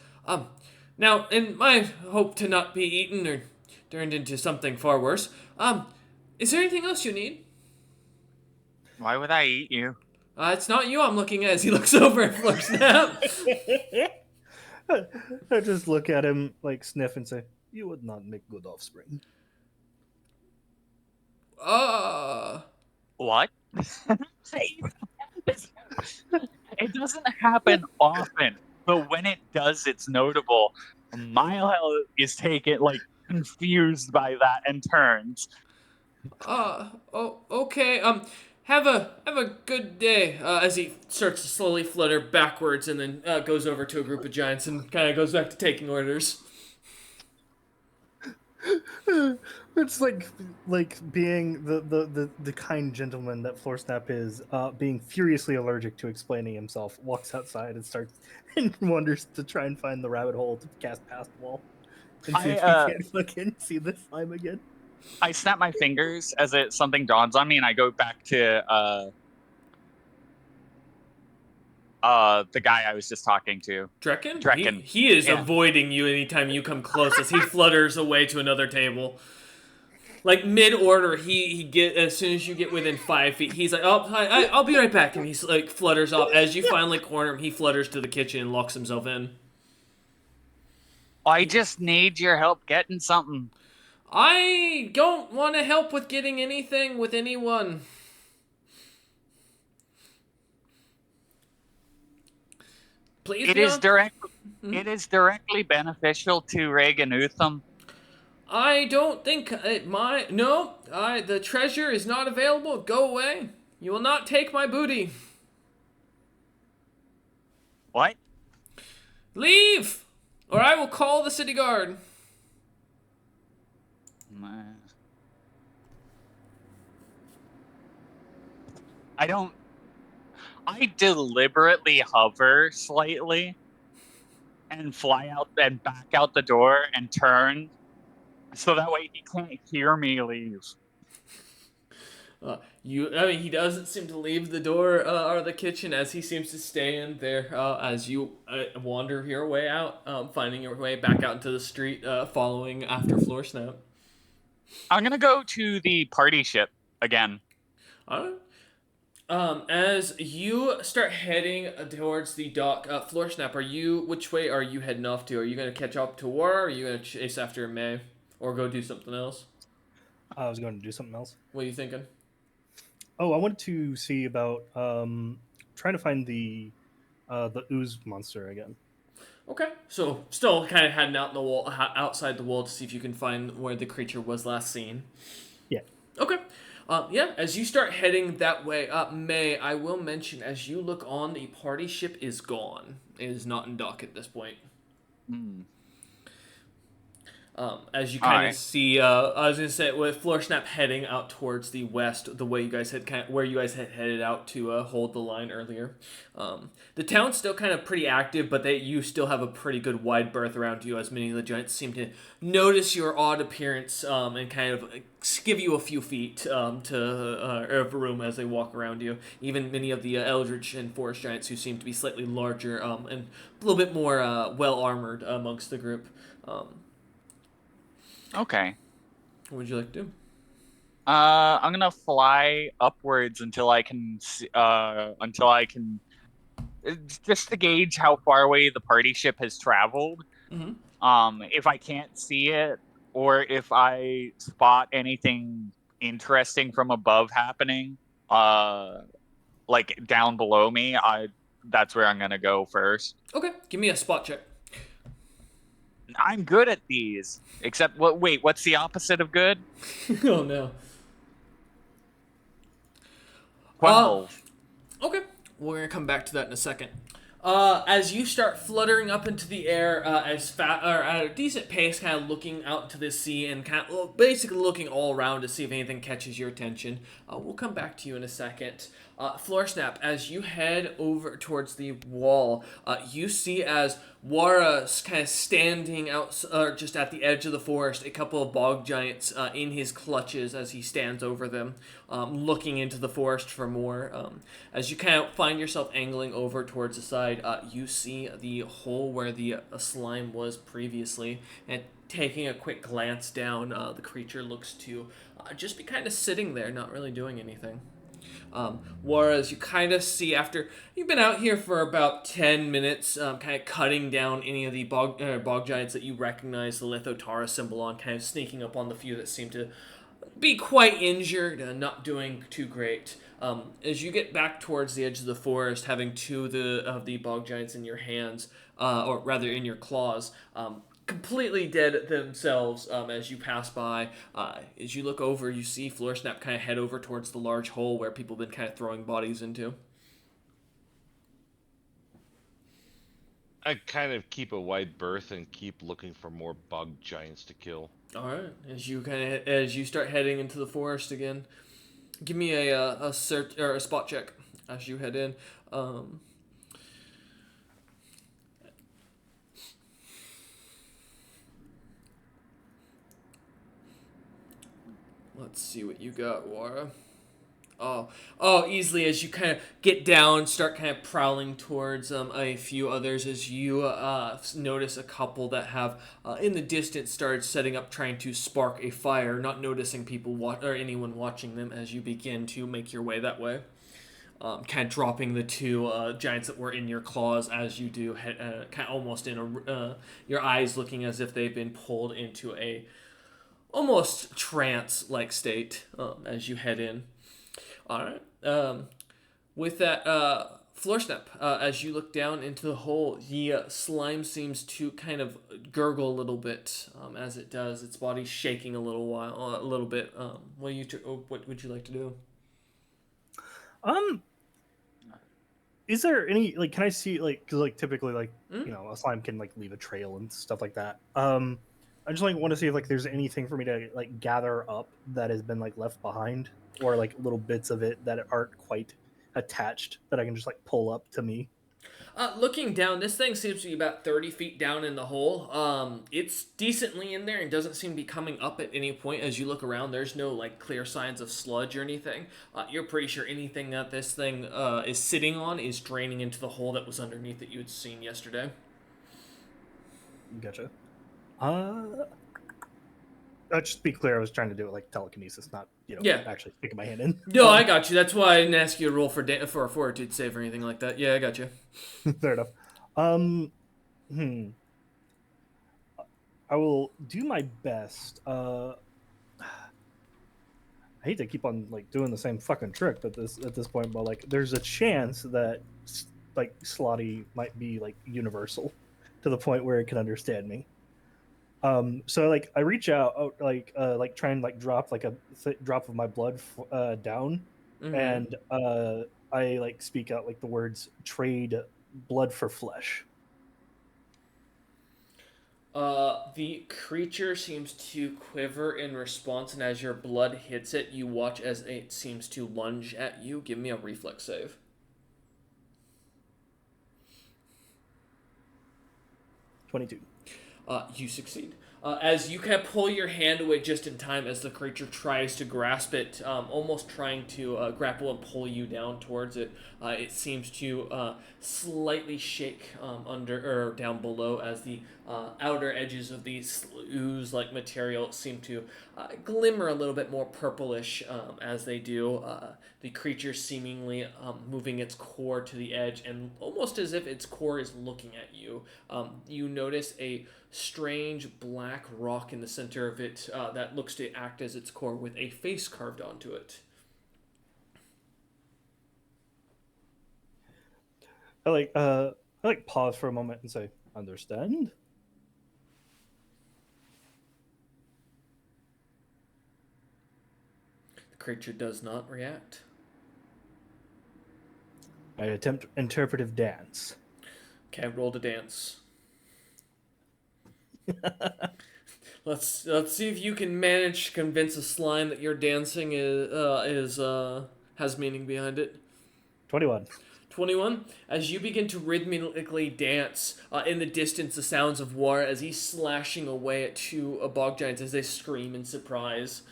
now, in my hope to not be eaten or turned into something far worse, is there anything else you need? Why would I eat you? It's not you I'm looking at as he looks over at Snap. I just look at him, like, sniff and say, "You would not make good offspring." What? It doesn't happen often, but when it does, it's notable. Mile is taken, like, confused by that and turns. Okay. Have a good day. As he starts to slowly flutter backwards and then goes over to a group of giants and kind of goes back to taking orders. It's like being the kind gentleman that Floorsnap is, being furiously allergic to explaining himself, walks outside and starts and wanders to try and find the rabbit hole to cast past the wall and see if he can't fucking see the slime again. I snap my fingers as something dawns on me, and I go back to the guy I was just talking to. Drekken? Drekken. He is avoiding you anytime you come close as he flutters away to another table. Like mid-order, he get as soon as you get within 5 feet, he's like, "Oh, hi, I'll be right back," and he's like flutters off. As you finally corner him, he flutters to the kitchen and locks himself in. I just need your help getting something. I don't want to help with getting anything with anyone. Please. It is directly beneficial to Reagan Utham. I don't think the treasure is not available. Go away. You will not take my booty. What? Leave, or I will call the city guard. I deliberately hover slightly and fly out and back out the door and turn so that way he can't hear me leave. He doesn't seem to leave the door or the kitchen as he seems to stay in there as you wander your way out, finding your way back out into the street, following after Floorsnap. I'm gonna go to the party ship again. As you start heading towards the dock, Floorsnap, which way are you heading off to? Are you gonna catch up to War, or are you gonna chase after May, or go do something else? I was going to do something else. What are you thinking? Oh, I wanted to see about trying to find the ooze monster again. Okay, so still kind of heading out in the wall, outside the wall to see if you can find where the creature was last seen. Yeah. Okay. As you start heading that way, May, I will mention, as you look on, the party ship is gone. It is not in dock at this point. As you kind of see, I was gonna say, with Floorsnap heading out towards the west, the way you guys had where you guys had headed out to hold the line earlier. The town's still kind of pretty active, but you still have a pretty good wide berth around you, as many of the giants seem to notice your odd appearance and kind of give you a few feet of room as they walk around you. Even many of the eldritch and forest giants, who seem to be slightly larger and a little bit more well armored amongst the group. Okay. What would you like to do? I'm gonna fly upwards until I can just to gauge how far away the party ship has traveled. Mm-hmm. If I can't see it, or if I spot anything interesting from above happening, like down below me, that's where I'm gonna go first. Okay, give me a spot check. I'm good at these. Except what? Wait, what's the opposite of good? Oh no. 12. Okay, we're gonna come back to that in a second. As you start fluttering up into the air as fast or at a decent pace, kind of looking out into the sea and kind of basically looking all around to see if anything catches your attention. We'll come back to you in a second. Floor Snap, as you head over towards the wall, you see as Wara's kind of standing out, just at the edge of the forest, a couple of bog giants in his clutches as he stands over them, looking into the forest for more. As you kind of find yourself angling over towards the side, you see the hole where the slime was previously, and taking a quick glance down, the creature looks to just be kind of sitting there, not really doing anything. Whereas you kind of see after you've been out here for about 10 minutes, kind of cutting down any of the bog giants that you recognize the Lithotara symbol on, kind of sneaking up on the few that seem to be quite injured and not doing too great. As you get back towards the edge of the forest, having two of the bog giants in your hands, or rather in your claws, completely dead themselves as you pass by. As you look over, you see Floor Snap kind of head over towards the large hole where people have been kind of throwing bodies into. I kind of keep a wide berth and keep looking for more bug giants to kill. All right. As you start heading into the forest again, give me a search or a spot check as you head in. Let's see what you got, Wara. Easily as you kind of get down, start kind of prowling towards a few others as you notice a couple that have in the distance started setting up, trying to spark a fire, not noticing people or anyone watching them as you begin to make your way that way. Kind of dropping the two giants that were in your claws as you do, kind of almost in your eyes looking as if they've been pulled into a almost trance-like state as you head in. All right. With that, Floor Snap, as you look down into the hole, the slime seems to kind of gurgle a little bit as it does. Its body shaking a little bit. What would you like to do? Is there any like? Can I see like? Because like typically like a slime can like leave a trail and stuff like that. I just like want to see if like there's anything for me to like gather up that has been like left behind, or like little bits of it that aren't quite attached that I can just like pull up to me. Looking down, this thing seems to be about 30 feet down in the hole. It's decently in there and doesn't seem to be coming up at any point. As you look around, there's no like clear signs of sludge or anything. You're pretty sure anything that this thing is sitting on is draining into the hole that was underneath that you had seen yesterday. Gotcha. Just to be clear, I was trying to do it like telekinesis, not actually sticking my hand in. No, I got you. That's why I didn't ask you to roll for a fortitude save or anything like that. Yeah, I got you. Fair enough. I will do my best. I hate to keep on like doing the same fucking trick at this point, but like there's a chance that like Slotty might be like universal to the point where it can understand me. So like I reach out, like try and like drop like a drop of my blood down, and I like speak out like the words "trade blood for flesh." The creature seems to quiver in response, and as your blood hits it, you watch as it seems to lunge at you. Give me a reflex save. 22. You succeed. As you kind of pull your hand away just in time as the creature tries to grasp it, almost trying to grapple and pull you down towards it. It seems to slightly shake under or down below as the outer edges of the ooze-like material seem to glimmer a little bit more purplish as they do. The creature seemingly moving its core to the edge, and almost as if its core is looking at you. You notice a strange black rock in the center of it that looks to act as its core with a face carved onto it. I pause for a moment and say, "Understand?" The creature does not react. I attempt interpretive dance. Okay, roll to dance. Let's see if you can manage to convince a slime that your dancing is has meaning behind it. 21. 21. As you begin to rhythmically dance, in the distance, the sounds of war as he's slashing away at two bog giants as they scream in surprise.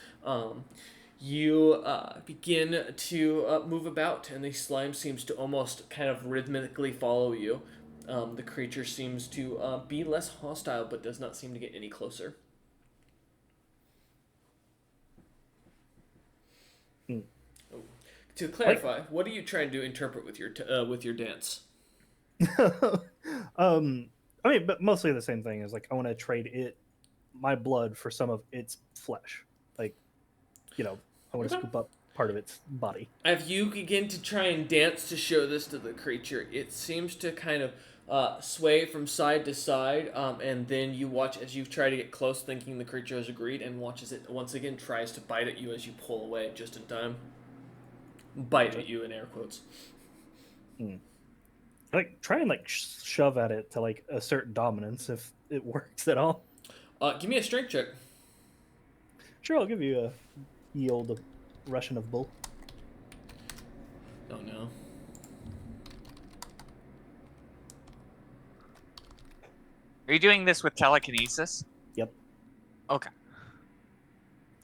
You begin to move about, and the slime seems to almost kind of rhythmically follow you. The creature seems to be less hostile, but does not seem to get any closer. Mm. To clarify, what are you trying to interpret with your dance? I mean, but mostly the same thing is like I want to trade my blood for some of its flesh. Like, I want to Okay. scoop up part of its body. If you begin to try and dance to show this to the creature, it seems to kind of sway from side to side, and then you watch as you try to get close, thinking the creature has agreed, and watches it once again tries to bite at you as you pull away just in time. Bite at you in air quotes. Hmm. Try and shove at it to assert dominance if it works at all. Give me a strength check. Sure, I'll give you a yield of Russian of bull. Oh no. Are you doing this with telekinesis? Yep. Okay.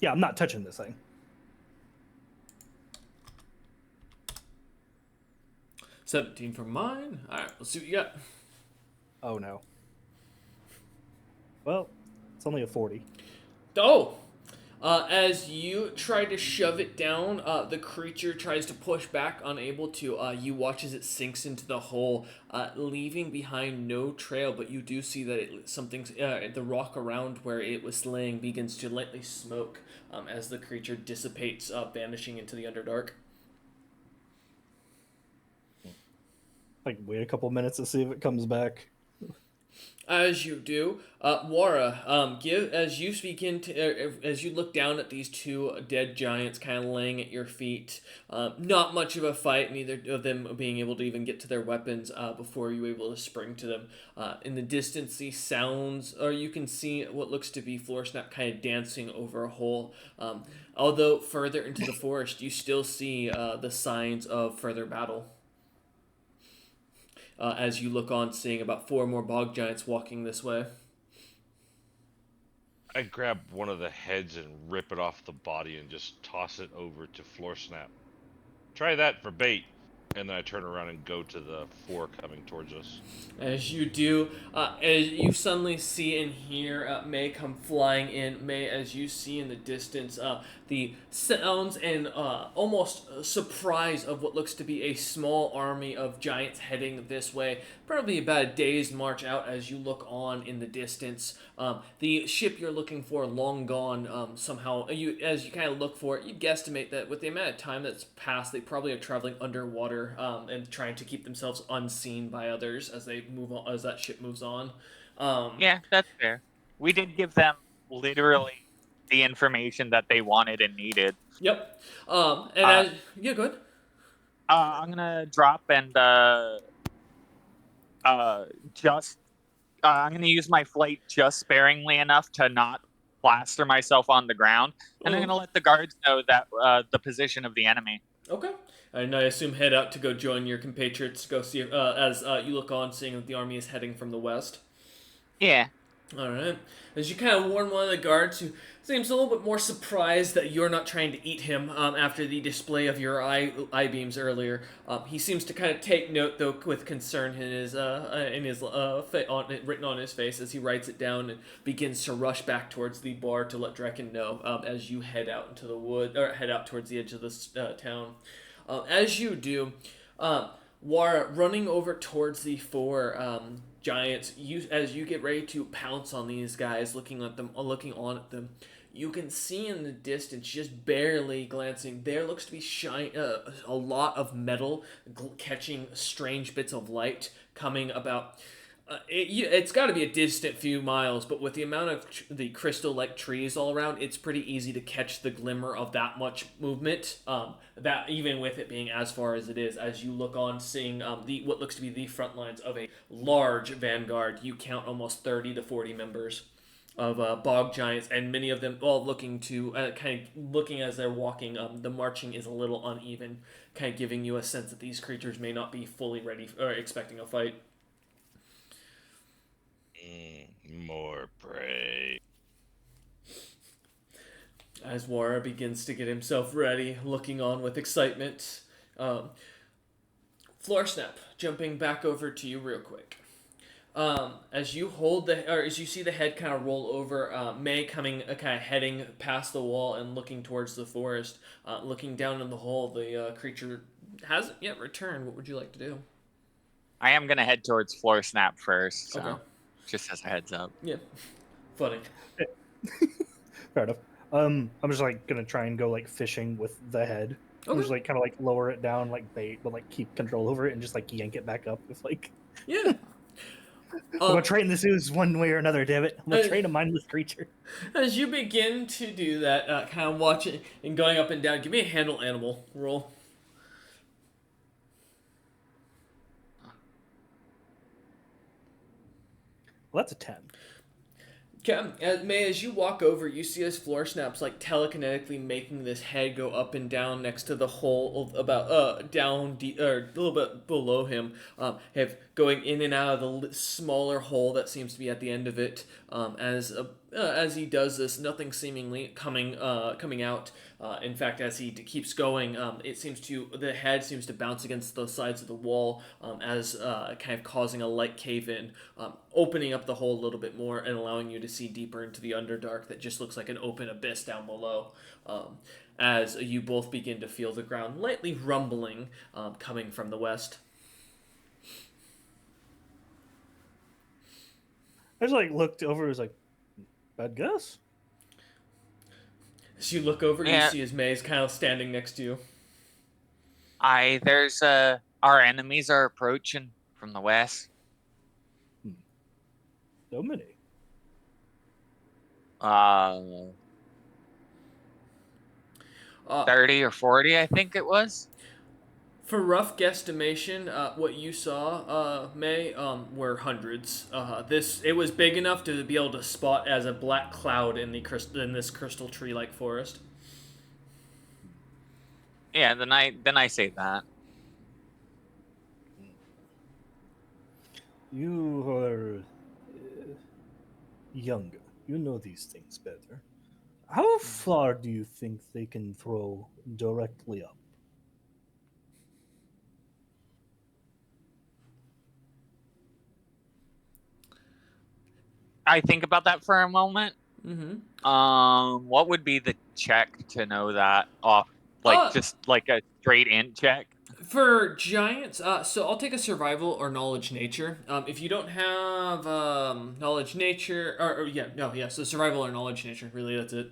Yeah, I'm not touching this thing. 17 for mine. Alright, let's see what you got. Oh no. Well, it's only a 40. Oh! As you try to shove it down, the creature tries to push back, unable to. You watch as it sinks into the hole, leaving behind no trail, but you do see that the rock around where it was laying begins to lightly smoke as the creature dissipates, vanishing into the Underdark. Wait a couple minutes to see if it comes back. As you do, Wara, as you look down at these two dead giants kind of laying at your feet. Not much of a fight, neither of them being able to even get to their weapons before you were able to spring to them. In the distance, these sounds, or you can see what looks to be Floor Snap kind of dancing over a hole. Although further into the forest, you still see the signs of further battle. As you look on, seeing about 4 more bog giants walking this way. I grab one of the heads and rip it off the body and just toss it over to Floor Snap. Try that for bait. And then I turn around and go to the 4 coming towards us. As you do, as you suddenly see and hear May come flying in. May, as you see in the distance, the sounds and almost surprise of what looks to be a small army of giants heading this way. Probably about a day's march out as you look on in the distance. The ship you're looking for long gone. Somehow, as you kind of look for it, you guesstimate that with the amount of time that's passed, they probably are traveling underwater and trying to keep themselves unseen by others as they move on, as that ship moves on. Yeah, that's fair. We did give them literally the information that they wanted and needed. Yep. Yeah, good. I'm gonna drop and I'm gonna use my flight just sparingly enough to not plaster myself on the ground, and I'm gonna let the guards know that the position of the enemy. Okay. And I assume head out to go join your compatriots. Go see as you look on, seeing that the army is heading from the west. Yeah. All right. As you kind of warn one of the guards, who seems a little bit more surprised that you're not trying to eat him after the display of your eye beams earlier. He seems to kind of take note, though, with concern written on his face as he writes it down and begins to rush back towards the bar to let Drekken know as you head out into the wood or head out towards the edge of this town. As you do, Wara running over towards the 4 giants. As you get ready to pounce on these guys, looking on at them, you can see in the distance, just barely glancing, there looks to be a lot of metal catching strange bits of light coming about. It's got to be a distant few miles, but with the amount of the crystal-like trees all around, it's pretty easy to catch the glimmer of that much movement. That even with it being as far as it is, as you look on, seeing the what looks to be the front lines of a large vanguard, you count almost 30 to 40 members of bog giants, and many of them all looking to kind of looking as they're walking. The marching is a little uneven, kind of giving you a sense that these creatures may not be fully ready or expecting a fight. More prey. As Wara begins to get himself ready, looking on with excitement. Floor Snap, jumping back over to you real quick. As you as you see the head kind of roll over, May coming, kind of heading past the wall and looking towards the forest, looking down in the hole. The creature hasn't yet returned. What would you like to do? I am gonna head towards Floor Snap first. So. Okay. Just as a heads up. Yeah. Funny. Fair enough. I'm just like gonna try and go like fishing with the head. Okay. I'm just like kind of like lower it down like bait, but like keep control over it and just like yank it back up with like. Yeah. I'm gonna train this ooze one way or another. Damn it! I'm gonna train a mindless creature. As you begin to do that, kind of watching and going up and down, give me a handle animal roll. Well, that's a 10. Okay, May, as you walk over, you see as Floor Snap's like telekinetically making this head go up and down next to the hole about down or a little bit below him, have going in and out of the smaller hole that seems to be at the end of it. As he does this, nothing seemingly coming out. In fact, as he keeps going, the head seems to bounce against the sides of the wall, as kind of causing a light cave in, opening up the hole a little bit more and allowing you to see deeper into the Underdark that just looks like an open abyss down below. As you both begin to feel the ground lightly rumbling, coming from the west. I just like looked over. It was like, bad guess. As you look over, you see his May's kind of standing next to you. Our enemies are approaching from the west. So many. 30 or 40, I think it was. For rough guesstimation, what you saw, May, were hundreds. It was big enough to be able to spot as a black cloud in this crystal tree-like forest. Yeah, then I say that. You are younger. You know these things better. How far do you think they can throw directly up? I think about that for a moment. Mm-hmm. What would be the check to know that off? Just like a straight in check? For giants, so I'll take a survival or knowledge nature. If you don't have knowledge nature, so survival or knowledge nature. Really, that's it.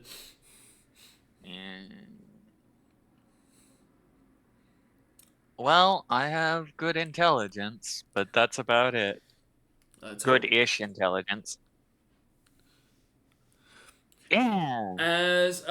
Well, I have good intelligence, but that's about it. Good-ish intelligence. Yeah. As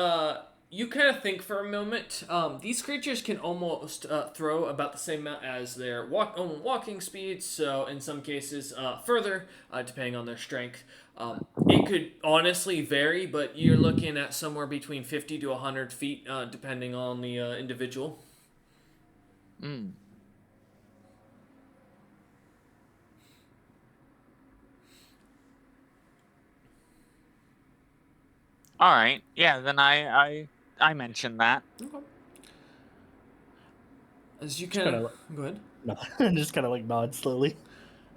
you kind of think for a moment, these creatures can almost throw about the same amount as their walking speed, so in some cases further, depending on their strength. It could honestly vary, but you're looking at somewhere between 50 to 100 feet, depending on the individual. All right. Yeah, then I mentioned that. Okay. As you kind of go ahead. No, just kind of like nod slowly.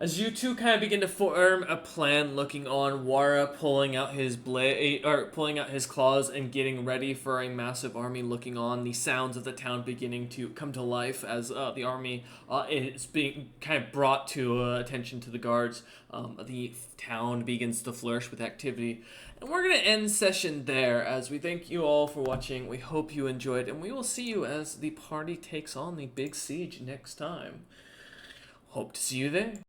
As you two kind of begin to form a plan, looking on, Wara pulling out his blade or pulling out his claws and getting ready for a massive army. Looking on, the sounds of the town beginning to come to life as the army is being kind of brought to attention to the guards. The town begins to flourish with activity, and we're gonna end session there. As we thank you all for watching, we hope you enjoyed, and we will see you as the party takes on the big siege next time. Hope to see you there.